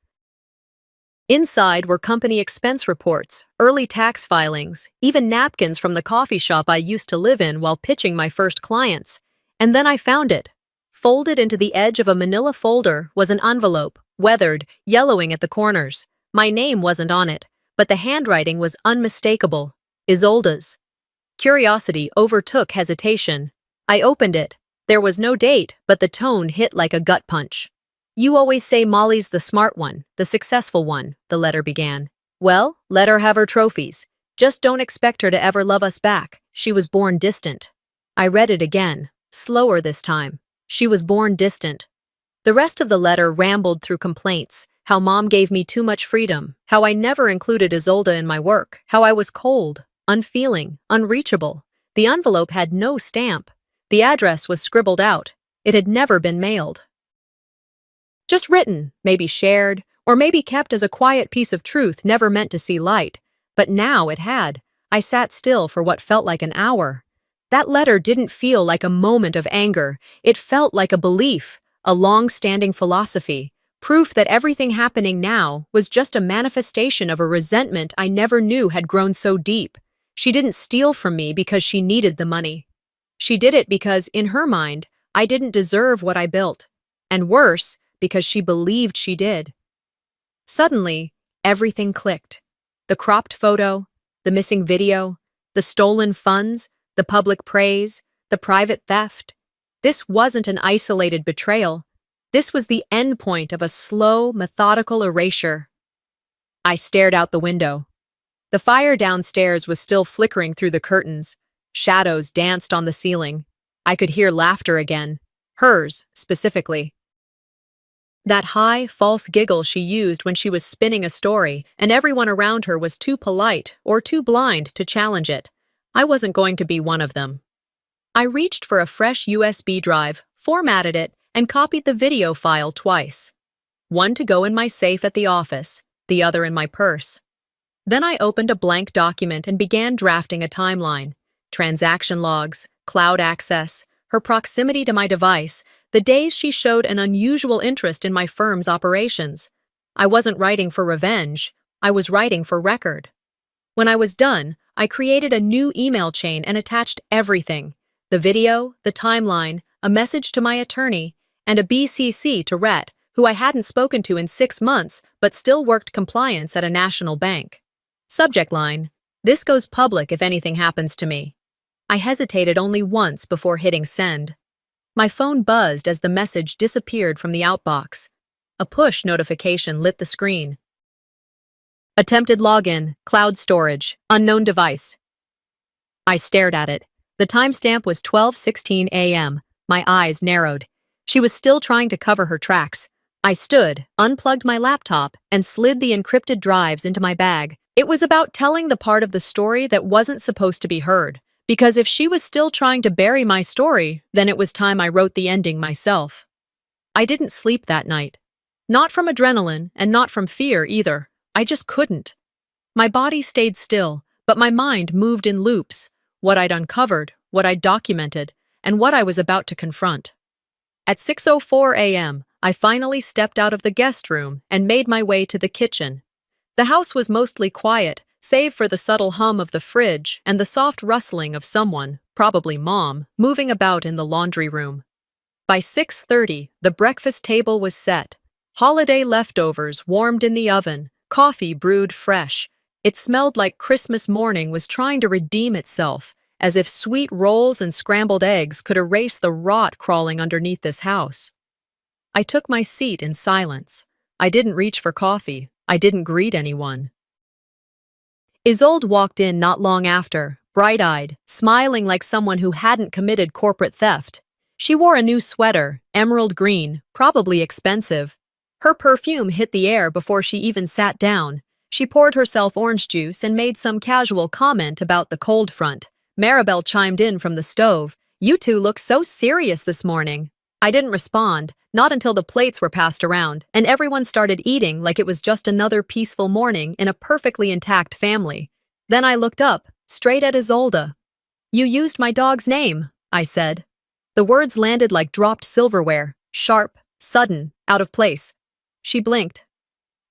Inside were company expense reports, early tax filings, even napkins from the coffee shop I used to live in while pitching my first clients. And then I found it. Folded into the edge of a manila folder was an envelope, weathered, yellowing at the corners. My name wasn't on it, but the handwriting was unmistakable. Isolde's. Curiosity overtook hesitation. I opened it. There was no date, but the tone hit like a gut punch. "You always say Molly's the smart one, the successful one," the letter began. "Well, let her have her trophies. Just don't expect her to ever love us back. She was born distant." I read it again, slower this time. She was born distant. The rest of the letter rambled through complaints, how Mom gave me too much freedom, how I never included Isolde in my work, how I was cold, unfeeling, unreachable. The envelope had no stamp. The address was scribbled out. It had never been mailed. Just written, maybe shared, or maybe kept as a quiet piece of truth never meant to see light. But now it had. I sat still for what felt like an hour. That letter didn't feel like a moment of anger. It felt like a belief, a long-standing philosophy, proof that everything happening now was just a manifestation of a resentment I never knew had grown so deep. She didn't steal from me because she needed the money. She did it because, in her mind, I didn't deserve what I built. And worse, because she believed she did. Suddenly, everything clicked. The cropped photo, the missing video, the stolen funds, the public praise, the private theft. This wasn't an isolated betrayal. This was the endpoint of a slow, methodical erasure. I stared out the window. The fire downstairs was still flickering through the curtains. Shadows danced on the ceiling. I could hear laughter again. Hers, specifically. That high, false giggle she used when she was spinning a story, and everyone around her was too polite or too blind to challenge it. I wasn't going to be one of them. I reached for a fresh USB drive, formatted it, and copied the video file twice. One to go in my safe at the office, the other in my purse. Then I opened a blank document and began drafting a timeline. Transaction logs, cloud access, her proximity to my device, the days she showed an unusual interest in my firm's operations. I wasn't writing for revenge, I was writing for record. When I was done, I created a new email chain and attached everything: the video, the timeline, a message to my attorney, and a BCC to Rhett, who I hadn't spoken to in 6 months but still worked compliance at a national bank. Subject line: "This goes public if anything happens to me." I hesitated only once before hitting send. My phone buzzed as the message disappeared from the outbox. A push notification lit the screen. Attempted login, cloud storage, unknown device. I stared at it. The timestamp was 12:16 a.m. My eyes narrowed. She was still trying to cover her tracks. I stood, unplugged my laptop, and slid the encrypted drives into my bag. It was about telling the part of the story that wasn't supposed to be heard, because if she was still trying to bury my story, then it was time I wrote the ending myself. I didn't sleep that night. Not from adrenaline, and not from fear either. I just couldn't. My body stayed still, but my mind moved in loops: what I'd uncovered, what I'd documented, and what I was about to confront. At 6:04 a.m., I finally stepped out of the guest room and made my way to the kitchen. The house was mostly quiet, save for the subtle hum of the fridge and the soft rustling of someone, probably Mom, moving about in the laundry room. By 6:30, the breakfast table was set. Holiday leftovers warmed in the oven, coffee brewed fresh. It smelled like Christmas morning was trying to redeem itself, as if sweet rolls and scrambled eggs could erase the rot crawling underneath this house. I took my seat in silence. I didn't reach for coffee. I didn't greet anyone. Isolde walked in not long after, bright-eyed, smiling like someone who hadn't committed corporate theft. She wore a new sweater, emerald green, probably expensive. Her perfume hit the air before she even sat down. She poured herself orange juice and made some casual comment about the cold front. Maribel chimed in from the stove. "You two look so serious this morning." I didn't respond, not until the plates were passed around, and everyone started eating like it was just another peaceful morning in a perfectly intact family. Then I looked up, straight at Isolde. "You used my dog's name," I said. The words landed like dropped silverware, sharp, sudden, out of place. She blinked.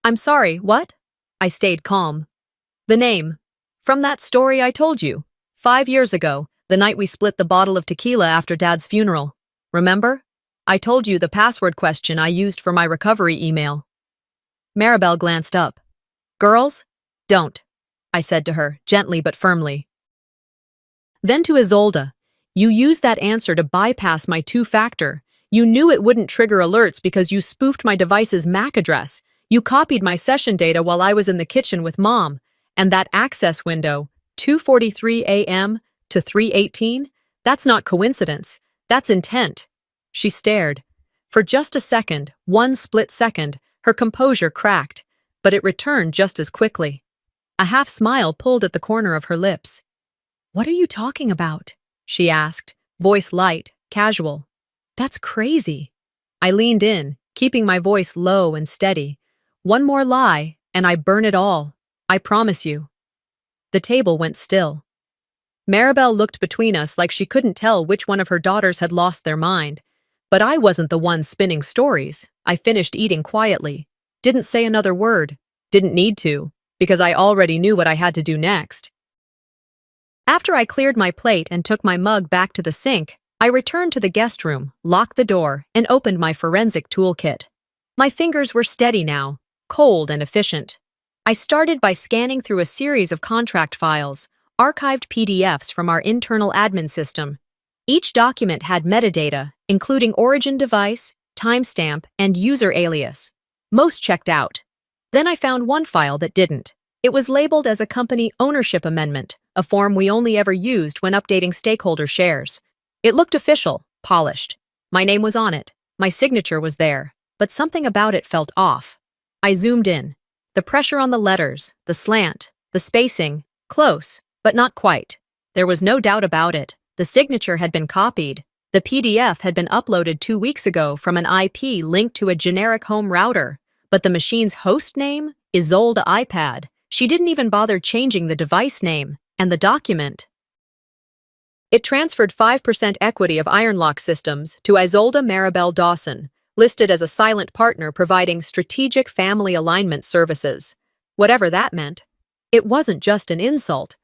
"I'm sorry, what?" I stayed calm. "The name. From that story I told you. 5 years ago, the night we split the bottle of tequila after Dad's funeral. Remember? I told you the password question I used for my recovery email." Maribel glanced up. "Girls, don't," I said to her, gently but firmly. Then to Isolde, "You used that answer to bypass my two-factor. You knew it wouldn't trigger alerts because you spoofed my device's MAC address. You copied my session data while I was in the kitchen with Mom. And that access window, 2:43 a.m. to 3:18, that's not coincidence. That's intent." She stared. For just a second, one split second, her composure cracked, but it returned just as quickly. A half smile pulled at the corner of her lips. "What are you talking about?" she asked, voice light, casual. "That's crazy." I leaned in, keeping my voice low and steady. "One more lie, and I burn it all. I promise you." The table went still. Maribel looked between us like she couldn't tell which one of her daughters had lost their mind. But I wasn't the one spinning stories. I finished eating quietly. Didn't say another word. Didn't need to, because I already knew what I had to do next. After I cleared my plate and took my mug back to the sink, I returned to the guest room, locked the door, and opened my forensic toolkit. My fingers were steady now, cold and efficient. I started by scanning through a series of contract files, archived PDFs from our internal admin system. Each document had metadata, including origin device, timestamp, and user alias. Most checked out. Then I found one file that didn't. It was labeled as a company ownership amendment, a form we only ever used when updating stakeholder shares. It looked official, polished. My name was on it. My signature was there. But something about it felt off. I zoomed in. The pressure on the letters, the slant, the spacing, close, but not quite. There was no doubt about it. The signature had been copied. The PDF had been uploaded 2 weeks ago from an IP linked to a generic home router. But the machine's host name? Isolde iPad. She didn't even bother changing the device name. And the document? It transferred 5% equity of Ironlock Systems to Isolde Maribel Dawson, listed as a silent partner providing strategic family alignment services. Whatever that meant. It wasn't just an insult.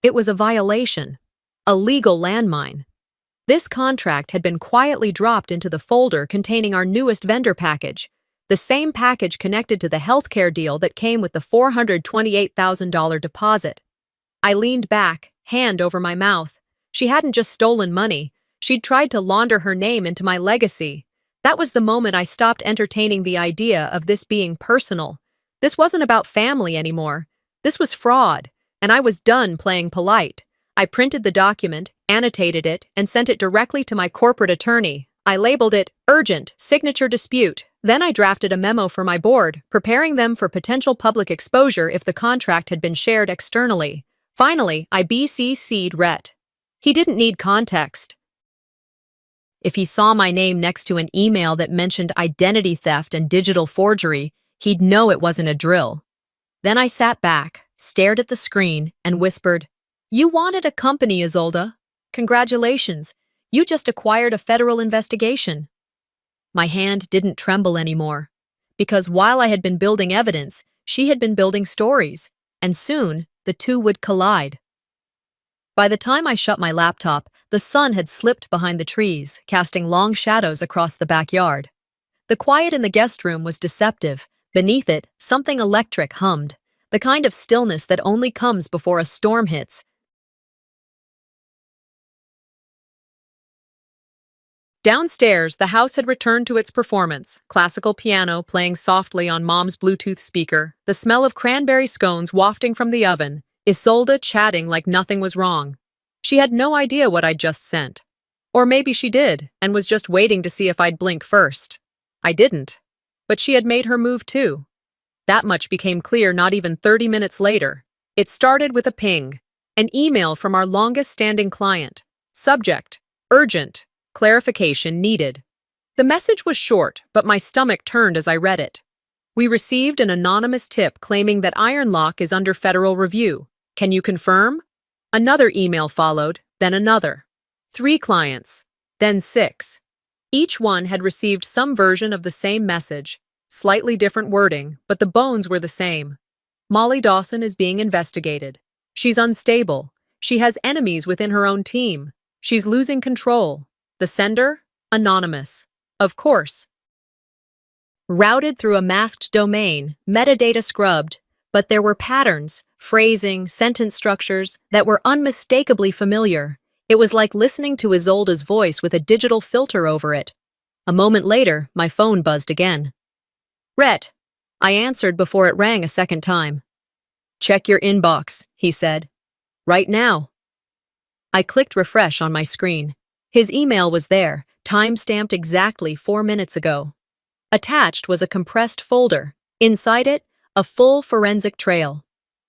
It was a violation. A legal landmine. This contract had been quietly dropped into the folder containing our newest vendor package, the same package connected to the healthcare deal that came with the $428,000 deposit. I leaned back, hand over my mouth. She hadn't just stolen money. She'd tried to launder her name into my legacy. That was the moment I stopped entertaining the idea of this being personal. This wasn't about family anymore. This was fraud, and I was done playing polite. I printed the document, annotated it, and sent it directly to my corporate attorney. I labeled it Urgent Signature Dispute. Then I drafted a memo for my board, preparing them for potential public exposure if the contract had been shared externally. Finally, I BCC'd Rhett. He didn't need context. If he saw my name next to an email that mentioned identity theft and digital forgery, he'd know it wasn't a drill. Then I sat back, stared at the screen, and whispered, "You wanted a company, Isolde. Congratulations. You just acquired a federal investigation." My hand didn't tremble anymore, because while I had been building evidence, she had been building stories, and soon the two would collide. By the time I shut my laptop, the sun had slipped behind the trees, casting long shadows across the backyard. The quiet in the guest room was deceptive. Beneath it, something electric hummed, the kind of stillness that only comes before a storm hits. Downstairs, the house had returned to its performance, classical piano playing softly on Mom's Bluetooth speaker, the smell of cranberry scones wafting from the oven, Isolde chatting like nothing was wrong. She had no idea what I'd just sent. Or maybe she did, and was just waiting to see if I'd blink first. I didn't. But she had made her move too. That much became clear not even 30 minutes later. It started with a ping. An email from our longest-standing client. Subject: Urgent. Clarification needed. The message was short, but my stomach turned as I read it. We received an anonymous tip claiming that Ironlock is under federal review. Can you confirm? Another email followed, then another. 3 clients, then 6. Each one had received some version of the same message, slightly different wording, but the bones were the same. Molly Dawson is being investigated. She's unstable. She has enemies within her own team. She's losing control. The sender? Anonymous. Of course. Routed through a masked domain, metadata scrubbed, but there were patterns, phrasing, sentence structures that were unmistakably familiar. It was like listening to Isolde's voice with a digital filter over it. A moment later, my phone buzzed again. "Rhett," I answered before it rang a second time. "Check your inbox," he said. "Right now." I clicked refresh on my screen. His email was there, time-stamped exactly 4 minutes ago. Attached was a compressed folder. Inside it, a full forensic trail.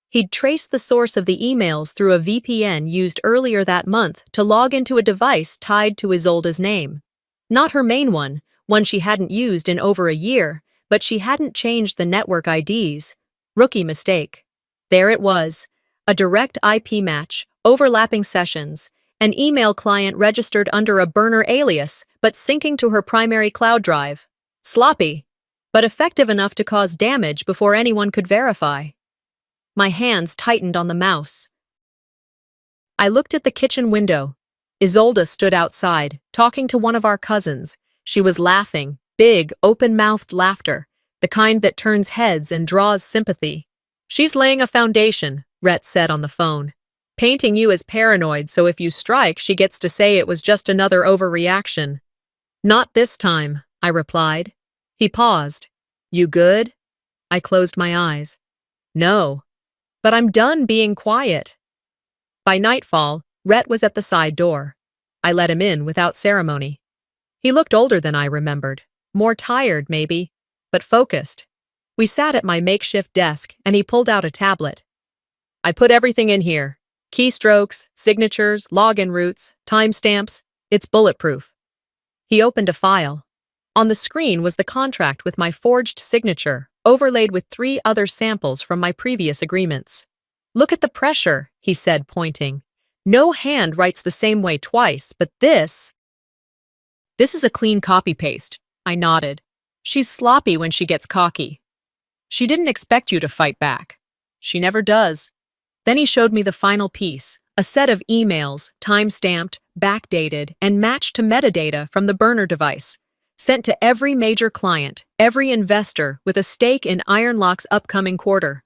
He'd traced the source of the emails through a VPN used earlier that month to log into a device tied to Isolde's name. Not her main one she hadn't used in over a year, but she hadn't changed the network IDs. Rookie mistake. There it was, A direct IP match, overlapping sessions, an email client registered under a burner alias but syncing to her primary cloud drive. Sloppy, but effective enough to cause damage before anyone could verify. My hands tightened on the mouse. I looked at the kitchen window. Isolde stood outside, talking to one of our cousins. She was laughing, big, open-mouthed laughter, the kind that turns heads and draws sympathy. "She's laying a foundation," Rhett said on the phone. "Painting you as paranoid so if you strike, she gets to say it was just another overreaction." "Not this time," I replied. He paused. "You good?" I closed my eyes. "No. But I'm done being quiet." By nightfall, Rhett was at the side door. I let him in without ceremony. He looked older than I remembered, more tired maybe, but focused. We sat at my makeshift desk and he pulled out a tablet. "I put everything in here. Keystrokes, signatures, login routes, timestamps. It's bulletproof." He opened a file. On the screen was the contract with my forged signature, overlaid with 3 other samples from my previous agreements. "Look at the pressure," he said, pointing. "No hand writes the same way twice, but this is a clean copy-paste." I nodded. "She's sloppy when she gets cocky." "She didn't expect you to fight back." "She never does." Then he showed me the final piece, a set of emails, time-stamped, backdated, and matched to metadata from the burner device, sent to every major client, every investor with a stake in Ironlock's upcoming quarter.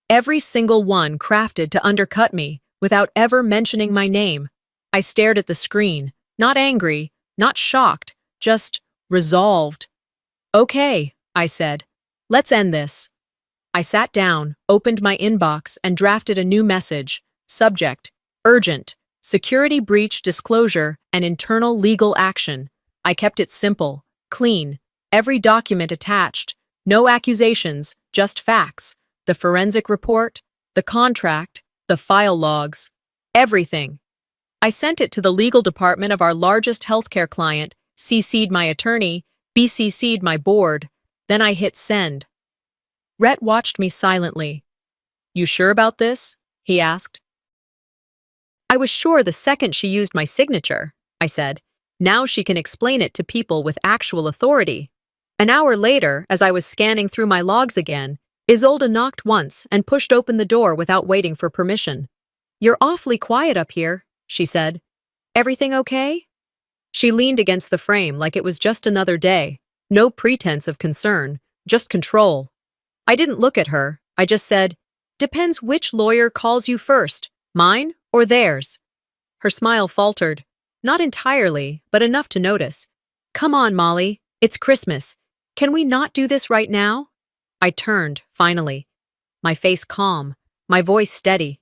Every single one crafted to undercut me without ever mentioning my name. I stared at the screen, not angry, not shocked, just resolved. "Okay," I said. "Let's end this." I sat down, opened my inbox, and drafted a new message. Subject: urgent, security breach disclosure and internal legal action. I kept it simple, clean, every document attached, no accusations, just facts. The forensic report, the contract, the file logs, everything. I sent it to the legal department of our largest healthcare client, CC'd my attorney, BCC'd my board. Then I hit send. Rhett watched me silently. "You sure about this?" he asked. "I was sure the second she used my signature," I said. "Now she can explain it to people with actual authority." An hour later, as I was scanning through my logs again, Isolde knocked once and pushed open the door without waiting for permission. "You're awfully quiet up here," she said. "Everything okay?" She leaned against the frame like it was just another day. No pretense of concern, just control. I didn't look at her. I just said, "Depends which lawyer calls you first, mine or theirs." Her smile faltered. Not entirely, but enough to notice. "Come on, Molly. It's Christmas. Can we not do this right now?" I turned, finally. My face calm, my voice steady.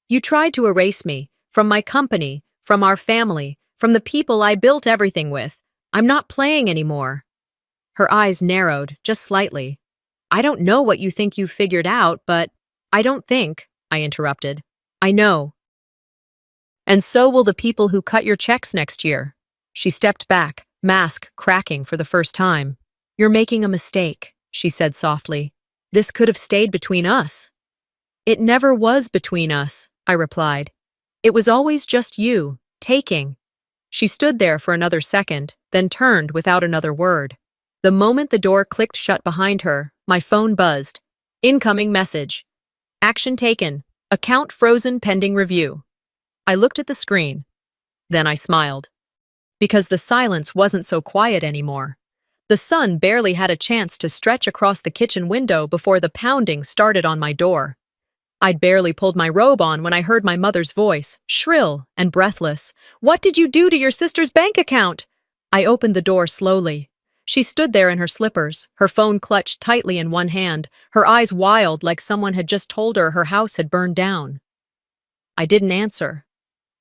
"You tried to erase me, from my company, from our family, from the people I built everything with. I'm not playing anymore." Her eyes narrowed, just slightly. "I don't know what you think you've figured out, but—" "I don't think," I interrupted. "I know. And so will the people who cut your checks next year." She stepped back, mask cracking for the first time. "You're making a mistake," she said softly. "This could have stayed between us." "It never was between us," I replied. "It was always just you, taking." She stood there for another second, then turned without another word. The moment the door clicked shut behind her, my phone buzzed. Incoming message. "Action taken. Account frozen pending review." I looked at the screen. Then I smiled. Because the silence wasn't so quiet anymore. The sun barely had a chance to stretch across the kitchen window before the pounding started on my door. I'd barely pulled my robe on when I heard my mother's voice, shrill and breathless. "What did you do to your sister's bank account?" I opened the door slowly. She stood there in her slippers, her phone clutched tightly in one hand, her eyes wild like someone had just told her her house had burned down. I didn't answer.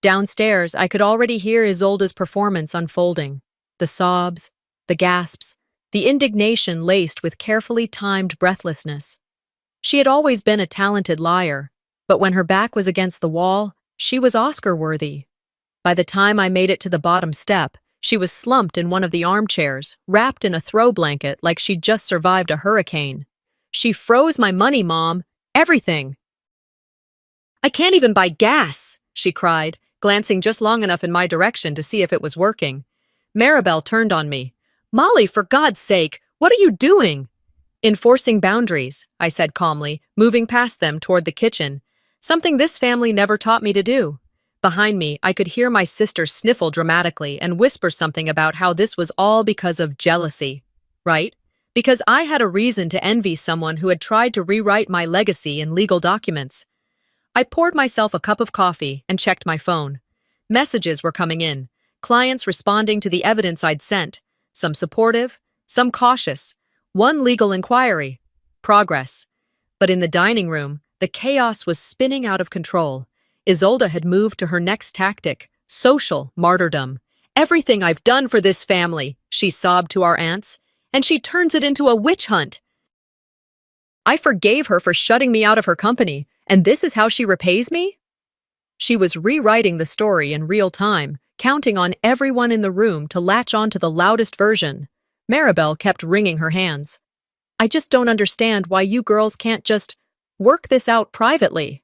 Downstairs, I could already hear Isolde's performance unfolding. The sobs, the gasps, the indignation laced with carefully timed breathlessness. She had always been a talented liar, but when her back was against the wall, she was Oscar-worthy. By the time I made it to the bottom step, she was slumped in one of the armchairs, wrapped in a throw blanket like she'd just survived a hurricane. "She froze my money, Mom. Everything." I can't even buy gas, she cried, glancing just long enough in my direction to see if it was working. Maribel turned on me. Molly, for God's sake, what are you doing? Enforcing boundaries, I said calmly, moving past them toward the kitchen. Something this family never taught me to do. Behind me, I could hear my sister sniffle dramatically and whisper something about how this was all because of jealousy. Right? Because I had a reason to envy someone who had tried to rewrite my legacy in legal documents. I poured myself a cup of coffee and checked my phone. Messages were coming in, clients responding to the evidence I'd sent, some supportive, some cautious, one legal inquiry, progress. But in the dining room, the chaos was spinning out of control. Isolde had moved to her next tactic, social martyrdom. Everything I've done for this family, she sobbed to our aunts, and she turns it into a witch hunt. I forgave her for shutting me out of her company, and this is how she repays me? She was rewriting the story in real time, counting on everyone in the room to latch on to the loudest version. Maribel kept wringing her hands. I just don't understand why you girls can't just work this out privately.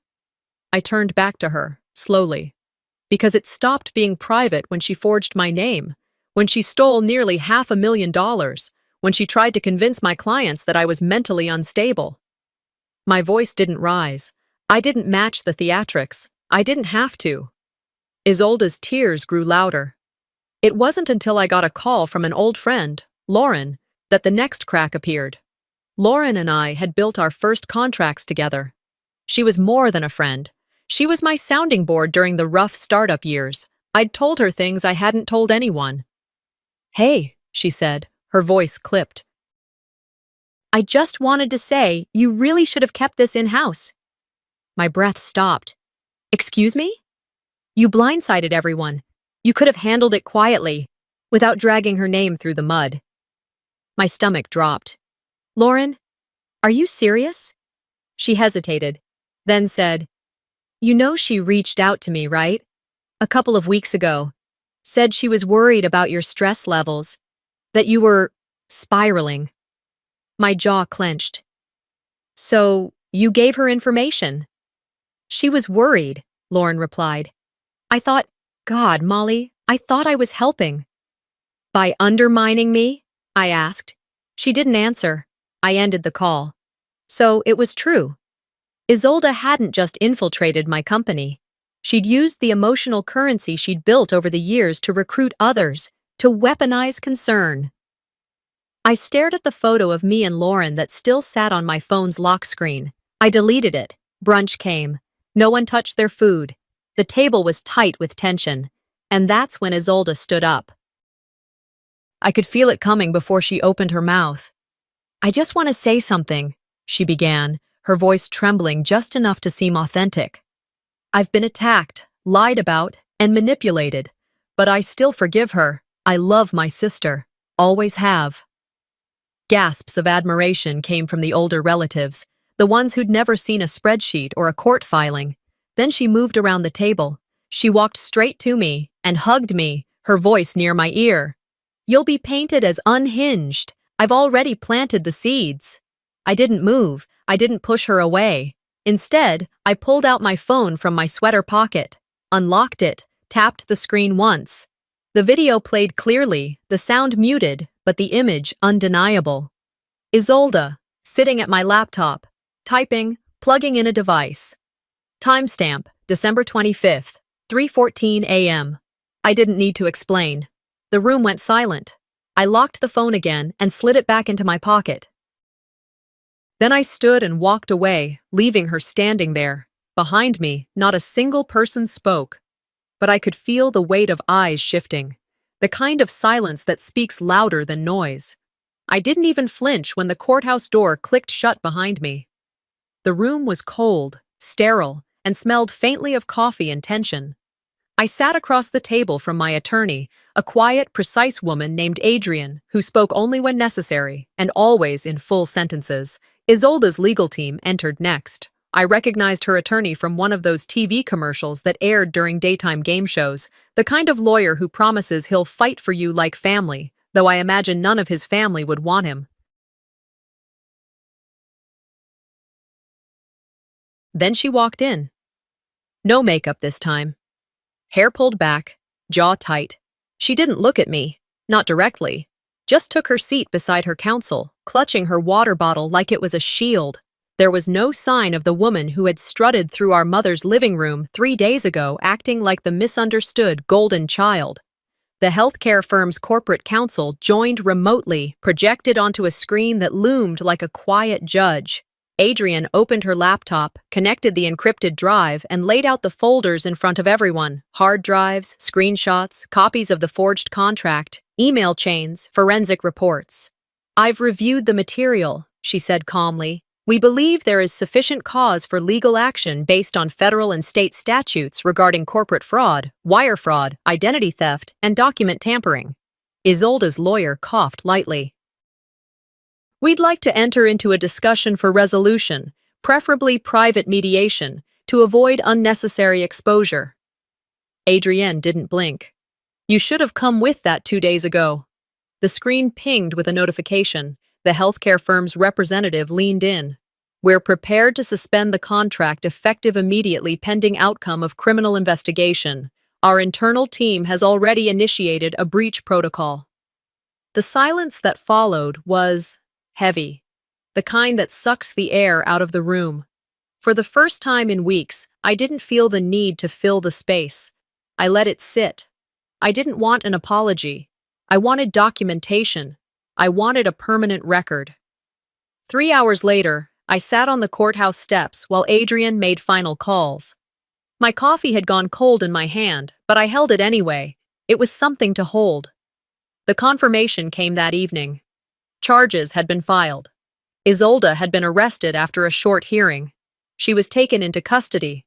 I turned back to her, slowly. Because it stopped being private when she forged my name, when she stole nearly $500,000, when she tried to convince my clients that I was mentally unstable. My voice didn't rise. I didn't match the theatrics. I didn't have to. Isolde's tears grew louder. It wasn't until I got a call from an old friend, Lauren, that the next crack appeared. Lauren and I had built our first contracts together. She was more than a friend. She was my sounding board during the rough startup years. I'd told her things I hadn't told anyone. Hey, she said, her voice clipped. I just wanted to say you really should have kept this in-house. My breath stopped. Excuse me? You blindsided everyone. You could have handled it quietly, without dragging her name through the mud. My stomach dropped. Lauren, are you serious? She hesitated, then said, You know she reached out to me, right? A couple of weeks ago. Said she was worried about your stress levels, that you were spiraling. My jaw clenched. So, you gave her information? She was worried, Lauren replied. I thought, God, Molly, I thought I was helping. By undermining me? I asked. She didn't answer. I ended the call. So it was true. Isolde hadn't just infiltrated my company. She'd used the emotional currency she'd built over the years to recruit others, to weaponize concern. I stared at the photo of me and Lauren that still sat on my phone's lock screen. I deleted it. Brunch came. No one touched their food. The table was tight with tension. And that's when Isolde stood up. I could feel it coming before she opened her mouth. I just want to say something, she began, her voice trembling just enough to seem authentic. I've been attacked, lied about, and manipulated, but I still forgive her. I love my sister. Always have. Gasps of admiration came from the older relatives, the ones who'd never seen a spreadsheet or a court filing. Then she moved around the table. She walked straight to me and hugged me, her voice near my ear. You'll be painted as unhinged. I've already planted the seeds. I didn't move. I didn't push her away. Instead, I pulled out my phone from my sweater pocket, unlocked it, tapped the screen once. The video played clearly, the sound muted, but the image undeniable. Isolde, sitting at my laptop, typing, plugging in a device. Timestamp, December 25th, 3:14 a.m. I didn't need to explain. The room went silent. I locked the phone again and slid it back into my pocket. Then I stood and walked away, leaving her standing there. Behind me, not a single person spoke. But I could feel the weight of eyes shifting, the kind of silence that speaks louder than noise. I didn't even flinch when the courthouse door clicked shut behind me. The room was cold, sterile, and smelled faintly of coffee and tension. I sat across the table from my attorney, a quiet, precise woman named Adrienne, who spoke only when necessary, and always in full sentences. Isolde's legal team entered next. I recognized her attorney from one of those TV commercials that aired during daytime game shows, the kind of lawyer who promises he'll fight for you like family, though I imagine none of his family would want him. Then she walked in. No makeup this time. Hair pulled back, jaw tight. She didn't look at me, not directly, just took her seat beside her counsel, clutching her water bottle like it was a shield. There was no sign of the woman who had strutted through our mother's living room 3 days ago acting like the misunderstood golden child. The healthcare firm's corporate counsel joined remotely, projected onto a screen that loomed like a quiet judge. Adrienne opened her laptop, connected the encrypted drive, and laid out the folders in front of everyone. Hard drives, screenshots, copies of the forged contract, email chains, forensic reports. "I've reviewed the material," she said calmly. "We believe there is sufficient cause for legal action based on federal and state statutes regarding corporate fraud, wire fraud, identity theft, and document tampering." Isolda's lawyer coughed lightly. "We'd like to enter into a discussion for resolution, preferably private mediation, to avoid unnecessary exposure." Adrienne didn't blink. "You should have come with that 2 days ago." The screen pinged with a notification. The healthcare firm's representative leaned in. "We're prepared to suspend the contract effective immediately pending outcome of criminal investigation. Our internal team has already initiated a breach protocol." The silence that followed was heavy, the kind that sucks the air out of the room. For the first time in weeks, I didn't feel the need to fill the space. I let it sit. I didn't want an apology. I wanted documentation. I wanted a permanent record. 3 hours later, I sat on the courthouse steps while Adrienne made final calls. My coffee had gone cold in my hand, but I held it anyway. It was something to hold. The confirmation came that evening. Charges had been filed. Isolda had been arrested after a short hearing. She was taken into custody.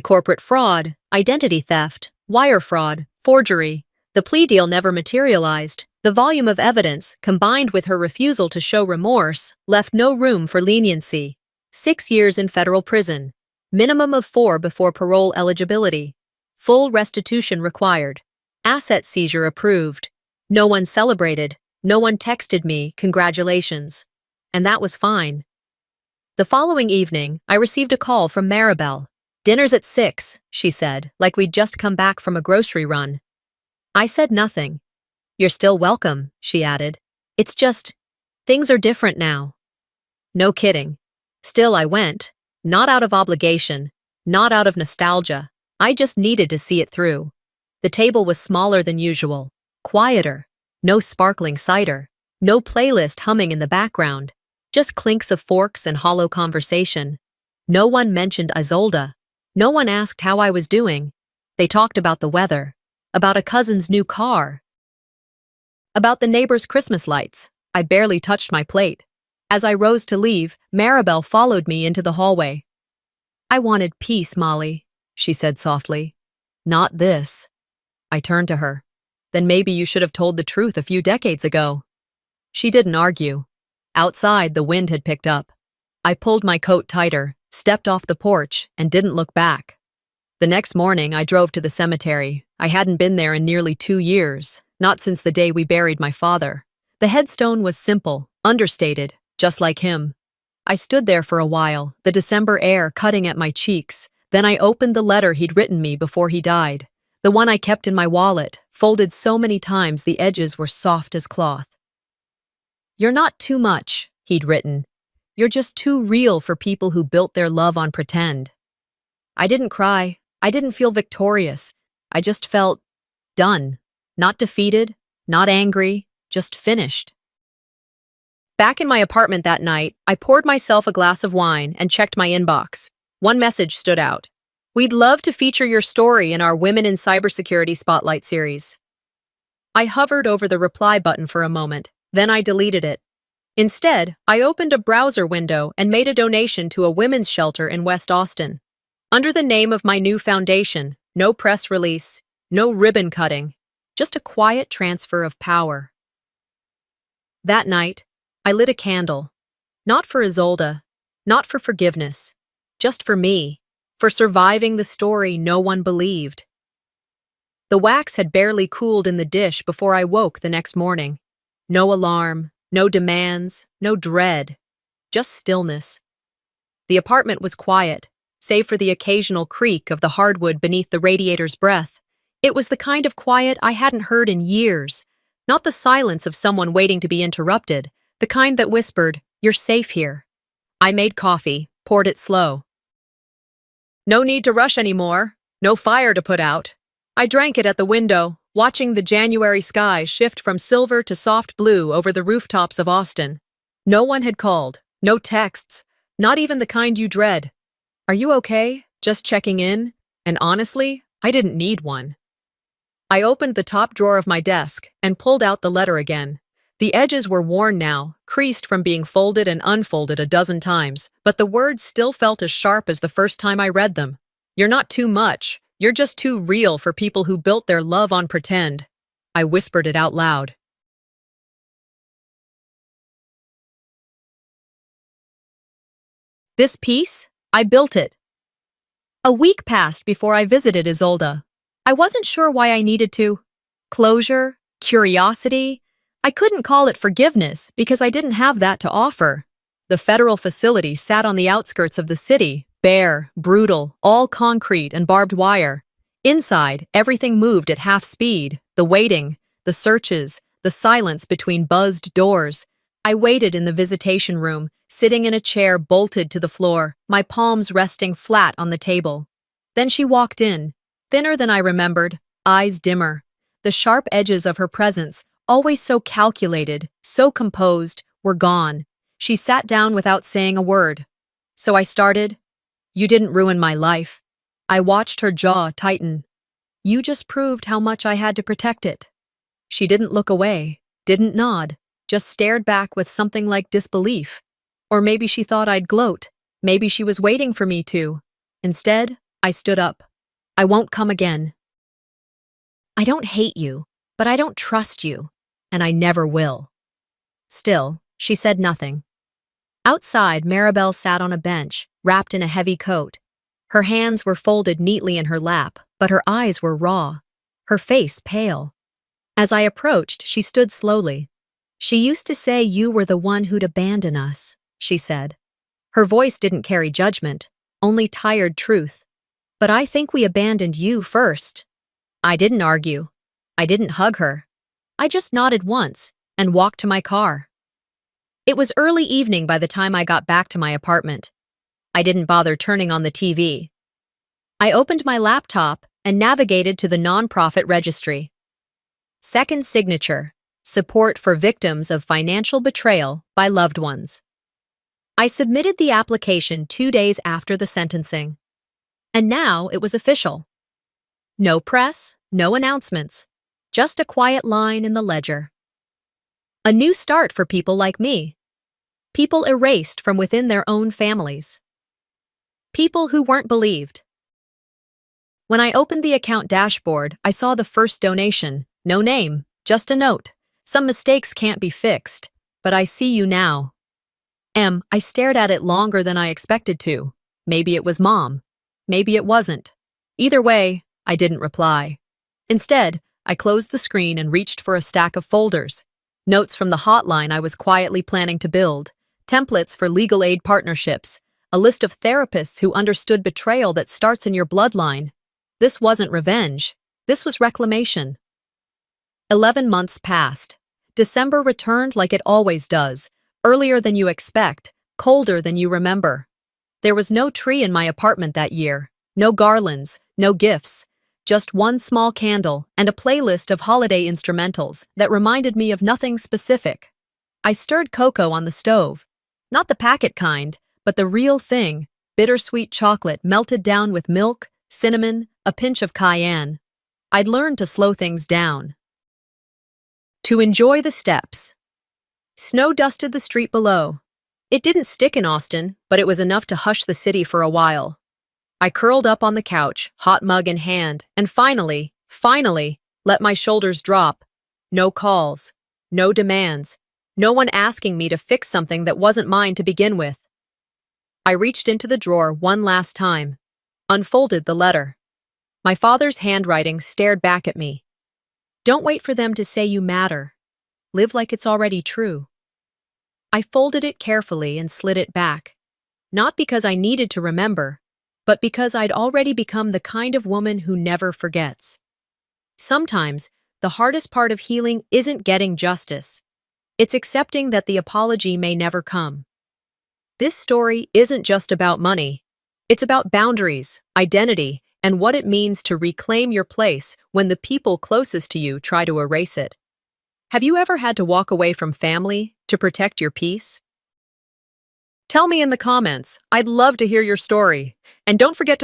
Corporate fraud, identity theft, wire fraud, forgery. The plea deal never materialized. The volume of evidence, combined with her refusal to show remorse, left no room for leniency. 6 years in federal prison. Minimum of 4 before parole eligibility. Full restitution required. Asset seizure approved. No one celebrated. No one texted me, "Congratulations." And that was fine. The following evening, I received a call from Maribel. "Dinner's at 6, she said, like we'd just come back from a grocery run. I said nothing. "You're still welcome," she added. "It's just, things are different now." No kidding. Still, I went. Not out of obligation. Not out of nostalgia. I just needed to see it through. The table was smaller than usual. Quieter. No sparkling cider. No playlist humming in the background. Just clinks of forks and hollow conversation. No one mentioned Isolda. No one asked how I was doing. They talked about the weather. About a cousin's new car. About the neighbor's Christmas lights. I barely touched my plate. As I rose to leave, Maribel followed me into the hallway. "I wanted peace, Molly," she said softly. "Not this." I turned to her. "Then maybe you should have told the truth a few decades ago." She didn't argue. Outside, the wind had picked up. I pulled my coat tighter, stepped off the porch, and didn't look back. The next morning, I drove to the cemetery. I hadn't been there in nearly 2 years, not since the day we buried my father. The headstone was simple, understated, just like him. I stood there for a while, the December air cutting at my cheeks. Then I opened the letter he'd written me before he died. The one I kept in my wallet, folded so many times the edges were soft as cloth. "You're not too much," he'd written. "You're just too real for people who built their love on pretend." I didn't cry. I didn't feel victorious. I just felt done. Not defeated, not angry, just finished. Back in my apartment that night, I poured myself a glass of wine and checked my inbox. One message stood out. "We'd love to feature your story in our Women in Cybersecurity Spotlight series." I hovered over the reply button for a moment, then I deleted it. Instead, I opened a browser window and made a donation to a women's shelter in West Austin. Under the name of my new foundation, no press release, no ribbon cutting, just a quiet transfer of power. That night, I lit a candle. Not for Isolda, not for forgiveness, just for me, for surviving the story no one believed. The wax had barely cooled in the dish before I woke the next morning. No alarm, no demands, no dread, just stillness. The apartment was quiet, save for the occasional creak of the hardwood beneath the radiator's breath. It was the kind of quiet I hadn't heard in years, not the silence of someone waiting to be interrupted, the kind that whispered, "You're safe here." I made coffee, poured it slow. No need to rush anymore, no fire to put out. I drank it at the window, watching the January sky shift from silver to soft blue over the rooftops of Austin. No one had called, no texts, not even the kind you dread. "Are you okay?" Just checking in, and honestly, I didn't need one. I opened the top drawer of my desk and pulled out the letter again. The edges were worn now, creased from being folded and unfolded a dozen times, but the words still felt as sharp as the first time I read them. "You're not too much. You're just too real for people who built their love on pretend." I whispered it out loud. This piece, I built it. A week passed before I visited Isolde. I wasn't sure why I needed to. Closure, curiosity. I couldn't call it forgiveness because I didn't have that to offer. The federal facility sat on the outskirts of the city, bare, brutal, all concrete and barbed wire. Inside, everything moved at half speed, the waiting, the searches, the silence between buzzed doors. I waited in the visitation room, sitting in a chair bolted to the floor, my palms resting flat on the table. Then she walked in, thinner than I remembered, eyes dimmer. The sharp edges of her presence, always so calculated, so composed, were gone. She sat down without saying a word. So I started. "You didn't ruin my life." I watched her jaw tighten. "You just proved how much I had to protect it." She didn't look away, didn't nod, just stared back with something like disbelief. Or maybe she thought I'd gloat. Maybe she was waiting for me to. Instead, I stood up. "I won't come again. I don't hate you, but I don't trust you, and I never will." Still, she said nothing. Outside, Maribel sat on a bench, wrapped in a heavy coat. Her hands were folded neatly in her lap, but her eyes were raw, her face pale. As I approached, she stood slowly. "She used to say you were the one who'd abandon us," she said. Her voice didn't carry judgment, only tired truth. "But I think we abandoned you first." I didn't argue. I didn't hug her. I just nodded once and walked to my car. It was early evening by the time I got back to my apartment. I didn't bother turning on the TV. I opened my laptop and navigated to the nonprofit registry. Second signature, support for victims of financial betrayal by loved ones. I submitted the application 2 days after the sentencing. And now it was official. No press, no announcements, just a quiet line in the ledger. A new start for people like me. People erased from within their own families. People who weren't believed. When I opened the account dashboard, I saw the first donation. No name, just a note. "Some mistakes can't be fixed, but I see you now." I stared at it longer than I expected to. Maybe it was Mom. Maybe it wasn't. Either way, I didn't reply. Instead, I closed the screen and reached for a stack of folders. Notes from the hotline I was quietly planning to build, templates for legal aid partnerships, a list of therapists who understood betrayal that starts in your bloodline. This wasn't revenge. This was reclamation. 11 months passed. December returned like it always does, earlier than you expect, colder than you remember. There was no tree in my apartment that year, no garlands, no gifts, just one small candle and a playlist of holiday instrumentals that reminded me of nothing specific. I stirred cocoa on the stove, not the packet kind, but the real thing, bittersweet chocolate melted down with milk, cinnamon, a pinch of cayenne. I'd learned to slow things down. To enjoy the steps. Snow dusted the street below. It didn't stick in Austin, but it was enough to hush the city for a while. I curled up on the couch, hot mug in hand, and finally, let my shoulders drop. No calls, no demands, no one asking me to fix something that wasn't mine to begin with. I reached into the drawer one last time, unfolded the letter. My father's handwriting stared back at me. "Don't wait for them to say you matter. Live like it's already true." I folded it carefully and slid it back. Not because I needed to remember, but because I'd already become the kind of woman who never forgets. Sometimes, the hardest part of healing isn't getting justice. It's accepting that the apology may never come. This story isn't just about money. It's about boundaries, identity, and what it means to reclaim your place when the people closest to you try to erase it. Have you ever had to walk away from family to protect your peace? Tell me in the comments. I'd love to hear your story. And don't forget to